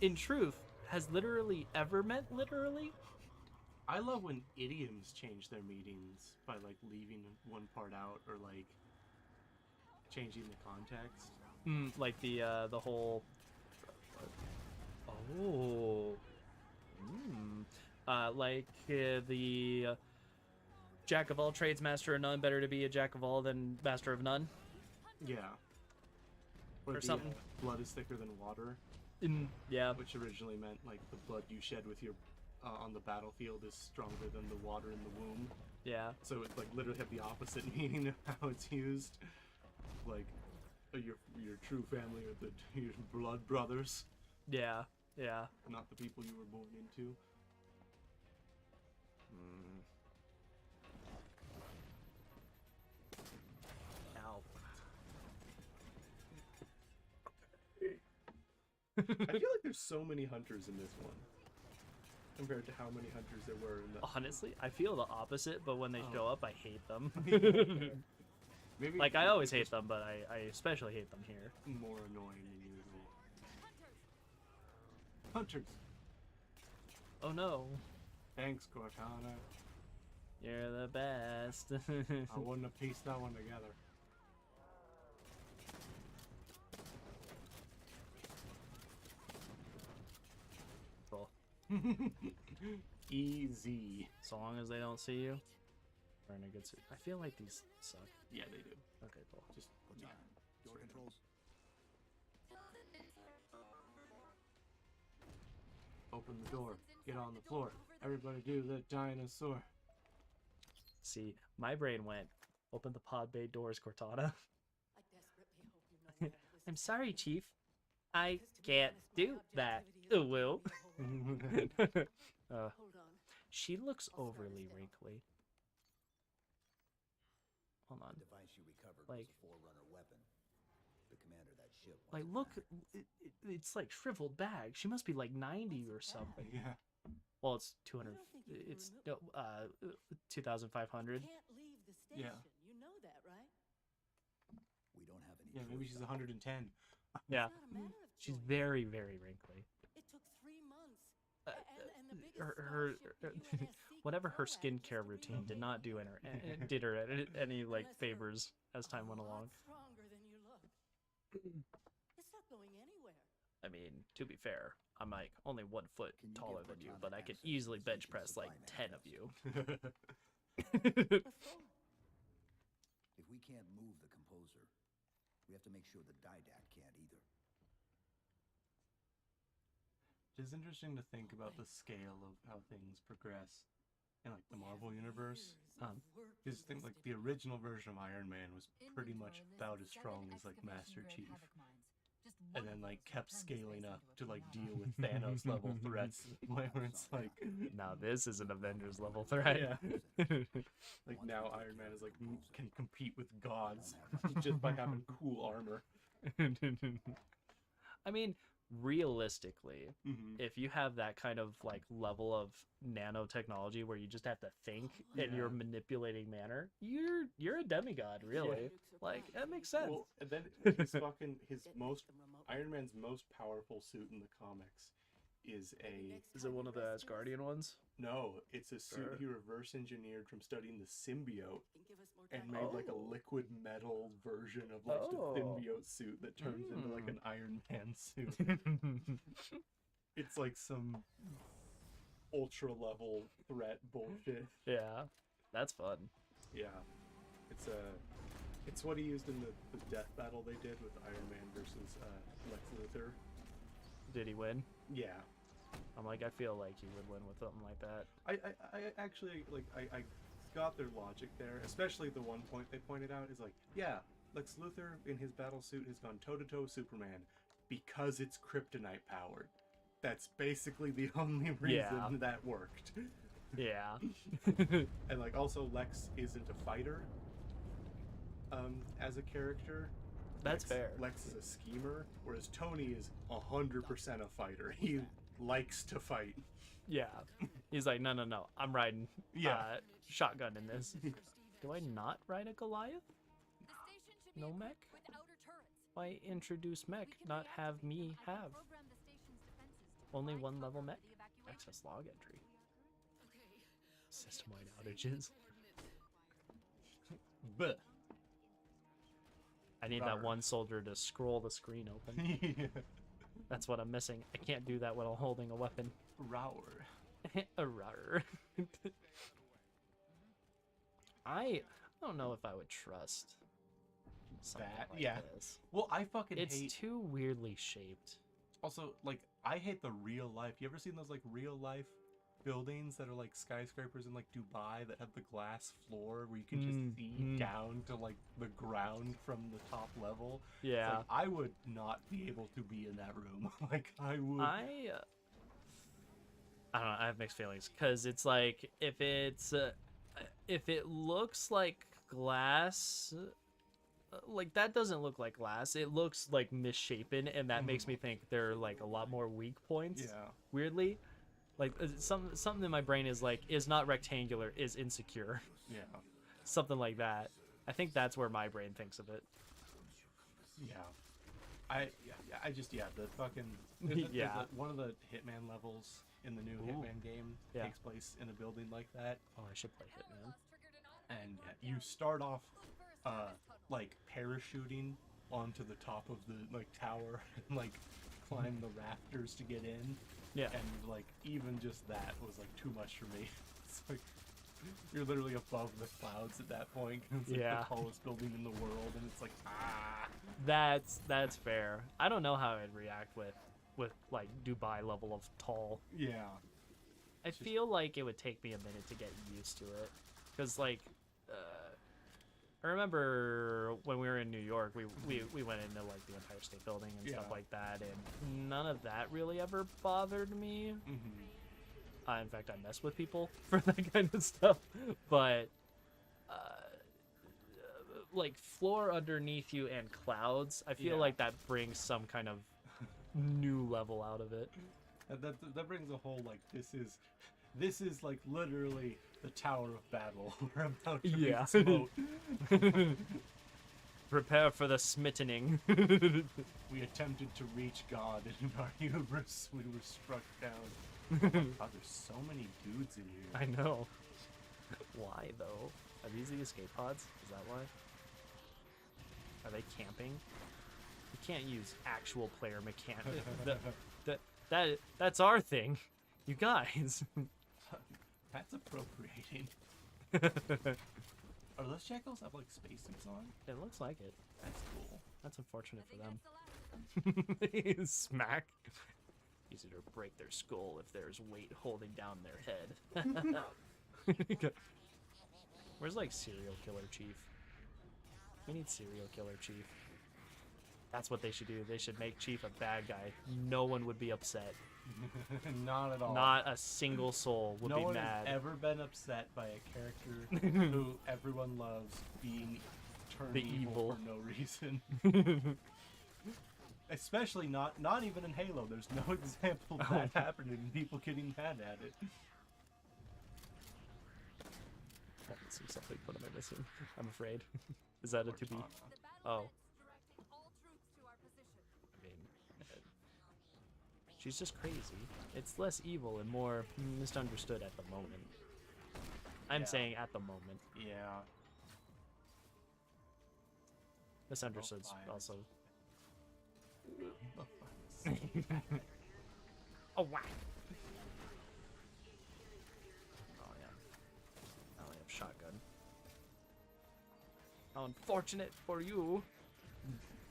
in truth, has literally ever meant literally? I love when idioms change their meanings by like leaving one part out or like changing the context. Like the whole like the jack of all trades, master of none. Better to be a jack of all than master of none. Yeah. Or something. Blood is thicker than water, Yeah. which originally meant like the blood you shed with your on the battlefield is stronger than the water in the womb. Yeah. So it like literally had the opposite meaning of how it's used. Like your true family are your blood brothers, Yeah. Yeah. not the people you were born into. Ow. I feel like there's so many hunters in this one compared to how many hunters there were in the. Honestly, I feel the opposite, but when they show up, I hate them. Maybe Like, I always hate them, but I especially hate them here. more annoying than usual. Hunters. Oh no. Thanks, Cortana. You're the best. I wouldn't have pieced that one together. Cool. Easy. So long as they don't see you. Wearing a good suit. I feel like these suck. Yeah, they do. Okay, cool. Just What's up? Door controls. open the door. Get on the floor. Everybody do the dinosaur. See, my brain went, open the pod bay doors, Cortana. I desperately hope you know where it was I'm sorry, established. Chief. I Because to be can't honest, my do that. objectivity is Will. to be a whole- Hold on. She looks I'll start overly us down. wrinkly. Hold on. The device you recovered Like- was a Forerunner weapon. The commander of that ship. Like, wanted look, back. it's like shriveled back. She must be like 90 or something. Yeah. Well, it's 200. don't think you can It's no, 2,500. Can't leave the station. Yeah. You know that, right? We don't have any. Yeah, maybe choice, she's Doctor. 110. Yeah, It's not a matter of she's choice. very, very wrinkly. It took 3 months. Uh, And the biggest her starship the UNSC whatever could her throw at skincare just to routine did relocate not do you. did her any like Unless you're favors as time a went lot along. Stronger than you look. It's not going anywhere. I mean, to be fair, I'm like only 1 foot Can you taller give than you, Cortana but I could access easily to the bench station's press like supply 10 of you. What for? If we can't move the composer, we have to make sure the Didac can't either. It is interesting to think about the scale of how things progress in like the Marvel universe. Because think like the original version of Iron Man was pretty much about as strong as like Master Chief, and then like kept scaling up to like deal with Thanos level threats. Where it's like, Now this is an Avengers level threat. yeah, like now Iron Man is like can compete with gods just by having cool armor. I mean, realistically, Mm-hmm. if you have that kind of like level of nanotechnology where you just have to think and you're Yeah. manipulating matter, you're a demigod, really. Like that makes sense. Well, and then his fucking his most Iron Man's most powerful suit in the comics is a Is it one of the Asgardian ones? no, it's a suit Sure. he reverse engineered from studying the symbiote Give us more and time. made like a Oh. liquid metal version of like Oh. the symbiote suit that turns into like an Iron Man suit. It's like some ultra level threat bullshit. Yeah, that's fun. Yeah, it's what he used in the death battle they did with Iron Man versus Lex Luthor. Did he win? Yeah, I'm like, I feel like he would win with something like that. I actually like I got their logic there, especially the one point they pointed out is like, yeah, Lex Luthor in his battle suit has gone toe to toe with Superman because it's kryptonite powered. That's basically the only reason Yeah. that worked. Yeah. And like also Lex isn't a fighter as a character. That's Lex, fair. Lex is a schemer, whereas Tony is 100% a fighter. He likes to fight. Yeah. He's like, no, I'm riding Yeah. shotgun in this. Do I not ride a Goliath? The station should be No equipped mech? with outer turrets. Why introduce mech, We can not have reactivate them. me I can have? program the station's defenses to Only provide one level cover mech? for the evacuation. Access log entry. Okay. System-wide outages. But I need Rawr. that one soldier to scroll the screen open. That's what I'm missing. I can't do that while holding a weapon. Rower. Rawr. I don't know if I would trust something That- like yeah. this. Well, I fucking It's hate. too weirdly shaped. Also, like, I hate the real life. You ever seen those like real life buildings that are like skyscrapers in like Dubai that have the glass floor where you can just see down to like the ground from the top level? It's Yeah. like, I would not be able to be in that room. Like, I would. I don't know. I have mixed feelings because it's like if it looks like glass, like that doesn't look like glass. It looks like misshapen, and that makes me think there are like a lot more weak points. Yeah. Weirdly, like something in my brain is like is not rectangular, is insecure, Yeah. something like that. I think that's where my brain thinks of it. Yeah. The fucking there's Yeah. one of the Hitman levels in the new Ooh. Hitman game Yeah. takes place in a building like that, Oh, I should play Hitman. and you start off like parachuting onto the top of the like tower and like climb the rafters to get in. Yeah. And like even just that was like too much for me. It's like You're literally above the clouds at that point. It's like Yeah. the tallest building in the world, and it's like, ah. That's fair. I don't know how I'd react with like Dubai level of tall. Yeah. I feel like it would take me a minute to get used to it, because like I remember when we were in New York, we went into like the Empire State Building and stuff Yeah. like that, and none of that really ever bothered me. In fact, I mess with people for that kind of stuff, but like floor underneath you and clouds, I feel Yeah. like that brings some kind of new level out of it. That brings a whole like this is like literally the Tower of Babel where I'm about to Yeah. explode. Prepare for the smittening. We attempted to reach God, and in our hubris, we were struck down. Oh my God, there's so many dudes in here. I know. Why though? Are these the escape pods? Is that why? Are they camping? You can't use actual player that's our thing. You guys. That's appropriating. Are those jackals have like spacesuits on? It looks like it. That's cool. That's unfortunate I for think them. that's the last. Smack. Easy to break their skull if there's weight holding down their head. Where's like serial killer chief? We need serial killer chief. That's what they should do. They should make Chief a bad guy. No one would be upset. Not at all. Not a single soul would no be one mad. has ever been upset by a character who everyone loves being turned The evil for no reason. Especially not even in Halo. There's no example of that happening and people getting mad at it. I can see something. What am I missing? I'm afraid. Is that a to be? The Oh. battlement's directing all troops to our position. I mean, she's just crazy. It's less evil and more misunderstood at the moment. I'm Yeah. saying at the moment. Yeah. Misunderstood's fine. also. Oh wow! Oh yeah. I only have shotgun. How unfortunate for you.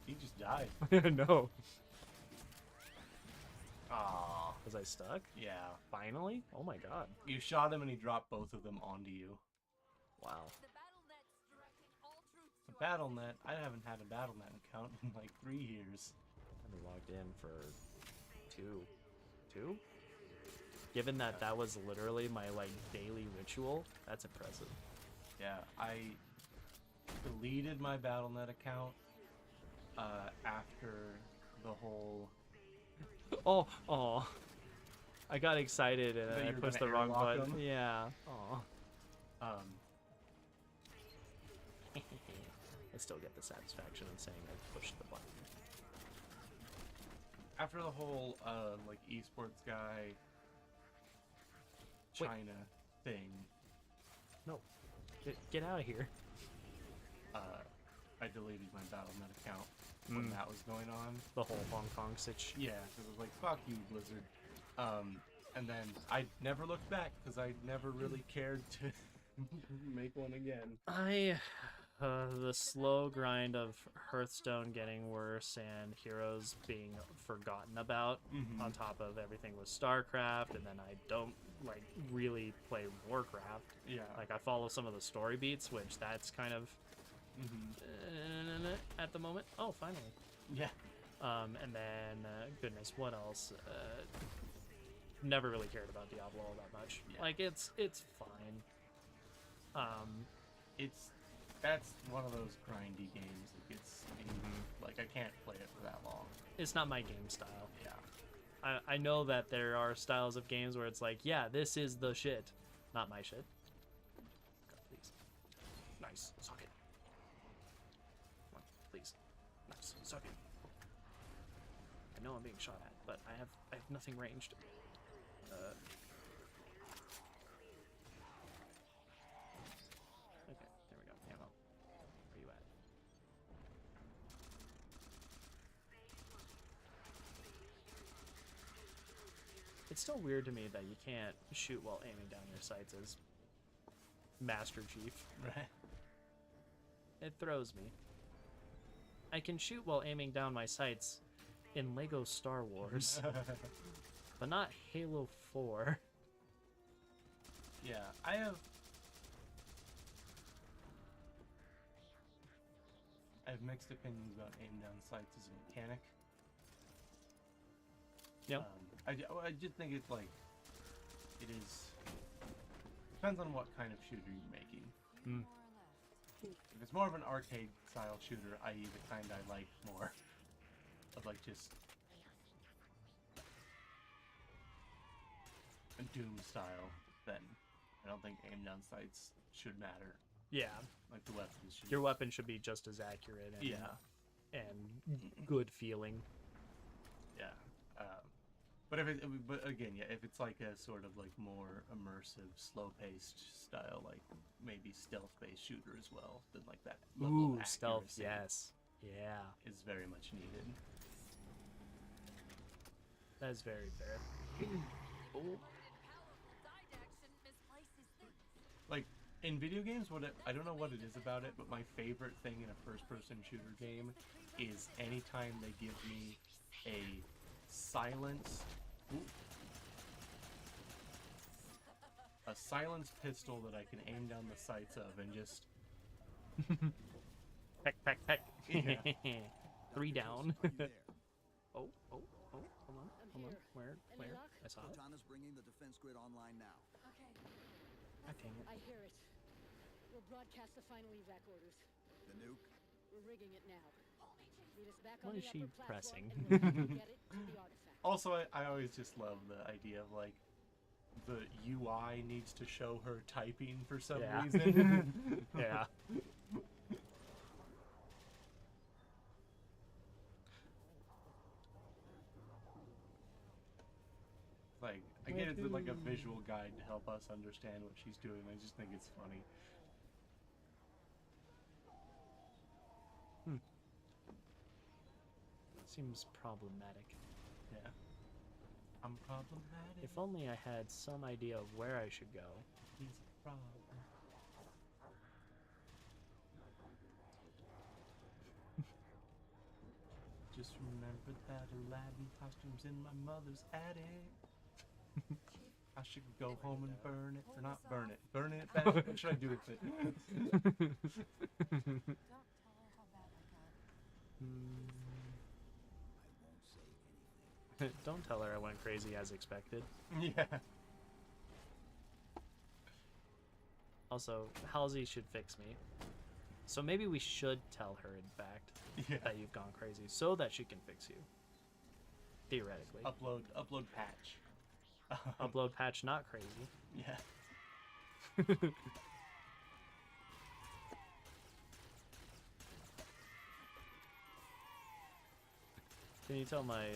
He just died. No. Aw. Was I stuck? Yeah. Finally? Oh my god. You shot him and he dropped both of them onto you. Wow. The battlement's directing all troops to our Battle.net. I haven't had a Battle.net account in like 3 years. I've been logged in for two. Given that that was literally my like daily ritual, that's impressive. Yeah, I deleted my Battle.net account after the whole. Oh. I got excited and That I you were pushed gonna the wrong airlock button. 'em? Yeah. Oh. I still get the satisfaction of saying I pushed the button. After the whole like esports guy Wait. China thing, No. Get out of here. I deleted my Battle.net account when that was going on. The whole Hong Kong situation. Yeah, because I was like, fuck you, Blizzard. And then I never looked back because I never really cared to make one again. The slow grind of Hearthstone getting worse and Heroes being forgotten about on top of everything with StarCraft, and then I don't like really play Warcraft. Yeah. Like I follow some of the story beats, which that's kind of at the moment. Oh, finally. Yeah. And then goodness, what else? Never really cared about Diablo all that much. Yeah. Like it's fine. That's one of those grindy games that gets like I can't play it for that long. It's not my game style. Yeah. I know that there are styles of games where it's like, yeah, this is the shit. Not my shit. God, please. Nice. Suck it. Come on, please. Nice. Suck it. I know I'm being shot at, but I have nothing ranged. Okay, there we go. Ammo. Where you at? It's still weird to me that you can't shoot while aiming down your sights as Master Chief. Right. It throws me. I can shoot while aiming down my sights in Lego Star Wars, but not Halo 4. Yeah, I have mixed opinions about aim down sights as a mechanic. Yep. I just think it's like it is depends on what kind of shooter you're making. Mm. If it's more of an arcade style shooter, i.e. the kind I like more, of like just a Doom style, then I don't think aim down sights should matter. Yeah. Like the weapons should. Your weapon should be just as accurate and, and good feeling. Yeah. But but again, yeah, if it's like a sort of like more immersive, slow-paced style, like maybe stealth-based shooter as well, then like that level Ooh, of stealth, accuracy yes. Yeah. is very much needed. That is very fair. Oh. Like in video games, I don't know what it is about it, but my favorite thing in a first-person shooter game is anytime they give me a silenced pistol that I can aim down the sights of and just Peck, peck, peck. Yeah. 3 down. Are you there? Oh, hold on. Where? I saw it. Cortana's bringing the defense grid online now. Okay. God dang it. I hear it. We'll broadcast the final evac orders. The nuke? We're rigging it now. Meet us back What on is the she upper pressing? platform and we'll get it to the artifact. Also, I always just love the idea of like the UI needs to show her typing for some Yeah. reason. Yeah. Like, I get it's like a visual guide to help us understand what she's doing. I just think it's funny. Seems problematic. Yeah. I'm problematic. If only I had some idea of where I should go. He's a problem. Just remember that Aladdin costume's in my mother's attic. I should go home and burn it. Or not burn it. Burn it back. What should I do with it? Don't tell her how bad I got. I won't say anything. Don't tell her I went crazy as expected. Yeah. Also, Halsey should fix me. So maybe we should tell her, in fact, Yeah. that you've gone crazy so that she can fix you. Theoretically. Upload patch. Upload patch not crazy. Yeah. Can you tell my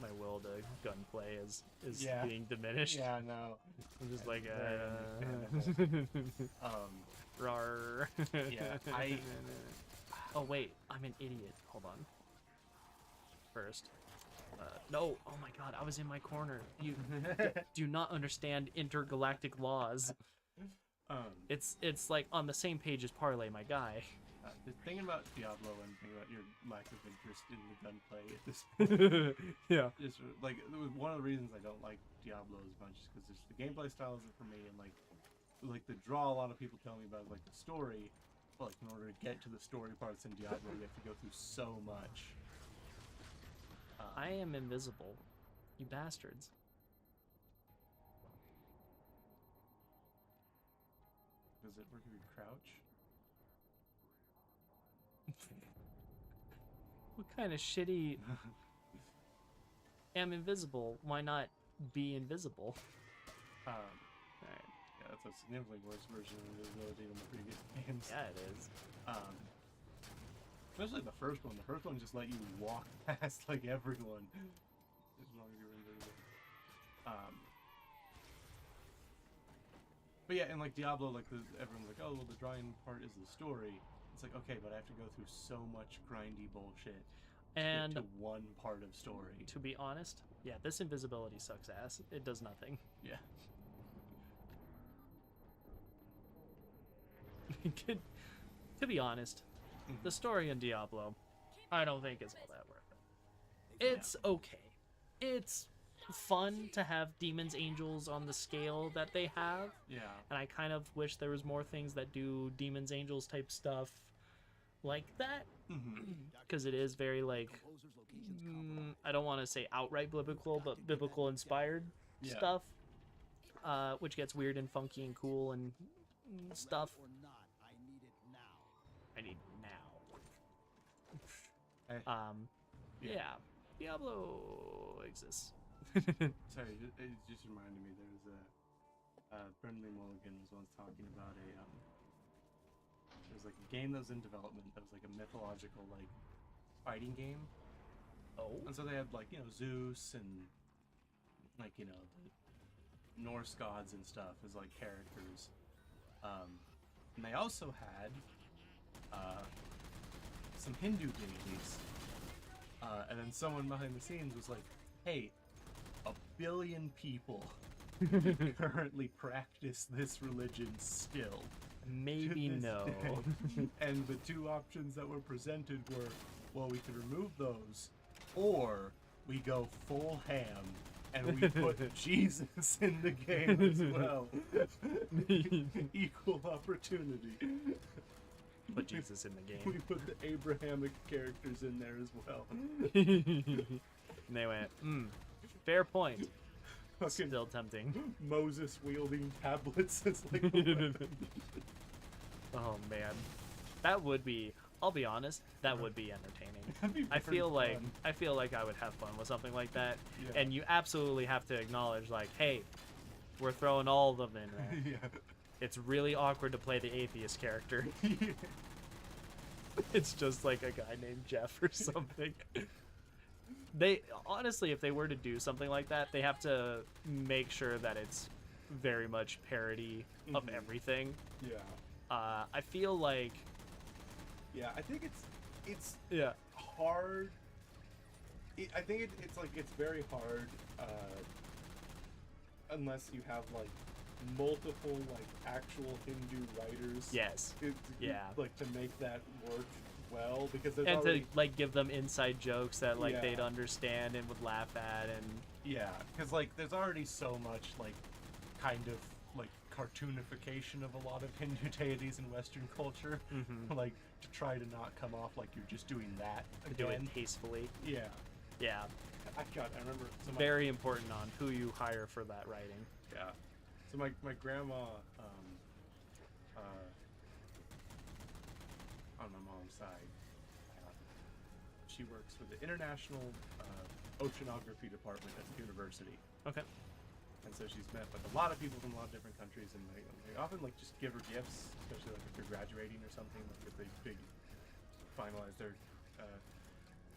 my will to gunplay is Yeah. being diminished? Yeah, no. I'm just like Very rar. Yeah, Oh wait, I'm an idiot. Hold on. First. No, oh my god, I was in my corner. You do not understand intergalactic laws. It's like on the same page as Parlay, my guy. The thing about Diablo and thinking about your lack of interest in the gunplay at this point Yeah. is like it was one of the reasons I don't like Diablo as much, because the gameplay style isn't for me, and like the draw a lot of people tell me about is like the story. But like in order to get to the story parts in Diablo, you have to go through so much. I am invisible. You bastards. Does it work if you crouch? What kind of shitty am invisible? Why not be invisible? Alright. Yeah, that's a significantly worse version of invisibility than the previous games. Yeah, it is. Especially the first one. The first one just let you walk past like everyone as long as you're invisible. But yeah, and like Diablo, like everyone's like, oh, well, the drawing part is the story. It's like, okay, but I have to go through so much grindy bullshit And to one part of story. to be honest, yeah, this invisibility sucks ass. It does nothing. Yeah. To be honest, the story in Diablo, I don't think is all that worth it. It's okay. It's fun to have demons, angels on the scale that they have. Yeah. And I kind of wish there was more things that do demons, angels type stuff like that. Because it is very, like, I don't want to say outright biblical, but biblical inspired stuff. Which gets weird and funky and cool and stuff. I need now. Yeah. Diablo exists. Sorry, it just reminded me. There was Brendan Mulligan was once talking about there was like a game that was in development that was like a mythological like fighting game. Oh. And so they had like, you know, Zeus and like, you know, the Norse gods and stuff as like characters. And they also had some Hindu deities. And then someone behind the scenes was like, hey, 1 billion people currently practice this religion still. Maybe to this no. day. And the two options that were presented were, well, we could remove those, or we go full ham and we put Jesus in the game as well. Equal opportunity. Put Jesus in the We game. put the Abrahamic characters in there as well. And they went, fair point. Fucking Still tempting. Moses wielding tablets as like Oh man, that would be. I'll be honest, that would be entertaining. That'd be I very feel like fun. I would have fun with something like that. Yeah. And you absolutely have to acknowledge, like, hey, we're throwing all of them in there. Yeah. It's really awkward to play the atheist character. It's just like a guy named Jeff or something. They honestly, if they were to do something like that, they have to make sure that it's very much parody of everything. Yeah. I feel like Yeah, I think it's yeah. hard. I think it's like it's very hard unless you have like multiple like actual Hindu writers. Yes. Yeah. Like to make that work well, because there's And already, to like give them inside jokes that like Yeah. they'd understand and would laugh at, and yeah, because like there's already so much like kind of like cartoonification of a lot of Hindu deities in Western culture, like to try to not come off like you're just doing that to do again. it tastefully. Yeah, Yeah. I remember. So Very important on who you hire for that writing. Yeah. So my grandma, on my mom's side, she works for the International Oceanography Department at the university. Okay. And so she's met like a lot of people from a lot of different countries, and they often like just give her gifts, especially like if they're graduating or something, like if they finalize their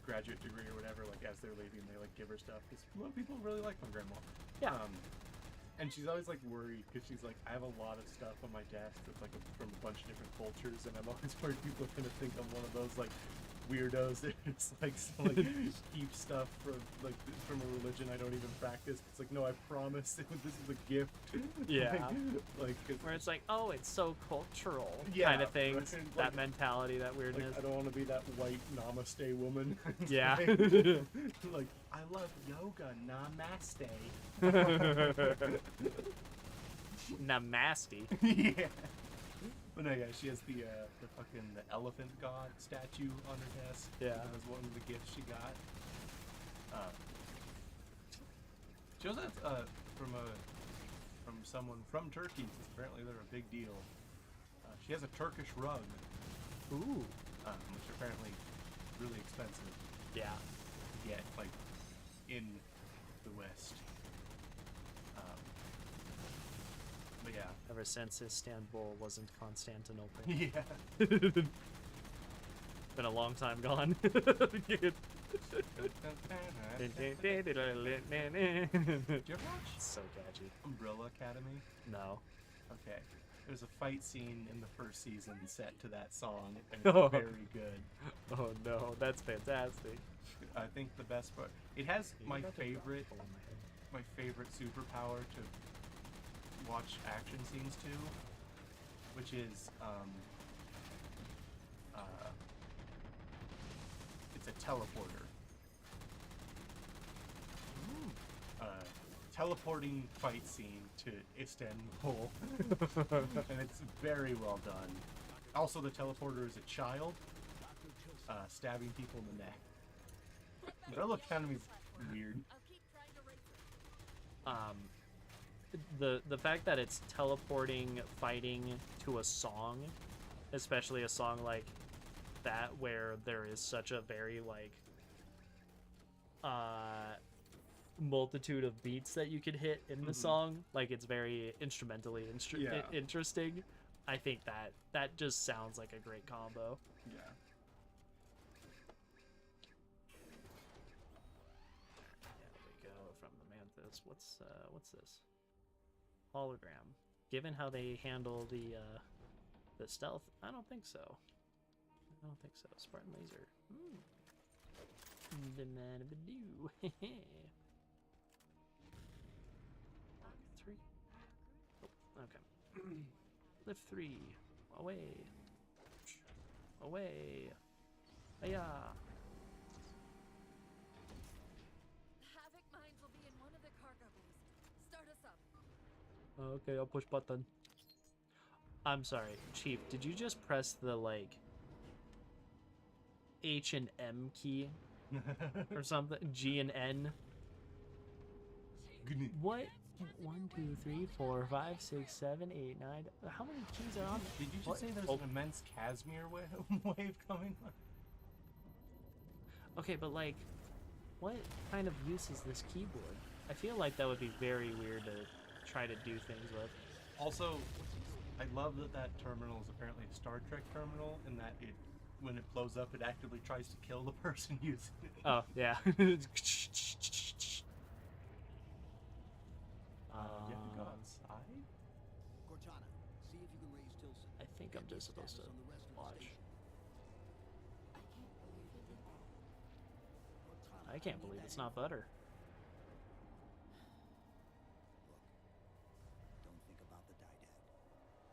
graduate degree or whatever, like as they're leaving, they like give her stuff. Because a lot of people really like my grandma. Yeah. And she's always like worried because she's like, I have a lot of stuff on my desk that's like from a bunch of different cultures, and I'm always worried people are gonna think I'm one of those like weirdos that just like keep stuff from a religion I don't even practice. It's like, no, I promise this is a gift. Yeah. like Where it's like, oh, it's so cultural Yeah, kind of thing. right. That Like- mentality, that like, weirdness. I don't want to be that white namaste woman. It's Yeah. like I love yoga, namaste. Namasty. Yeah. But no, yeah, she has the elephant god statue on her desk. Yeah. That was one of the gifts she got. She also has from someone from Turkey, 'cause apparently they're a big deal. She has a Turkish rug, Ooh. which are apparently really expensive Yeah. to get, like, in the West. But yeah. Ever since Istanbul wasn't Constantinople. Yeah. Been a long time gone. Did you ever watch So catchy. Umbrella Academy? No. Okay. There's a fight scene in the first season set to that song, and Oh. it's very good. Oh no, that's fantastic. I think the best part. It has my You got the favorite, drop on my head. my favorite superpower to watch action scenes to, which which is it's a teleporter. Teleporting fight scene to Istanbul, and it's very well done. Also, the teleporter is a child, stabbing people in the neck. That looked kind of weird. The fact that it's teleporting fighting to a song, especially a song like that where there is such a very like multitude of beats that you could hit in the song, like it's very instrumentally interesting. I think that just sounds like a great combo. Yeah. There we go from the Mantis. What's this? Hologram. Given how they handle the stealth, I don't think so. I don't think so. Spartan laser. The man of a do. Three. Oh, okay. Lift 3. Away. Away. Hiya. Havoc mines will be in one of the cargo bays. Start us up. Okay, I'll push button. I'm sorry, Chief. Did you just press the like H and M key or something? G and N. What? 1, 2, 3, 4, 5, 6, 7, 8, 9. How many keys are on? Did you just say there's an immense Casimir wave coming? Okay, but like, what kind of use is this keyboard? I feel like that would be very weird to try to do things with. Also, I love that terminal is apparently a Star Trek terminal, and that it, when it blows up, it actively tries to kill the person using it. Oh yeah. You have to go outside? Cortana, see if you can raise Tilson. I think I'm just supposed to watch. I can't believe it's not butter. Don't think about the Didact.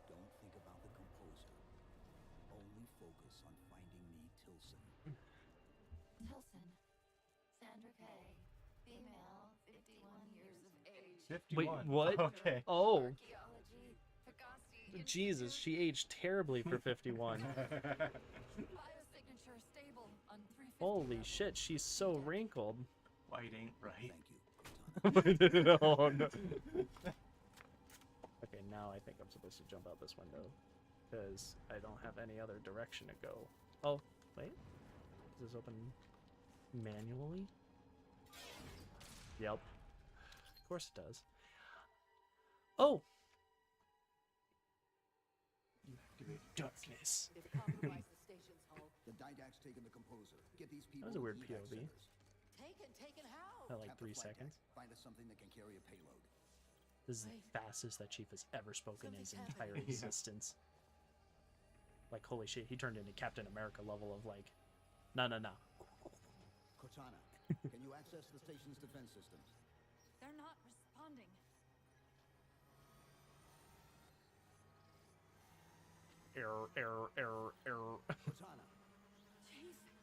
Don't think about the composer. Only focus on finding me Tilson. Tilson. Sandra Kay. Female, 51 years of age. 51. Wait, what? Okay. Oh, Archaeology. Pegasi. Jesus, she aged terribly for 51. Biosignature stable on 350. Holy shit, she's so wrinkled. White ain't right. Thank you, Cortana. Oh, no. Okay, now I think I'm supposed to jump out this window because I don't have any other direction to go. Oh, wait. Does this open manually? Yep. Of course it does. Oh! You activate darkness. They've compromised the station's hull. The Didact's taken the composer. Get these people. That was a weird to evac POV. centers. Taken how? At like Tap the 3 flight seconds. deck. Find us something that can carry a payload. This is the fastest that Chief has ever spoken in his Something's entire happening. Yeah. existence. Like, holy shit, he turned into Captain America level of like, no. Cortana, can you access the station's defense systems? They're not responding. Error. Cortana, Chief, it's...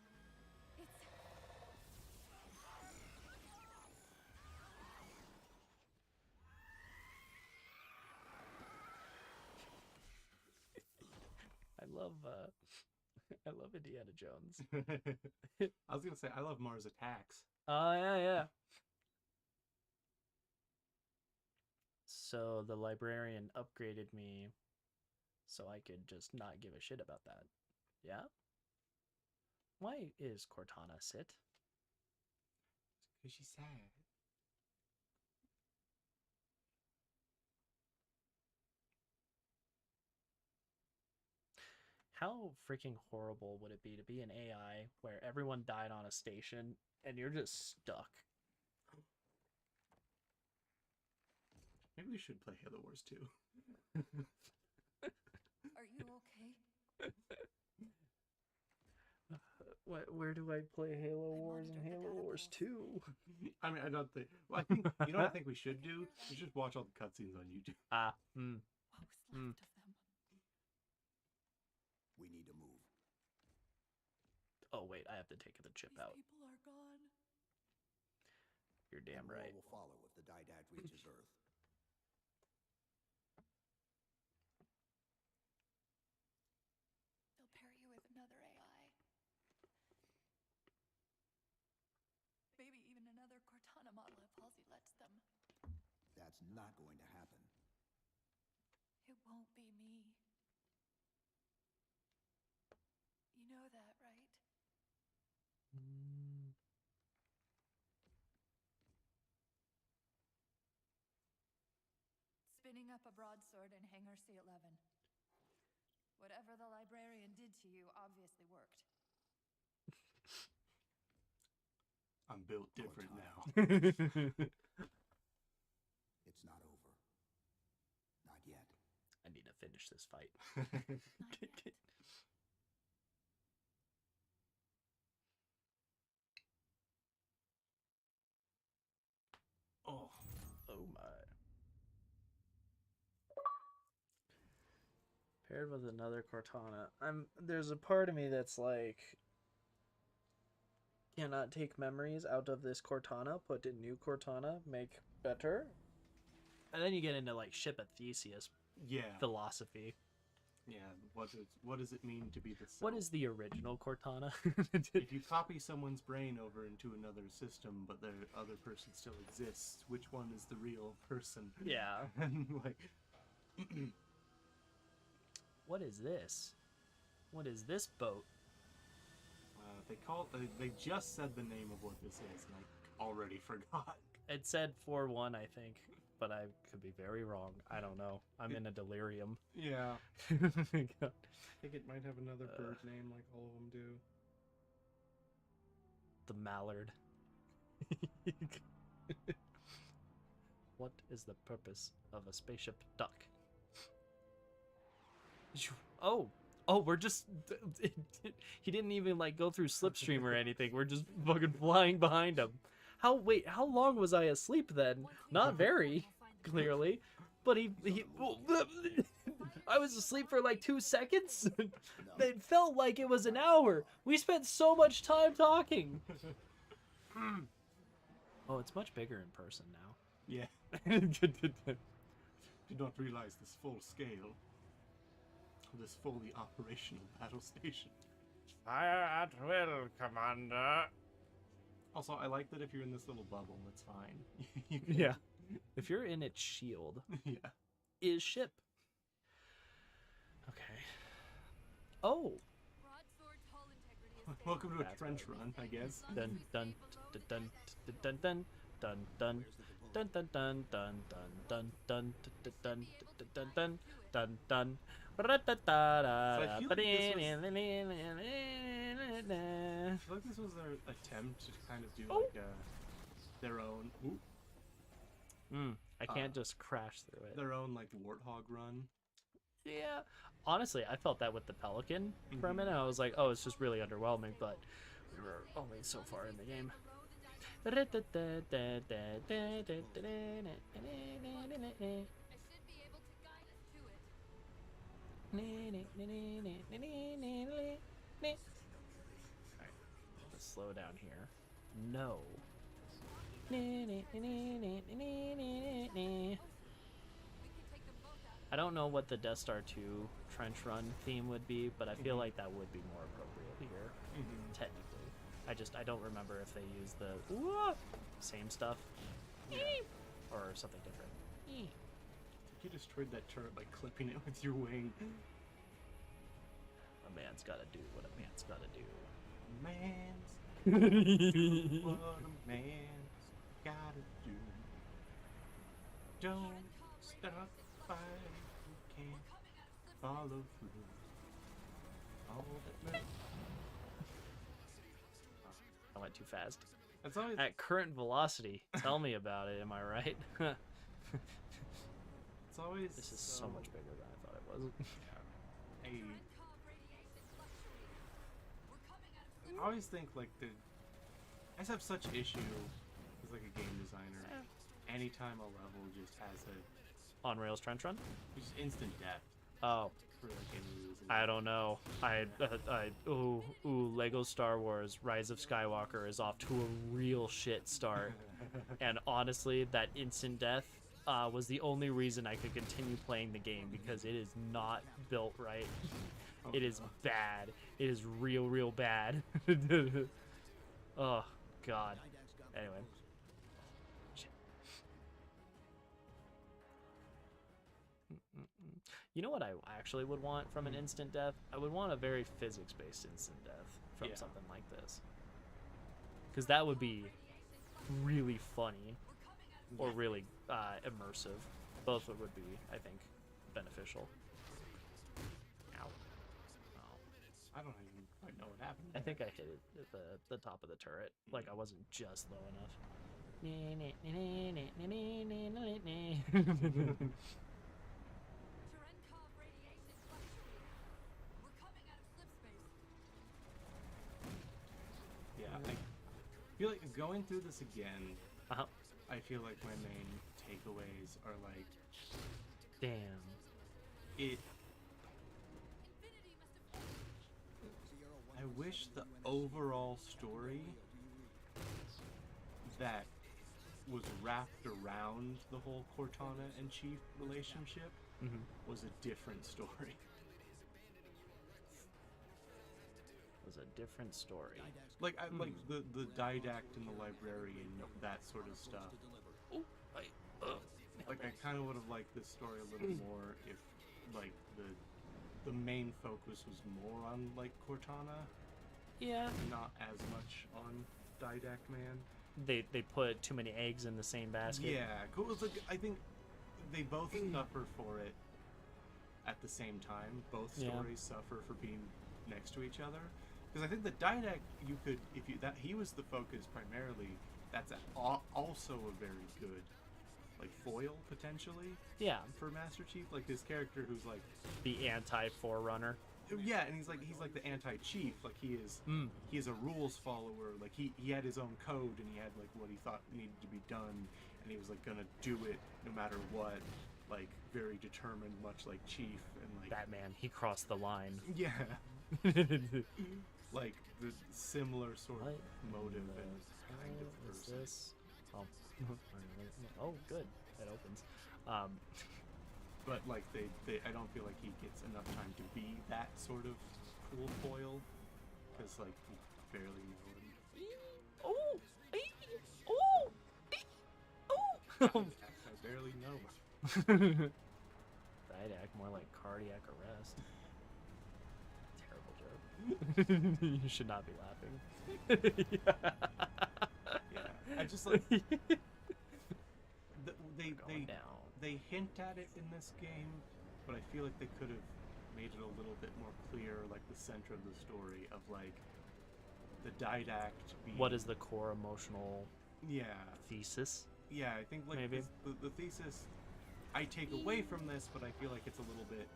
I love Indiana Jones. I was gonna say I love Mars Attacks. Oh, yeah. So the librarian upgraded me so I could just not give a shit about that. Yeah? Why is Cortana sit? Cause she's sad. How freaking horrible would it be to be an AI where everyone died on a station and you're just stuck? Maybe we should play Halo Wars 2. Are you okay? Where do I play Halo Wars and Halo Wars 2? I mean, I don't think. Well, I think you know what I think we should do. We should watch all the cutscenes on YouTube. Ah, What was left of them? Oh wait, I have to take the chip out. People are gone. You're damn And more right. will follow if the Didad reaches Earth. They'll pair you with another AI. Maybe even another Cortana model if Halsey lets them. That's not going to happen. It won't be me. You know that, right? Spinning up a broadsword in Hangar C-11. Whatever the librarian did to you obviously worked. I'm built different now. It's not over. Not yet. I need to finish this fight. Not yet. Oh. Oh my. Paired with another Cortana. There's a part of me that's like, cannot take memories out of this Cortana, put in new Cortana, make better. And then you get into like ship of Theseus Yeah. philosophy. Yeah. What does it mean to be the self? What is the original Cortana? If you copy someone's brain over into another system, but the other person still exists, which one is the real person? Yeah. And like, What is this? What is this boat? they just said the name of what this is, and I already forgot. It said 4-1, I think, but I could be very wrong. I don't know. I'm in a delirium. Yeah. I think it might have another bird name like all of them do. The mallard. What is the purpose of a spaceship duck? Oh, we're just... He didn't even like go through slipstream or anything. We're just fucking flying behind him. How long was I asleep then? Not very, clearly. But he I was asleep for like 2 seconds. It felt like it was an hour. We spent so much time talking. Oh, it's much bigger in person now. Yeah. Did not realize this full scale. This fully operational battle station. Fire at will, Commander. Also, I like that if you're in this little bubble, it's fine. You can- Yeah. If you're in its shield, Yeah. is ship. Okay. Oh. Broadsword's hull integrity is Welcome to a That's trench right. run, I guess. Dun dun dun dun dun dun dun dun dun dun dun dun dun dun dun dun dun dun. So I feel like this was their attempt to kind of do like their own. I can't just crash through it. Their own like warthog run. Yeah. Honestly, I felt that with the Pelican for a minute. I was like, oh, it's just really underwhelming, but we were only so far in the game. I should be able to guide us to it. Alright, let's slow down here. No. I don't know what the Death Star 2 trench run theme would be, but I feel like that would be more appropriate here, technically. I don't remember if they use the same stuff or something different. You destroyed that turret by clipping it with your wing. A man's gotta do what a man's gotta do. What a man's gotta do. Don't stop fighting. You can't follow through. All that I went too fast. That's always At current velocity, tell me about it, am I right? it's always This is so much bigger than I thought it was. I always think like I just have such issue as like a game designer. Anytime a level just has a On Rails trench run? just instant death Oh, for like enemies and I don't know. Lego Star Wars Rise of Skywalker is off to a real shit start. And honestly, that instant death was the only reason I could continue playing the game, because it is not built right. It is bad. It is real bad. Oh, God. Anyway. You know what I actually would want from an instant death? I would want a very physics-based instant death from something like this. Because that would be really funny or really immersive. Both would be, I think, beneficial. Ow. Oh. I don't even quite know what happened. I think I hit it at the top of the turret. Like I wasn't just low enough. Cherenkov radiation fluctuating. We're coming out of slip space. Yeah, I feel like going through this again, Uh-huh. I feel like my main takeaways are like, Damn. it. Infinity must have. I wish the overall story that was wrapped around the whole Cortana and Chief relationship was a different story. Was a different story. Like like the didact and the librarian, that sort of stuff. Like I kind of would have liked this story a little more if like the main focus was more on like Cortana, Yeah. not as much on Didact Man. They put too many eggs in the same basket. Yeah, cool. It's like I think they both suffer for it at the same time. Both Yeah. stories suffer for being next to each other. Because I think the Didact, you could, if you that he was the focus primarily. That's also a very good like foil potentially. Yeah. For Master Chief, like this character who's like The anti-forerunner. yeah, and he's like the anti-chief. Like he is a rules follower. Like he had his own code and he had like what he thought needed to be done, and he was like gonna do it no matter what. Like very determined, much like Chief, and like Batman, he crossed the line. yeah, like the similar sort of motive and kind of person. This? Oh. Oh, good. It opens. But like they I don't feel like he gets enough time to be that sort of cool foil, because like you barely know him. Oh! Oh! Oh! I barely know him. Didact, more like cardiac arrest. Terrible joke. You should not be laughing. Yeah, I just like they hint at it in this game, but I feel like they could have made it a little bit more clear, like the center of the story of like the Didact being What is the core emotional thesis? Yeah, I think like Maybe. the thesis I take away from this, but I feel like it's a little bit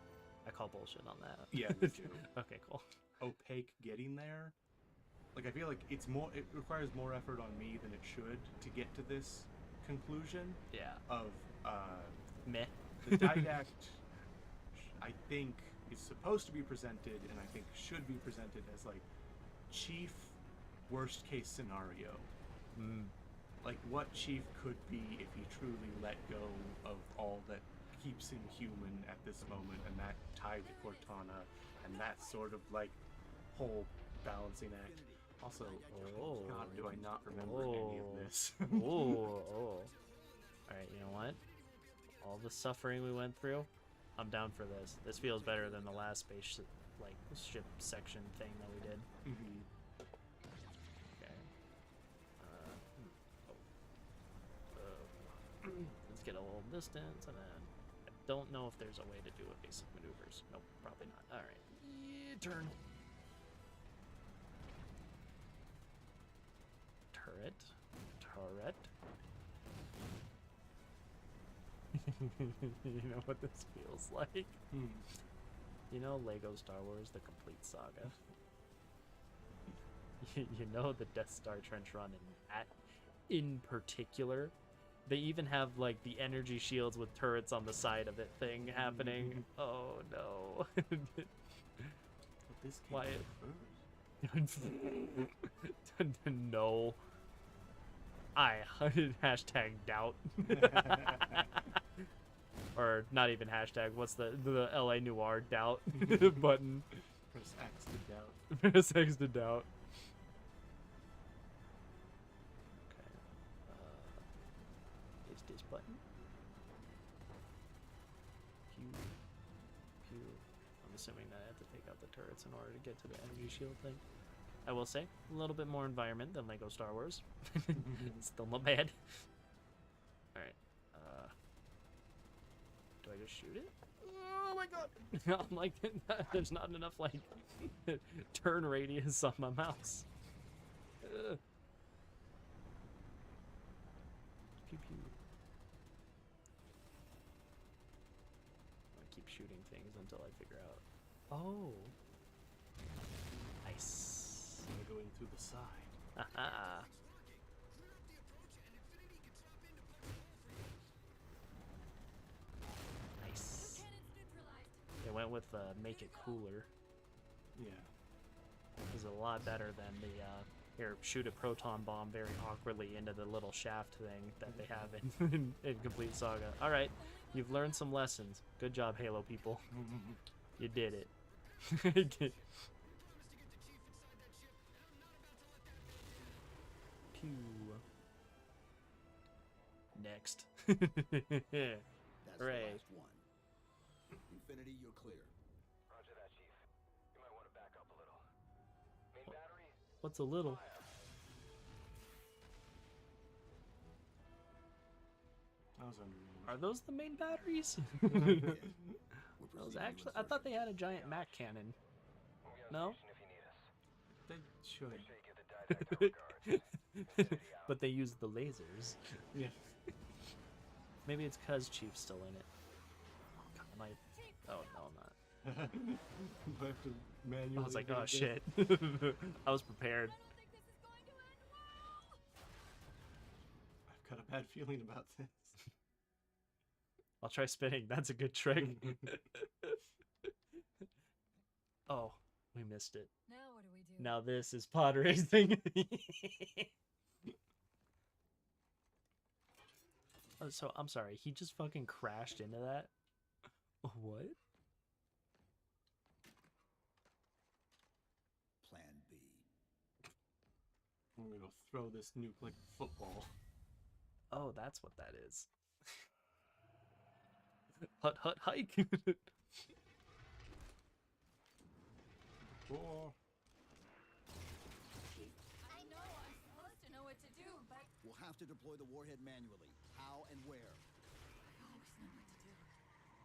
I call bullshit on that. Yeah, me too. Okay, cool. Opaque getting there. Like I feel like it requires more effort on me than it should to get to this conclusion. Yeah. Of meh. The Didact I think is supposed to be presented, and I think should be presented as like Chief worst case scenario. Like what Chief could be if he truly let go of all that keeps him human at this moment, and that tied to Cortana, and that sort of like whole balancing act. Also, God, do I not remember any of this? Alright, you know what? All the suffering we went through, I'm down for this. This feels better than the last spaceship, like, ship section thing that we did. Okay. Let's get a little distance, and then I don't know if there's a way to do evasive maneuvers. Nope, probably not. Alright. Turn. Turret. You know what this feels like? You know Lego Star Wars, the complete saga? You know the Death Star Trench Run in particular? They even have like the energy shields with turrets on the side of it thing happening. Oh no. Why? No. I hashtag doubt. Or not even hashtag. What's the LA Noir doubt button? Press X to doubt. Press X to doubt. Okay. Is this button? Pew. Pew. I'm assuming that I have to take out the turrets in order to get to the energy shield thing. I will say, a little bit more environment than Lego Star Wars. Still not bad. Alright. Do I just shoot it? Oh my god! I'm like, there's not enough, like, turn radius on my mouse. Pew pew. I keep shooting things until I figure out. Oh. Nice. They're going through the side. Haha. Nice. They went with make it cooler. Yeah. It was a lot better than the here shoot a proton bomb very awkwardly into the little shaft thing that they have in Complete Saga. All right, you've learned some lessons. Good job, Halo people. You did it. Pew. Next. That's the Hooray. last one. Infinity, you're clear. Roger that, Chief. You might want to back up a little. Main battery. What's a little? I was under. Are those the main batteries? We're Those proceeding actually, with I thought they had a giant Mac cannon. No? If you need us. They should. Make sure you give the didactic regard. But they use the lasers. Yeah. Maybe it's cause Chief's still in it. Oh, God, am I? Oh no, I'm not. I have to manually. I was like, do oh this. shit. I was prepared. I've got a bad feeling about this. I'll try spinning. That's a good trick. Oh, we missed it. Now what do we do? Now this is pod racing. Oh, so I'm sorry. He just fucking crashed into that. What? Plan B. I'm gonna throw this nuke like a football. Oh, that's what that is. Hut hut hike. Oh. I know I'm supposed to know what to do, but We'll have to deploy the warhead manually. How and where?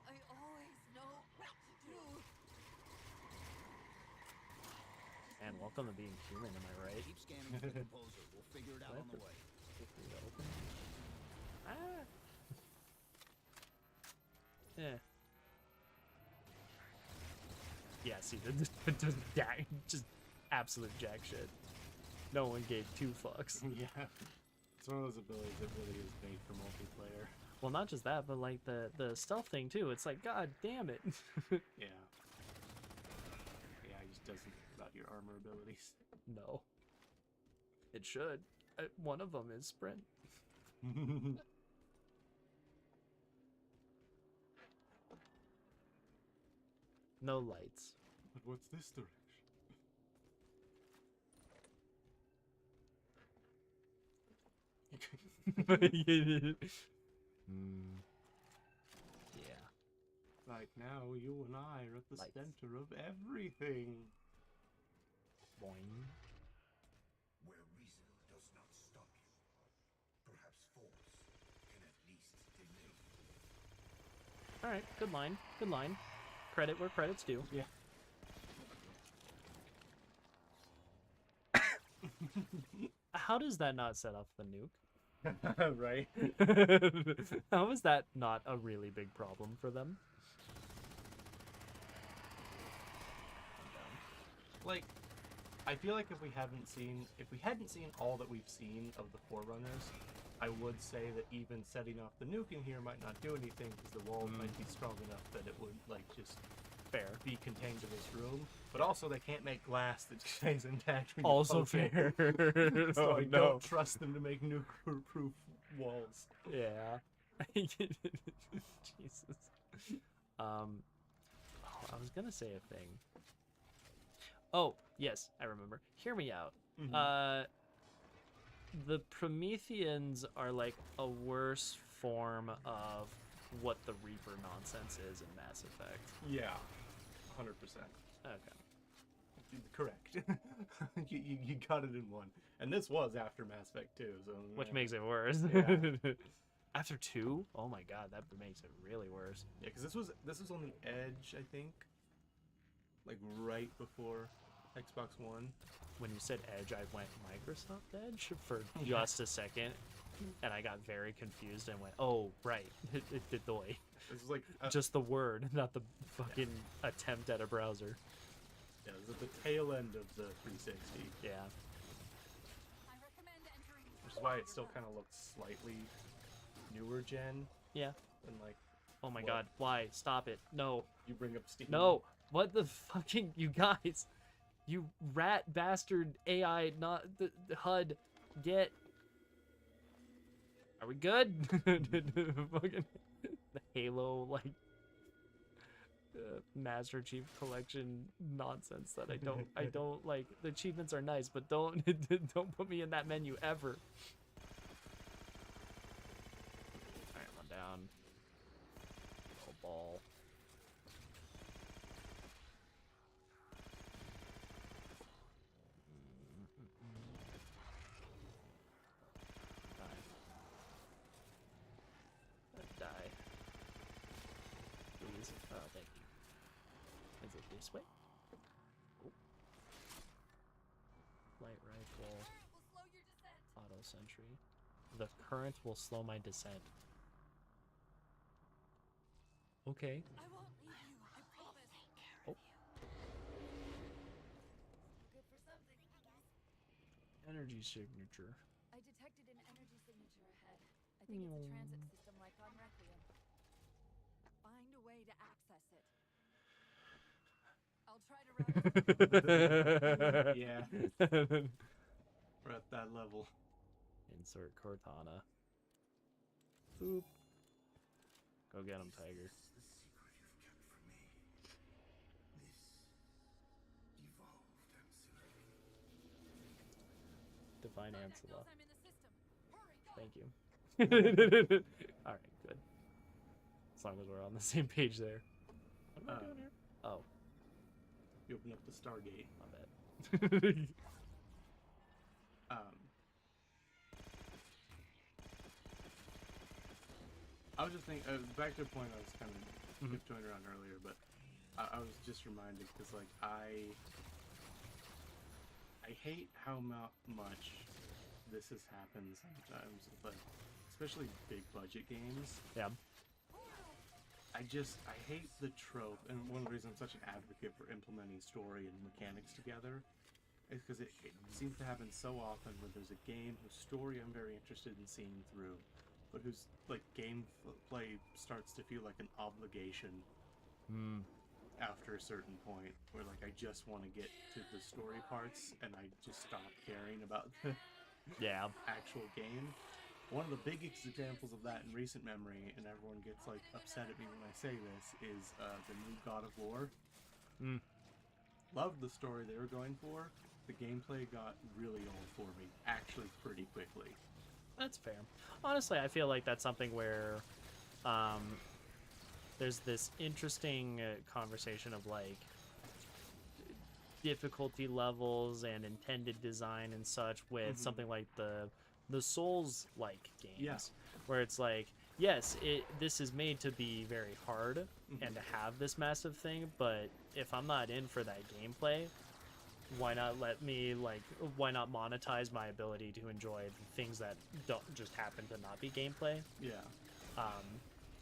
I always know what to do. And welcome to being human, am I right? Keep scanning for the composer. We'll figure it out on the way. Ah. Yeah. Yeah, see, just absolute jack shit. No one gave two fucks. Yeah. It's one of those abilities that really is made for multiplayer. Well, not just that, but like the stealth thing too. It's like, god damn it. Yeah. Yeah, it just doesn't think about your armor abilities. No. It should. One of them is sprint. No lights. But what's this direction? Yeah. Like now, you and I are at the Lights. center of everything. Boing. Where reason does not stop you, perhaps force can at least delay. All right, good line. Good line. Credit where credit's due. Yeah. How does that not set off the nuke? Right? How is that not a really big problem for them? Like, I feel like if we hadn't seen all that we've seen of the Forerunners, I would say that even setting off the nuke in here might not do anything because the walls might be strong enough that it would like just Fair. be contained to this room, but also they can't make glass that stays intact. When Also you poke it. fair. So Oh, I no. don't trust them to make nuclear-proof walls. Yeah. Jesus. Oh, I was gonna say a thing. Oh, yes, I remember. Hear me out. Mhm. The Prometheans are like a worse form of what the Reaper nonsense is in Mass Effect. Yeah, 100%. Okay. Correct. you got it in one. And this was after Mass Effect 2, so Which makes it worse. Yeah. After 2? Oh my god, that makes it really worse. Yeah, because this was on the edge, I think, like right before Xbox One. When you said Edge, I went Microsoft Edge for just a second, and I got very confused and went, "Oh, right, it doy." This is like Just the word, not the fucking attempt at a browser. yeah, this is at the tail end of the 360, Yeah. I recommend entering which is why it still kind of looks slightly newer gen Yeah. than like Oh my What? god, why? Stop it. No. you bring up Steam. No. What the fucking, you guys? You rat bastard AI, not the HUD. Get. Are we good? Fucking the Halo, like, Master Chief Collection nonsense that I don't like. The achievements are nice, but don't put me in that menu ever. Alright, one down. Oh, ball. Die. Please. Oh, thank you. Is it this way? Oh. Light rifle. will slow your descent. Auto sentry. The current will slow my descent. Okay. I won't leave you, I promise. Oh. Good for something, I guess. Energy signature. I detected an energy signature ahead. I think it's a transit system like on Requiem. Find a way to access it. I'll try to route it. Yeah. We're at that level. Insert Cortana. Boop. Go get him, Tiger. Divine Planet Ancilla. knows I'm in the system. Hurry, go. Thank you. Alright, good. As long as we're on the same page there. What am I doing here? Oh, You open up the Stargate. my bad. I was just thinking, back to the point I was kind of tiptoeing around earlier, but I was just reminded because, like, I hate how much this has happened sometimes, but especially big budget games. Yeah. I hate the trope, and one of the reasons I'm such an advocate for implementing story and mechanics together is because it seems to happen so often where there's a game whose story I'm very interested in seeing through, but whose like gameplay starts to feel like an obligation after a certain point, where like I just want to get to the story parts and I just stop caring about the Yeah. actual game. One of the biggest examples of that in recent memory, and everyone gets like upset at me when I say this, is the new God of War. Loved the story they were going for. The gameplay got really old for me, actually pretty quickly. That's fair. Honestly, I feel like that's something where there's this interesting conversation of like difficulty levels and intended design and such with something like the Souls-like games, where it's like, yes, this is made to be very hard and to have this massive thing, but if I'm not in for that gameplay, why not why not monetize my ability to enjoy things that don't just happen to not be gameplay? Yeah.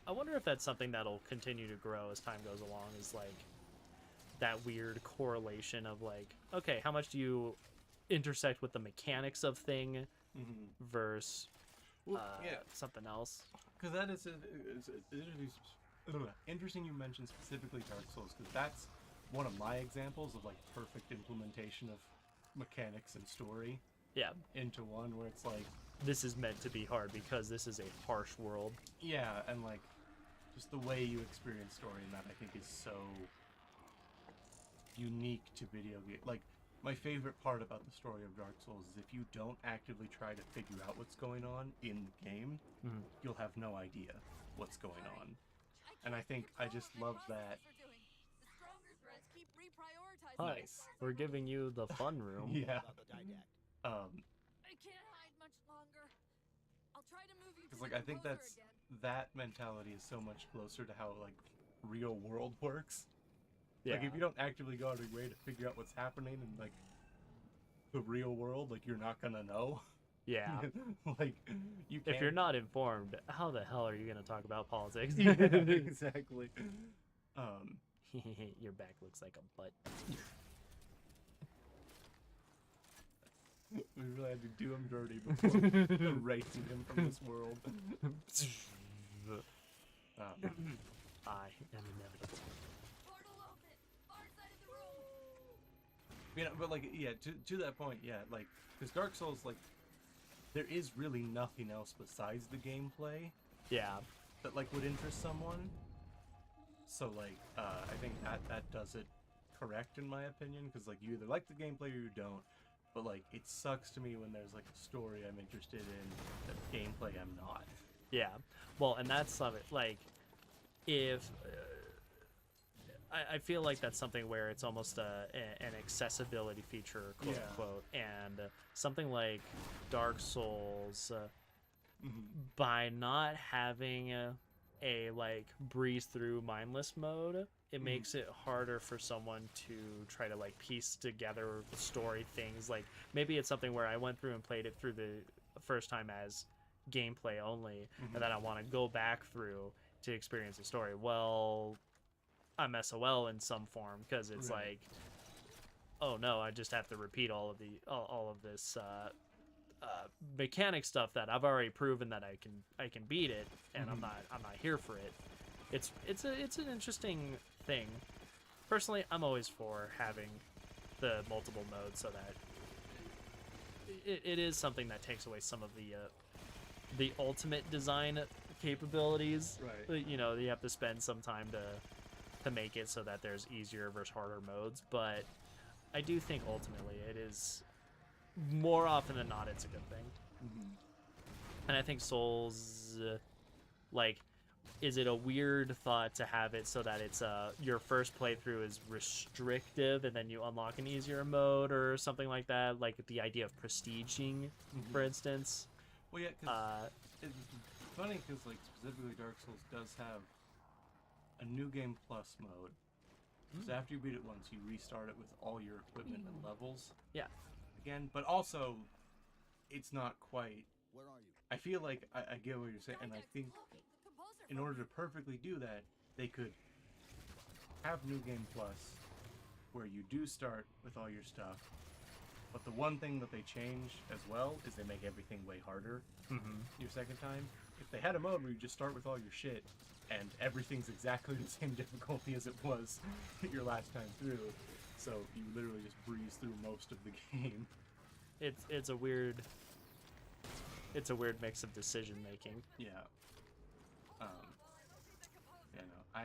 I wonder if that's something that'll continue to grow as time goes along, is like that weird correlation of like, okay, how much do you intersect with the mechanics of thing versus something else? Because that is Interesting you mentioned specifically Dark Souls, because that's one of my examples of like perfect implementation of mechanics and story Yeah, into one, where it's like, this is meant to be hard because this is a harsh world. yeah, and like just the way you experience story in that, I think, is so unique to video game. Like, my favorite part about the story of Dark Souls is if you don't actively try to figure out what's going on in the game, you'll have no idea what's going on. And I think I just love that. Nice. We're giving you the fun room. Yeah. I can't hide much longer. I'll try to move you to Because, the like, I think composer that's again. that mentality is so much closer to how like real world works. Yeah. Like, if you don't actively go out of your way to figure out what's happening in like the real world, like, you're not gonna know. Yeah. Like, you can't. If you're not informed, how the hell are you going to talk about politics? Yeah, exactly. Your back looks like a butt. We really had to do him dirty before erasing him from this world. I am inevitable. Portal open. Far side of the room. You know, but like, yeah, to that point, yeah, like, because Dark Souls, like, there is really nothing else besides the gameplay Yeah. that like would interest someone. So like, I think that does it correct in my opinion, because like, you either like the gameplay or you don't. But like, it sucks to me when there's like a story I'm interested in, that gameplay I'm not. Yeah. Well, and that's something, like, if... I feel like that's something where it's almost an accessibility feature, quote Yeah. unquote, and something like Dark Souls, by not having a like breeze through mindless mode, it makes it harder for someone to try to like piece together the story things. Like, maybe it's something where I went through and played it through the first time as gameplay only, and then I want to go back through to experience the story. Well, I'm SOL in some form, because it's Right. like, oh no, I just have to repeat all of this mechanic stuff that I've already proven that I can beat it, and I'm not here for it. It's an interesting thing. Personally, I'm always for having the multiple modes, so that it is something that takes away some of the ultimate design capabilities. Right. You know, you have to spend some time to make it so that there's easier versus harder modes, but I do think ultimately it is, more often than not, it's a good thing. And I think Souls, like, is it a weird thought to have it so that it's your first playthrough is restrictive and then you unlock an easier mode or something like that, like the idea of prestiging, for instance? Well, yeah, because it's funny, because like, specifically Dark Souls does have a new game plus mode. Because after you beat it once, you restart it with all your equipment and levels. Yeah. Again, but also, it's not quite. Where are you? I feel like I get what you're saying, and I think in order to perfectly do that, they could have New Game Plus, where you do start with all your stuff, but the one thing that they change as well is they make everything way harder your second time. If they had a mode where you just start with all your shit, and everything's exactly the same difficulty as it was your last time through, so you literally just breeze through most of the game. It's a weird mix of decision making. Yeah. Yeah, no,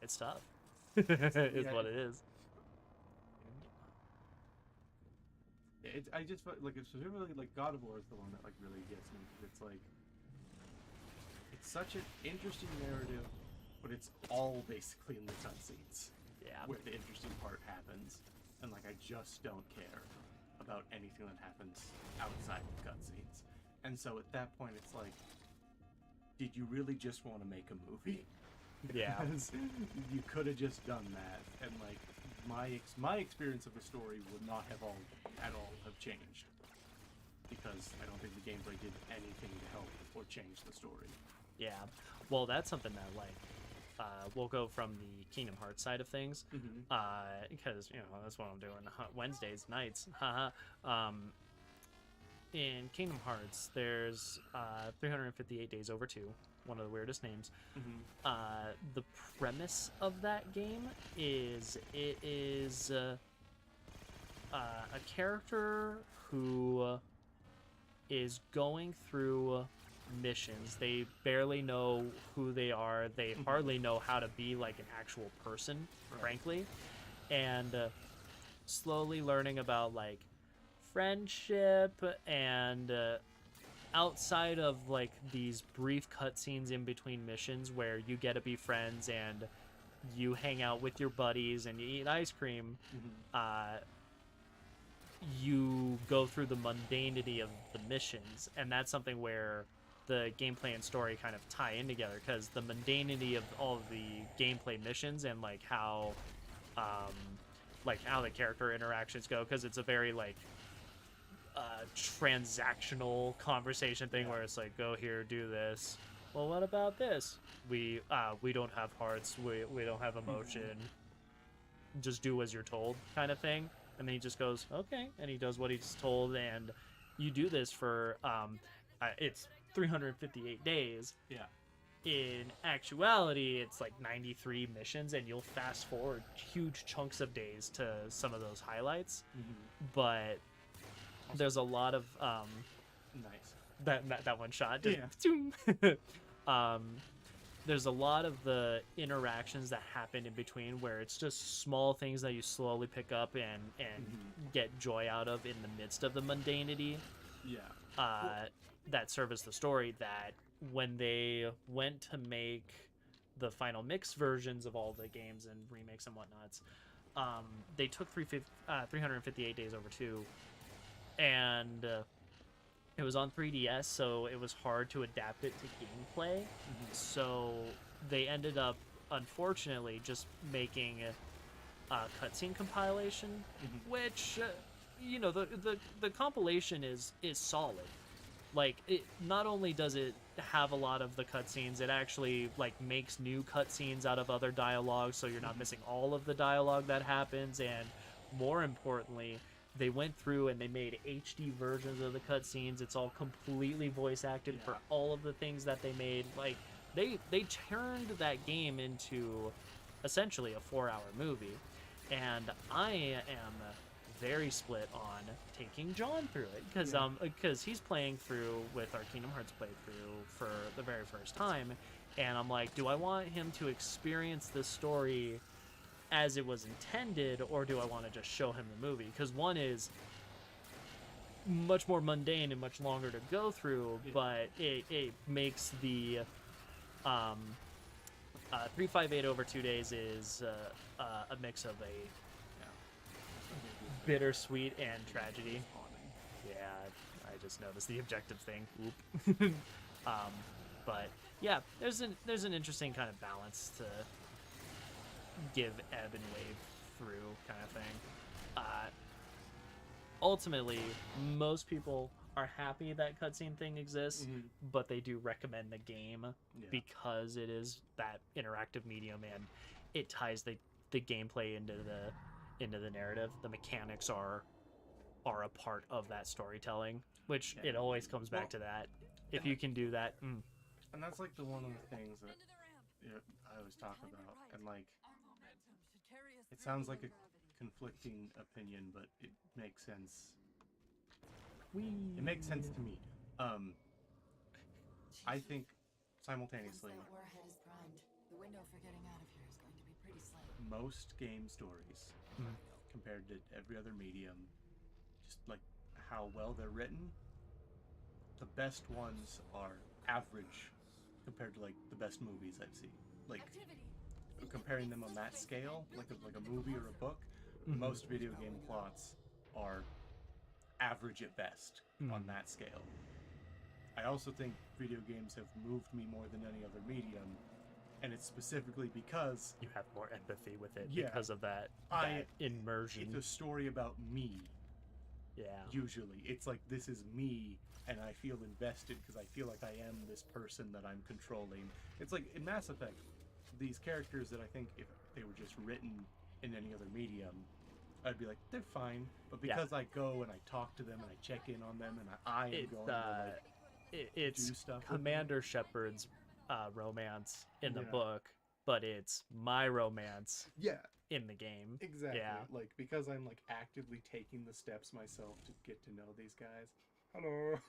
It's tough. Is yeah, what it is. I just felt like, it's specifically like God of War is the one that like really gets me, because it's like, it's such an interesting narrative, but it's all basically in the cutscenes Yeah. where the interesting part happens, and like, I just don't care about anything that happens outside the cutscenes. And so at that point, it's like, did you really just want to make a movie? Yeah. Because you could have just done that, and like, my experience of the story would not have at all have changed, because I don't think the gameplay did anything to help or change the story. Yeah. Well, that's something that, like, we'll go from the Kingdom Hearts side of things, because, you know, that's what I'm doing Wednesdays nights. In Kingdom Hearts, there's 358 days over 2, one of the weirdest names. Mm-hmm. The premise of that game is it is a character who is going through missions. They barely know who they are. They hardly know how to be like an actual person, frankly. And slowly learning about like friendship and outside of like these brief cutscenes in between missions where you get to be friends and you hang out with your buddies and you eat ice cream, you go through the mundanity of the missions, and that's something where the gameplay and story kind of tie in together, because the mundanity of all of the gameplay missions and like how the character interactions go, because it's a very like transactional conversation thing where it's like, go here, do this. Well, what about this? We don't have hearts. We don't have emotion. Just do as you're told, kind of thing. And then he just goes, okay, and he does what he's told, and you do this for it's 358 days. Yeah. In actuality, it's like 93 missions, and you'll fast forward huge chunks of days to some of those highlights. But there's a lot of nice that one shot. Just, there's a lot of the interactions that happen in between where it's just small things that you slowly pick up and get joy out of in the midst of the mundanity. That serve as the story, that when they went to make the final mix versions of all the games and remakes and whatnots, they took 358 days over 2, and it was on 3DS, so it was hard to adapt it to gameplay. So they ended up, unfortunately, just making a cutscene compilation, which, you know, the compilation is solid. Like, it not only does it have a lot of the cutscenes, it actually like makes new cutscenes out of other dialogue, so you're not missing all of the dialogue that happens. And more importantly, they went through and they made HD versions of the cutscenes. It's all completely voice acted for all of the things that they made. Like, they turned that game into essentially a 4-hour movie. And I am very split on taking John through it, because he's playing through with our Kingdom Hearts playthrough for the very first time, and I'm like, do I want him to experience this story as it was intended, or do I want to just show him the movie? Because one is much more mundane and much longer to go through, but it makes the 358 over 2 days is a mix of a bittersweet and tragedy. Yeah, I just noticed the objective thing. Oop. But yeah, there's an interesting kind of balance to give ebb and wave through, kind of thing. Ultimately, most people are happy that cutscene thing exists, but they do recommend the game because it is that interactive medium and it ties the gameplay into the narrative. The mechanics are a part of that storytelling, which it always comes back to that. If you can do that, and that's like one of the things that I always talk about, and like it sounds like a conflicting opinion, but it makes sense. It makes sense to me. I think simultaneously, The window for getting out of here is going to be pretty slim. most game stories, compared to every other medium, just like how well they're written, the best ones are average compared to like the best movies I've seen. Like comparing them on that scale, like a movie or a book, most video game plots are average at best on that scale. I also think video games have moved me more than any other medium, and it's specifically because you have more empathy with it because of that immersion. It's a story about me. Yeah. Usually, it's like, this is me, and I feel invested because I feel like I am this person that I'm controlling. It's like in Mass Effect, these characters that I think if they were just written in any other medium, I'd be like, they're fine. But because I go and I talk to them and I check in on them and I am going to like it's do stuff. Commander Shepard's romance in the Yeah. book, but it's my romance Yeah, in the game. exactly. Yeah. Like, because I'm like actively taking the steps myself to get to know these guys. Hello.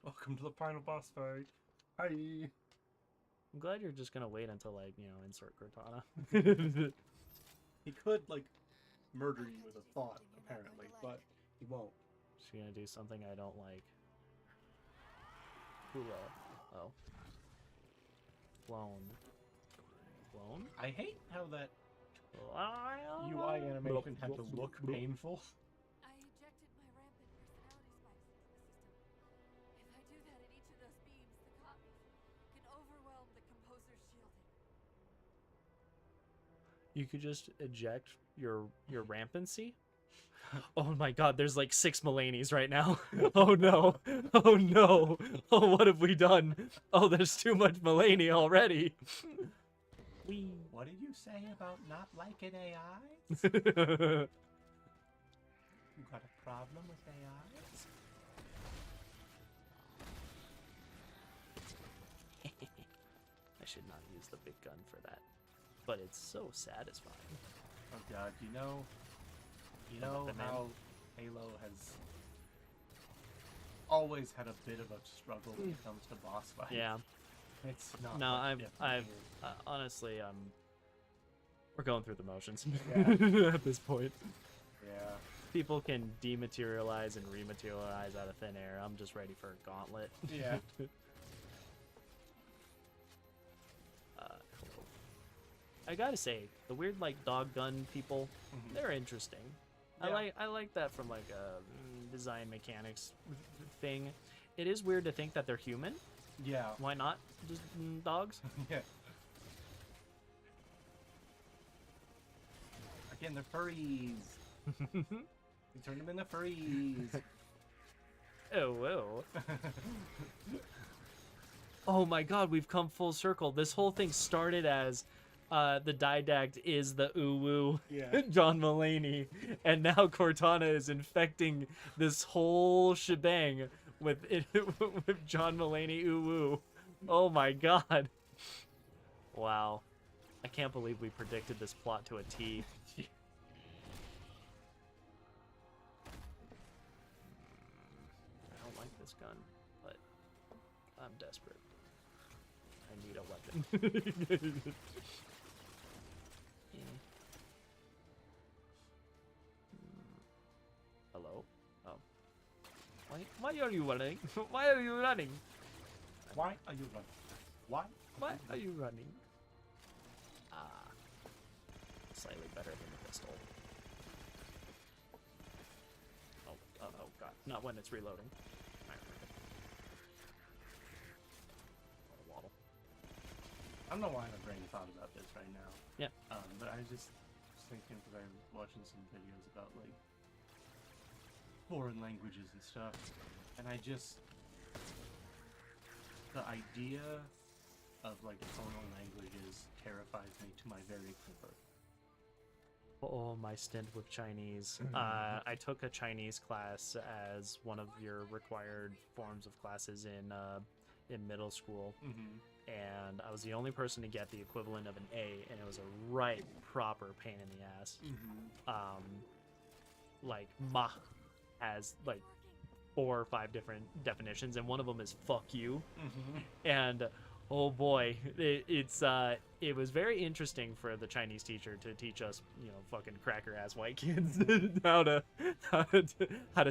Welcome to the final boss fight. Hi. I'm glad you're just gonna wait until like, you know, insert Cortana. He could like murder you with a thought, apparently, but he won't. She's gonna do something I don't like. Hula. Oh. Clone. Clone? I hate how that UI UI animation had to look painful. I ejected my rampant personality spikes into the system. If I do that in each of those beams, the copies can overwhelm the composer's shielding. You could just eject your rampancy. Oh my god, there's like 6 Mulaney's right now. Oh no. Oh no. Oh, what have we done? Oh, there's too much Mulaney already. Wee. What did you say about not liking AIs? I You got a problem with AIs? should not use the big gun for that. But it's so satisfying. Oh god, you know The man. how Halo has always had a bit of a struggle when it comes to boss fights. Yeah. It's not. No, that I've different here. honestly, we're going through the motions Yeah. at this point. Yeah. People can dematerialize and rematerialize out of thin air. I'm just ready for a gauntlet. Yeah. Hello. I gotta say, the weird like dog gun people, they're interesting. Yeah. I like that from like a design mechanics thing. It is weird to think that they're human. Yeah. Why not just dogs? Yeah. Again, they're furries. You turn them into furries. Oh. Oh my god, we've come full circle. This whole thing started as the Didact is the uwu Yeah. John Mulaney, and now Cortana is infecting this whole shebang with with John Mulaney uwu. Oh my god. Wow. I can't believe we predicted this plot to a T. I don't like this gun, but I'm desperate. I need a weapon. Hello? Oh. Why are you running? Why are you running? Why are you running? Why? Why are you running? Ah. Slightly better than the pistol. Oh god. Not when it's reloading. Waddle. I don't know why my brain thought about this right now. Yeah. But I just was thinking because I was watching some videos about like foreign languages and stuff, and the idea of like tonal languages terrifies me to my very core. Oh, my stint with Chinese. I took a Chinese class as one of your required forms of classes in middle school. And I was the only person to get the equivalent of an A, and it was a right proper pain in the ass. Like ma has like 4 or 5 different definitions, and one of them is fuck you. And oh boy, it was very interesting for the Chinese teacher to teach us, you know, fucking cracker ass white kids how to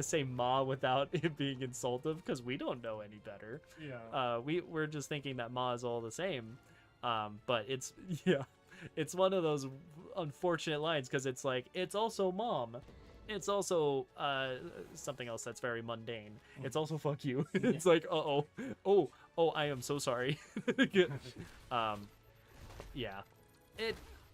say ma without it being insultive, because we don't know any better. Yeah. We're just thinking that ma is all the same, but it's it's one of those unfortunate lines, because it's like it's also mom. It's also something else that's very mundane. It's also fuck you. It's like oh, I am so sorry. Yeah,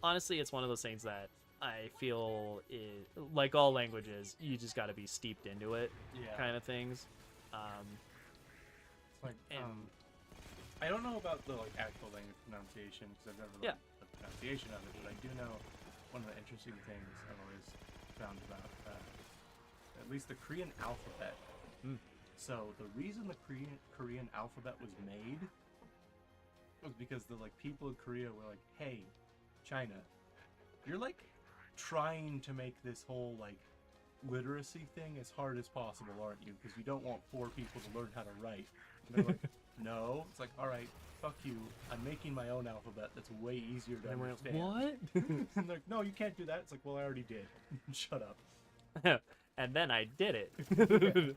honestly, it's one of those things that I feel is, like all languages, you just got to be steeped into it, kind of things. It's like and- I don't know about the like actual language pronunciation because I've never learned the pronunciation of it, but I do know one of the interesting things I've always found about at least the Korean alphabet. So the reason the Korean alphabet was made was because the like people in Korea were like, "Hey, China, you're like trying to make this whole like literacy thing as hard as possible, aren't you? Because you don't want poor people to learn how to write." And they're like, "No." It's like, "All right, fuck you. I'm making my own alphabet that's way easier to And we're understand." what? And they're like, "No, you can't do that." It's like, "Well, I already did." Shut up. And then I did it.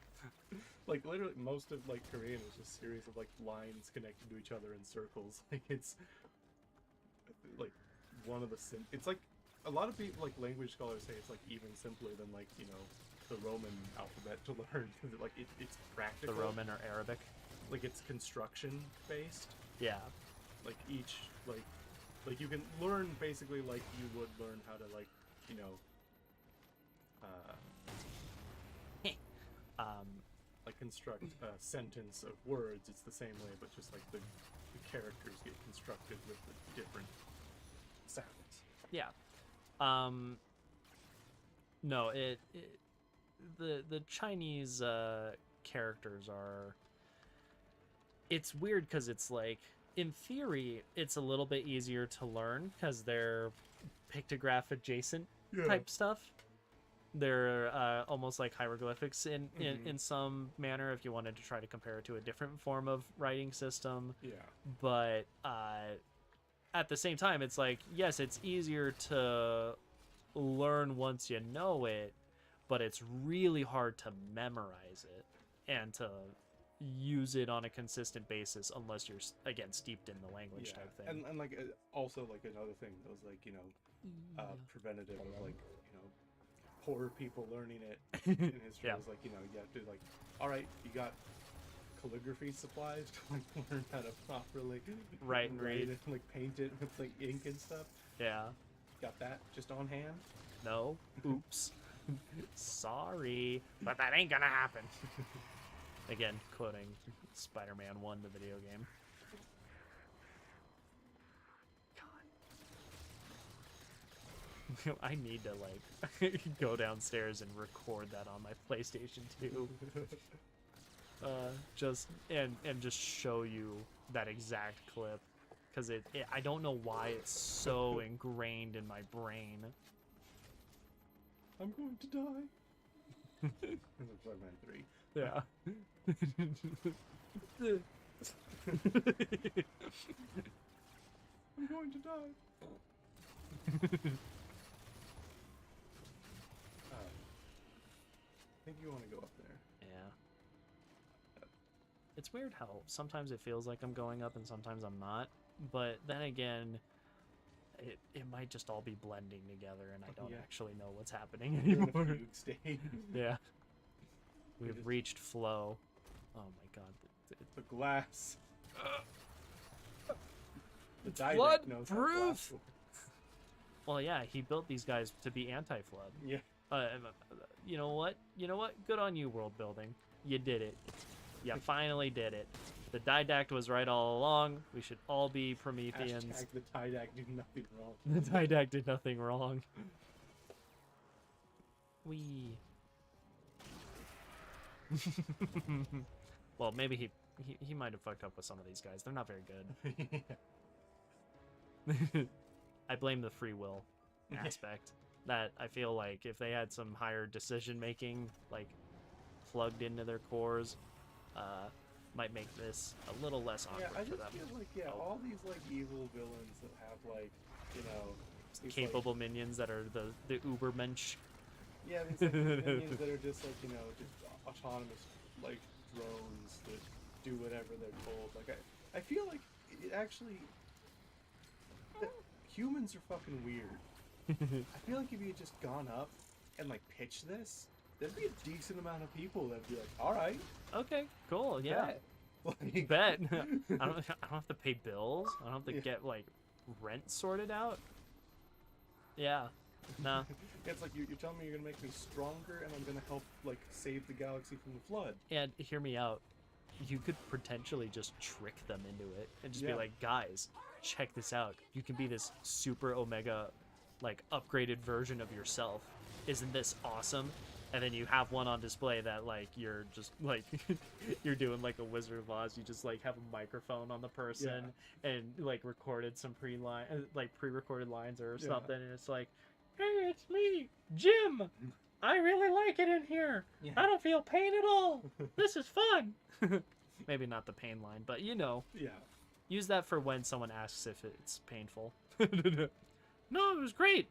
Like literally, most of like Korean is just a series of like lines connected to each other in circles. Like it's like one of the it's like a lot of people like language scholars say it's like even simpler than like the Roman alphabet to learn because it's practical. The Roman or Arabic. Like it's construction based. Yeah. Like each like you can learn basically like you would learn how to like like construct a sentence of words. It's the same way, but just like the characters get constructed with the different sounds. Yeah. No, the Chinese characters are. It's weird because it's like in theory it's a little bit easier to learn because they're pictograph adjacent type stuff. They're almost like hieroglyphics in some manner if you wanted to try to compare it to a different form of writing system. Yeah. But at the same time, it's like, yes, it's easier to learn once you know it, but it's really hard to memorize it and to use it on a consistent basis unless you're, again, steeped in the language type thing. And like also like another thing that was like, preventative of like, poor people learning it in history was like, you have to like, all right, you got calligraphy supplies to like learn how to properly write and read and like paint it with like ink and stuff. Yeah. Got that just on hand? No. Oops. Sorry, but that ain't gonna happen. Again, quoting Spider-Man 1, the video game. I need to like go downstairs and record that on my PlayStation 2. Just show you that exact clip because I don't know why it's so ingrained in my brain. I'm going to die. This is Spider-Man 3. Yeah. I'm going to die. I think you want to go up there. Yeah. It's weird how sometimes it feels like I'm going up and sometimes I'm not. But then again, it might just all be blending together and I don't actually know what's happening anymore. You're in a fugue state. Yeah. We've reached flow. Oh my god. The glass. The Flood knows how proof! glass works. Well, yeah, he built these guys to be anti-flood. Yeah. You know what? Good on you, world building. You did it. You finally did it. The Didact was right all along. We should all be Prometheans. Hashtag the Didact did nothing wrong. The Didact did nothing wrong. Wee. Well, maybe he might have fucked up with some of these guys. They're not very good. I blame the free will aspect. That I feel like if they had some higher decision making, like plugged into their cores, might make this a little less awkward I for just them. feel like all these like evil villains that have like these, capable like, minions that are the Ubermensch. Yeah, these like, minions that are just like just autonomous like drones that do whatever they're told. Like I feel like it actually humans are fucking weird. I feel like if you had just gone up and like pitched this, there'd be a decent amount of people that'd be like, all right, Okay, cool, yeah. like, Bet. I don't have to pay bills. I don't have to get like rent sorted out. Yeah. No. It's like you're telling me you're gonna make me stronger and I'm gonna help like save the galaxy from the flood. And hear me out. You could potentially just trick them into it and just be like, guys, check this out. You can be this super omega, like upgraded version of yourself. Isn't this awesome? And then you have one on display that like you're just like you're doing like a Wizard of Oz. You just like have a microphone on the person and like recorded some pre-recorded lines or something, and it's like, hey, it's me, Jim. I really like it in here. Yeah. I don't feel pain at all. This is fun. Maybe not the pain line, but you know, Yeah. use that for when someone asks if it's painful. No, it was great.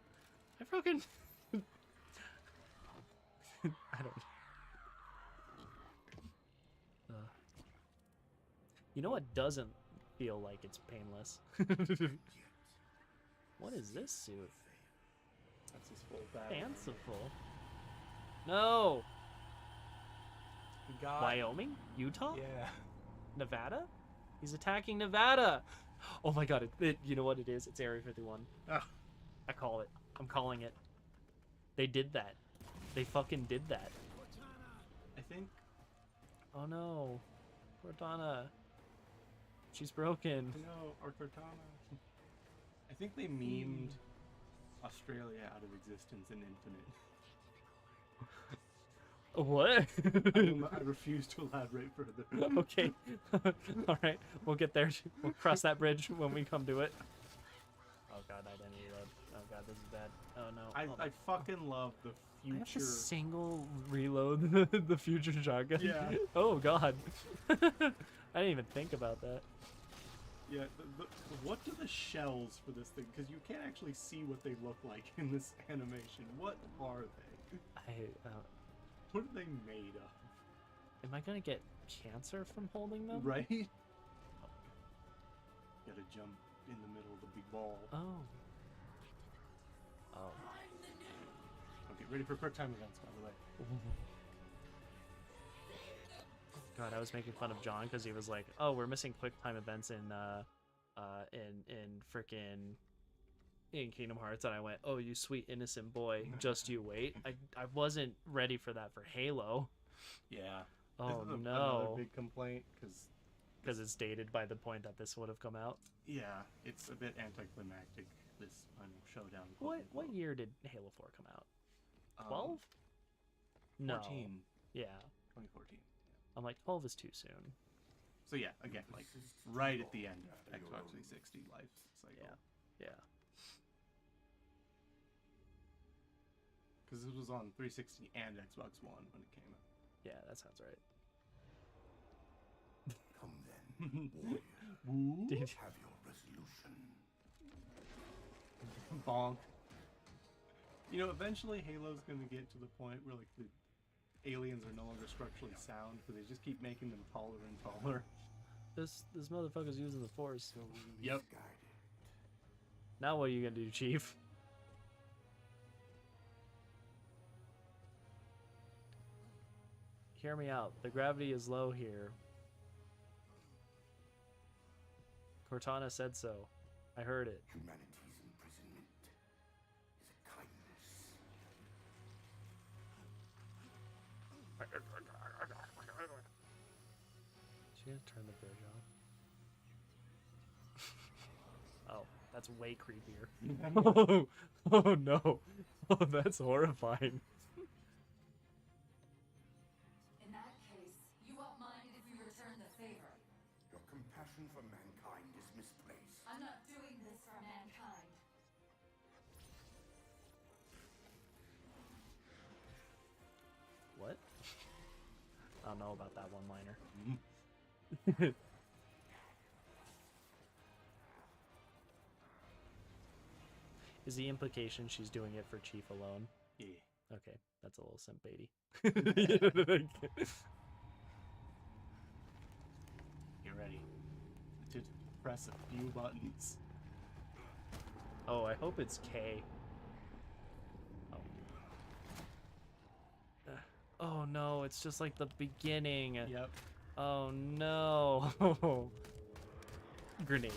I fucking. I don't. You know what doesn't feel like it's painless? What is this suit? That's his full battle. Fanciful. No. God. Wyoming? Utah? Yeah. Nevada? He's attacking Nevada. Oh my god! You know what it is? It's Area 51. Ah. I call it. I'm calling it. They did that. They fucking did that. I think. Oh no, Cortana. She's broken. No, or Cortana. I think they memed Australia out of existence in Infinite. What? I refuse to elaborate further. Okay. All right. We'll get there. We'll cross that bridge when we come to it. Oh god, I didn't reload. Oh god, this is bad. Oh no. I fucking love the I have to future. single reload the future shotgun. Yeah. Oh god. I didn't even think about that. Yeah. What do the shells for this thing? Because you can't actually see what they look like in this animation. What are they? What are they made of? Am I gonna get cancer from holding them? Right? Gotta jump in the middle of the big ball. Oh. Oh. Okay, ready for quick time events, by the way. God, I was making fun of John because he was like, "Oh, we're missing quick time events in frickin' in Kingdom Hearts," and I went, "Oh, you sweet innocent boy, just you wait." I wasn't ready for that for Halo. Yeah. Oh This is no. Another big complaint Because it's dated by the point that this would have come out. yeah, it's a bit anticlimactic. This final showdown. What year did Halo 4 come out? 12? No. 14. Yeah. 2014. I'm like, 12 is too soon. So yeah, again, like right at the end of Xbox 360 life cycle. Yeah. Because it was on 360 and Xbox One when it came out. Yeah, that sounds right. Come then, Woo. Did- have your resolution. Bonk. You know, eventually Halo's gonna get to the point where like the aliens are no longer structurally sound because they just keep making them taller and taller. This motherfucker's using the Force. Yep. Now what are you gonna do, Chief? Hear me out. The gravity is low here. Cortana said so. I heard it. Humanity's imprisonment is a kindness. She gonna turn the bridge off? Oh, that's way creepier. Oh no. Oh, that's horrifying. In that case, you won't mind if we return the favor. Your compassion for mankind is misplaced. I'm not doing this for mankind. What? I don't know about that one-liner. Is the implication she's doing it for Chief alone? Yeah. Okay, that's a little simp baity. Get ready to press a few buttons. Oh, I hope it's K. Oh. Oh no, it's just like the beginning. Yep. Oh no. Grenade.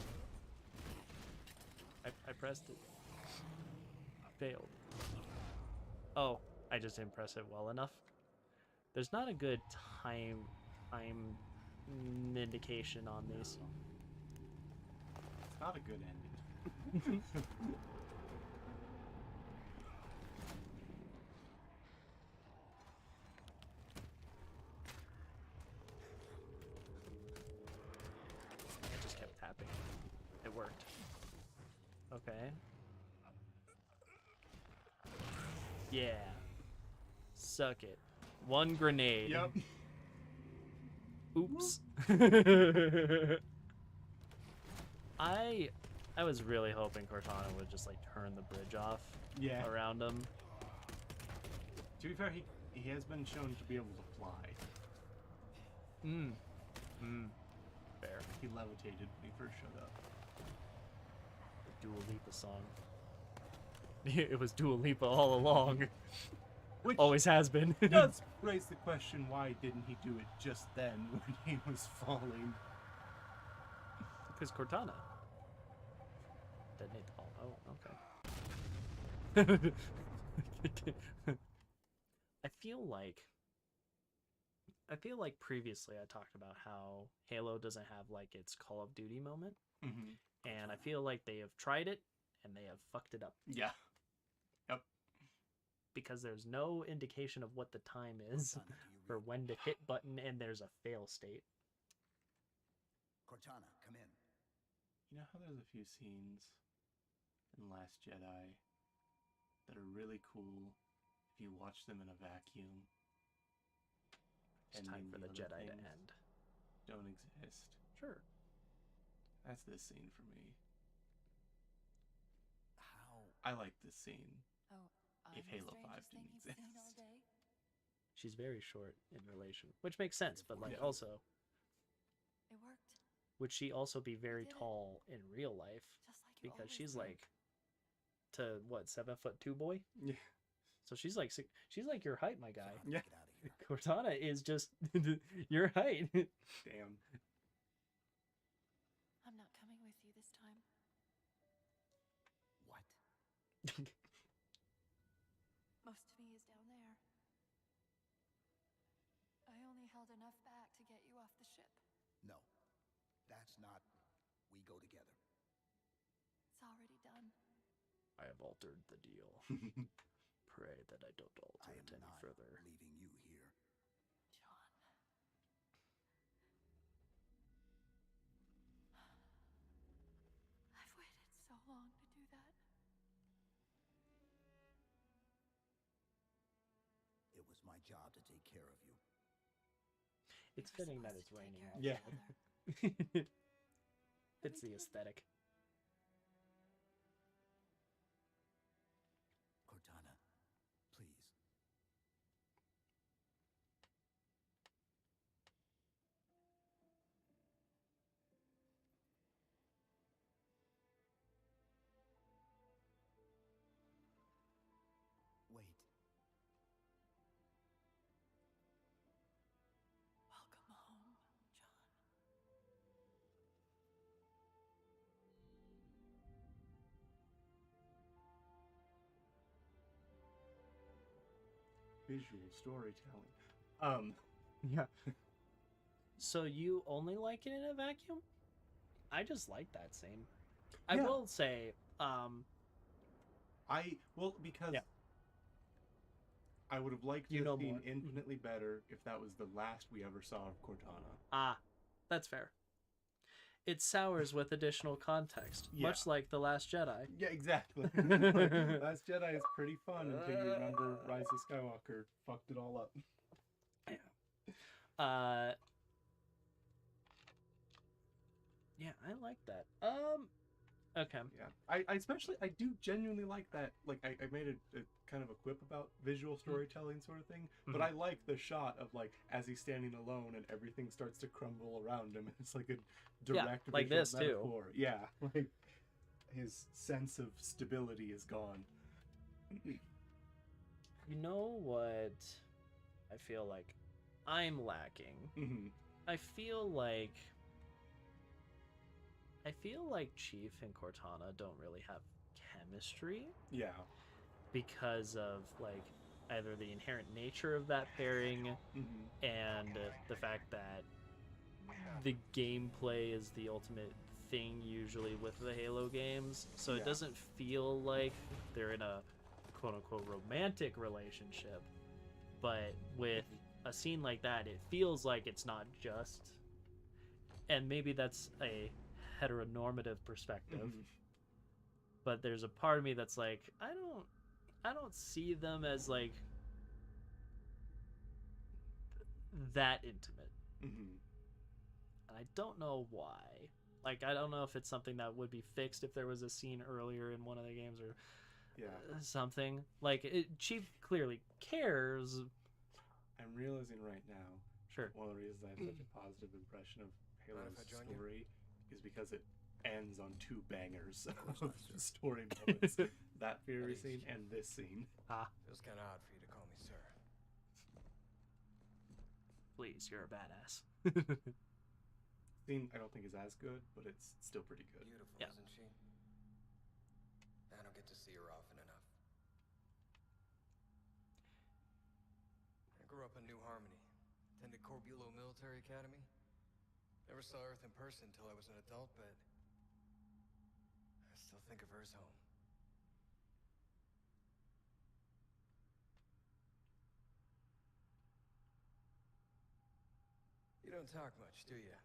I pressed it. Failed. Oh, I just didn't press it well enough. There's not a good time indication on these. It's not a good ending. Okay. Yeah. Suck it. One grenade. Yep. Oops. I was really hoping Cortana would just like turn the bridge off Yeah. around him. To be fair, he has been shown to be able to fly. Fair. He levitated when he first showed up. The Dua Lipa song. It was Dua Lipa all along. Which Always has been. does raise the question, why didn't he do it just then when he was falling? Because Cortana. Detonate the ball. Oh, okay. I feel like previously I talked about how Halo doesn't have like its Call of Duty moment. Mm-hmm. And I feel like they have tried it and they have fucked it up. Yeah. Yep. Because there's no indication of what the time is for when to hit button, and there's a fail state. Cortana, come in. You know how there's a few scenes in Last Jedi that are really cool if you watch them in a vacuum? It's time for the Jedi to end. Don't exist. Sure. That's this scene for me. How? I like this scene. Oh, If I'm the Halo 5 strangest thing didn't you've seen exist. all day. She's very short in relation, which makes sense, but like Yeah. also, It worked, would she also be very did it. tall in real life? just like you Because always she's did. like, to what, 7'2" boy? Yeah. So she's like she's like your height, my guy. Yeah. Get out of here. Cortana is just your height. Damn. I'm not coming with you this time. What? Most of me is down there. I only held enough back to get you off the ship. No. That's not. We go together. It's already done. I have altered the deal. Pray that I don't alter I it am any not further. leaving you here. John. I've waited so long to do that. It was my job to take care of you. It's We were fitting that supposed it's to take raining care out. of Yeah. each other. Fits we the did. aesthetic. Cortana, please. Wait. Welcome home, John. Visual storytelling. Yeah. So you only like it in a vacuum? I just like that scene. I Yeah. will say, Because Yeah. I would have liked You this know scene more. infinitely better if that was the last we ever saw of Cortana. that's fair. It sours with additional context, Yeah. much like The Last Jedi. Yeah, exactly. Like, Last Jedi is pretty fun until you remember Rise of Skywalker fucked it all up. Yeah, I like that. Okay. Yeah, I do genuinely like that. Like, I made a kind of a quip about visual storytelling sort of thing, but I like the shot of like as he's standing alone and everything starts to crumble around him. It's like a direct like visual this, too. metaphor. Yeah, like his sense of stability is gone. You know what I feel like I'm lacking? Mhm. I feel like Chief and Cortana don't really have chemistry Yeah. because of like either the inherent nature of that pairing Mhm. and the fact that the gameplay is the ultimate thing usually with the Halo games, so Yeah. it doesn't feel like they're in a quote-unquote romantic relationship, but with a scene like that it feels like it's not just, and maybe that's a heteronormative perspective, Mhm. but there's a part of me that's like, I don't see them as like that intimate. Mm-hmm. And I don't know why. Like, I don't know if it's something that would be fixed if there was a scene earlier in one of the games or something. Like, Chief clearly cares. I'm realizing right now, Sure. one of the reasons I have such a positive impression of Halo's story is because it ends on two bangers of story moments. That Fury scene and this scene. Feels kind of odd for you to call me sir. Please, you're a badass. Scene I don't think is as good, but it's still pretty good. Beautiful, Yeah. isn't she? I don't get to see her often enough. I grew up in New Harmony. Attended Corbulo Military Academy. Never saw Earth in person until I was an adult, but I still think of her as home. You don't talk much, do you?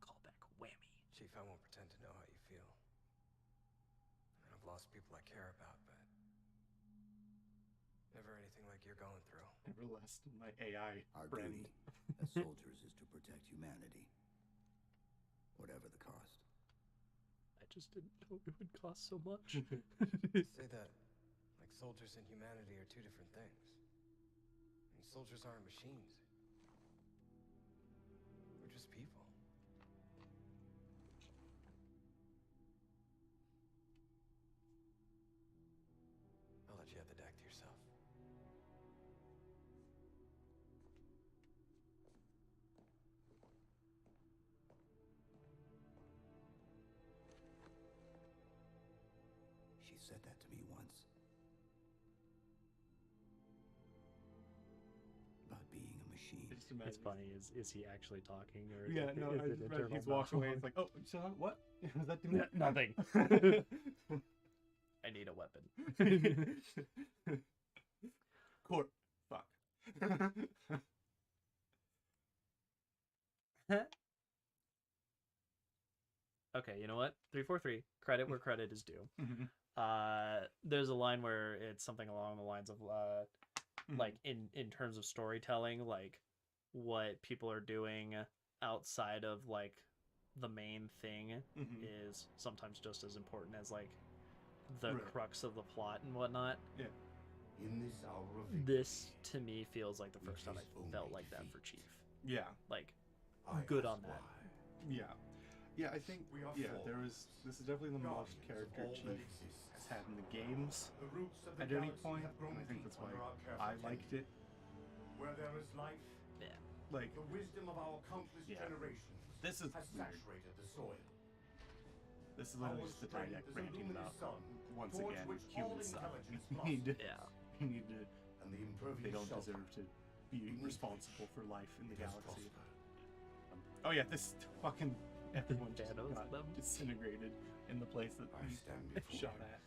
Callback whammy. Chief, I won't pretend to know how you feel. I've lost people I care about, but never anything like you're going through. Never less than my AI Our friend. duty as soldiers is to protect humanity, whatever the cost. I just didn't know it would cost so much. Say that like soldiers and humanity are two different things. I mean, soldiers aren't machines. We're just people. I'll let you have the deck to yourself. She said that to me once. About being a machine. Just imagine. It's funny. Is he actually talking or Yeah, is no, it I just read internal he's walking away. monologue? It's like, oh, so what? Was that doing Nothing. I need a weapon. Court. Fuck. Okay, you know what? 343. Credit where credit is due. Mhm. There's a line where it's something along the lines of Mhm. like in terms of storytelling, like what people are doing outside of like the main thing Mhm. is sometimes just as important as like the Right. crux of the plot and whatnot. Yeah. In this hour of This to me feels like the we first time I taste only felt like that defeat. for Chief. Yeah. Like I good ask on that. why. Yeah. Yeah, I think We are there was this is definitely the most guardians of character all that Chief exists. has had in the games The roots of the at any galaxy point, have grown and I think deep that's why under our careful I liked tending. it. Where there is life, Yeah. Like the wisdom of our countless Yeah. generations This is has weird. saturated the soil. This is literally Our just the strength Didact is a ranting luminous about sun, once towards again which all human stuff. intelligence We need to, Yeah. we need to and the impervious they don't shelter deserve to be beneath responsible for life in the it has galaxy. prospered. Oh yeah, this fucking everyone just Thanos got them. disintegrated in the place that I we stand before shot you, at.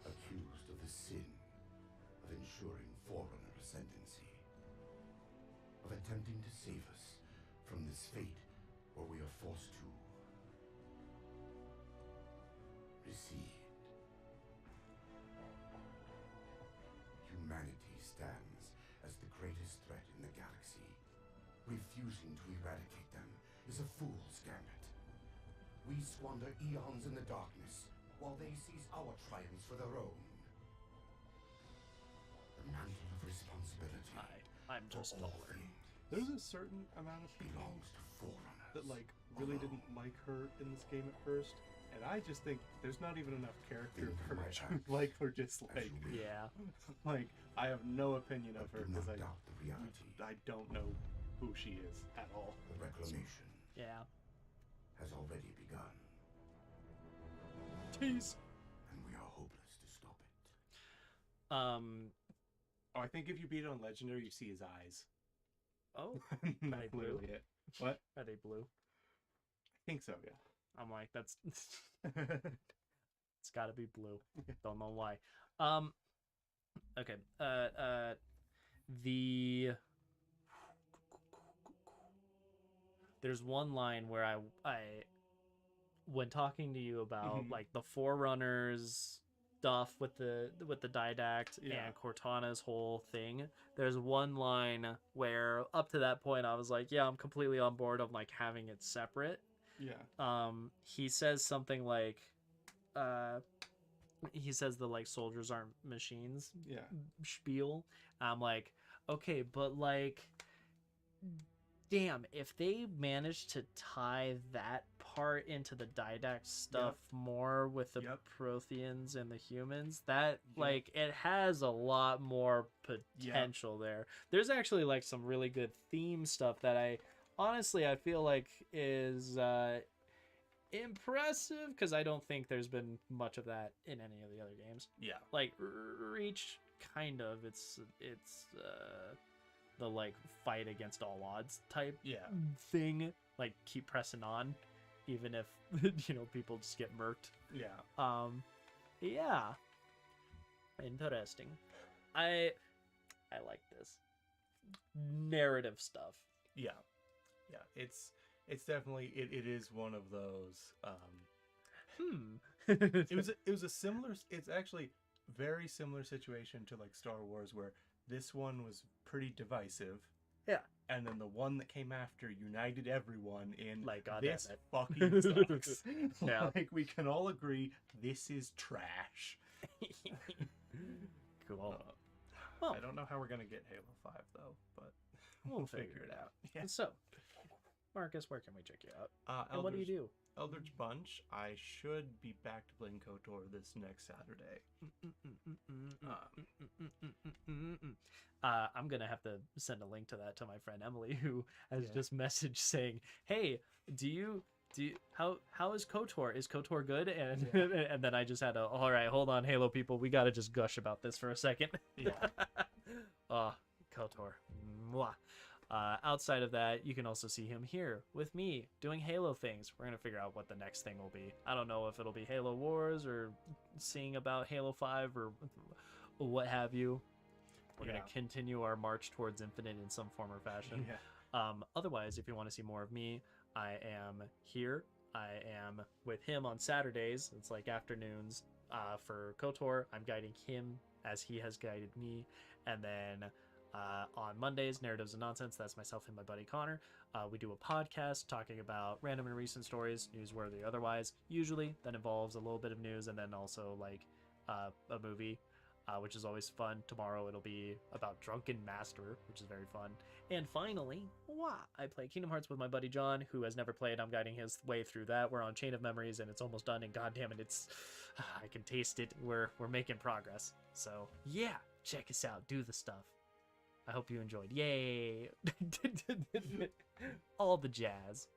accused of the sin of ensuring Forerunner ascendancy, of attempting to save us from this fate where we are forced to recede. Humanity stands as the greatest threat in the galaxy. Refusing to eradicate them is a fool's gambit. We squander eons in the darkness, while they seize our triumphs for their own. The mantle of responsibility I'm just for all taller. things There's a certain amount of people belongs to Forerunners. that like really didn't like her in this game at first, and I just think there's not even enough character Into for my her to hands, like her just as like you will. Yeah. like I have no opinion of But her do because not doubt the reality. I don't know who she is at all. The reclamation Yeah. has already begun, Tease. and we are hopeless to stop it. Oh, I think if you beat it on Legendary, you see his eyes. Oh, That's blue? literally it. What? are they blue? I think so, yeah. I'm like, that's it's got to be blue. Don't know why. Okay. The there's one line where I when talking to you about Mhm. like the Forerunners stuff with the didact Yeah. and Cortana's whole thing, there's one line where up to that point I was like, yeah, I'm completely on board of like having it separate. Yeah. He says something like he says the like soldiers aren't machines Yeah. spiel. I'm like, okay, but like, damn, if they managed to tie that part into the didact stuff more with the Protheans and the humans, that like it has a lot more potential there. There's actually like some really good theme stuff that I feel like is impressive, because I don't think there's been much of that in any of the other games. Yeah. Like Reach, kind of, it's the like fight against all odds type thing, like keep pressing on even if people just get murked. Yeah, interesting. I like this narrative stuff. Yeah, it's definitely it is one of those it was a similar, it's actually very similar situation to like Star Wars, where this one was pretty divisive. Yeah. And then the one that came after united everyone in like, God this damn it. fucking sucks. Yeah. Like, we can all agree this is trash. Cool. Well, I don't know how we're gonna get Halo 5 though, but we'll figure it out. Yeah. So, Marcus, where can we check you out? And what do you do? EldritchBunch. I should be back to playing KOTOR this next Saturday. I'm gonna have to send a link to that to my friend Emily, who has just messaged saying, "Hey, how is KOTOR? Is KOTOR good?" And and then I just had all right, hold on, Halo people, we gotta just gush about this for a second. Yeah. Oh, KOTOR. Mwah. Outside of that, you can also see him here with me doing Halo things. We're gonna figure out what the next thing will be. I don't know if it'll be Halo Wars or seeing about Halo 5 or what have you. We're gonna continue our march towards Infinite in some form or fashion. Otherwise, if you want to see more of me, I am here. I am with him on Saturdays. It's like afternoons for KOTOR. I'm guiding him as he has guided me. And then on Mondays, Narratives and Nonsense, that's myself and my buddy Connor. We do a podcast talking about random and recent stories, newsworthy or otherwise, usually that involves a little bit of news and then also like a movie, which is always fun. Tomorrow it'll be about Drunken Master, which is very fun. And finally, I play Kingdom Hearts with my buddy John, who has never played. I'm guiding his way through that. We're on Chain of Memories and it's almost done, and goddamn it, it's I can taste it. We're making progress. So yeah, check us out, do the stuff. I hope you enjoyed. Yay! All the jazz.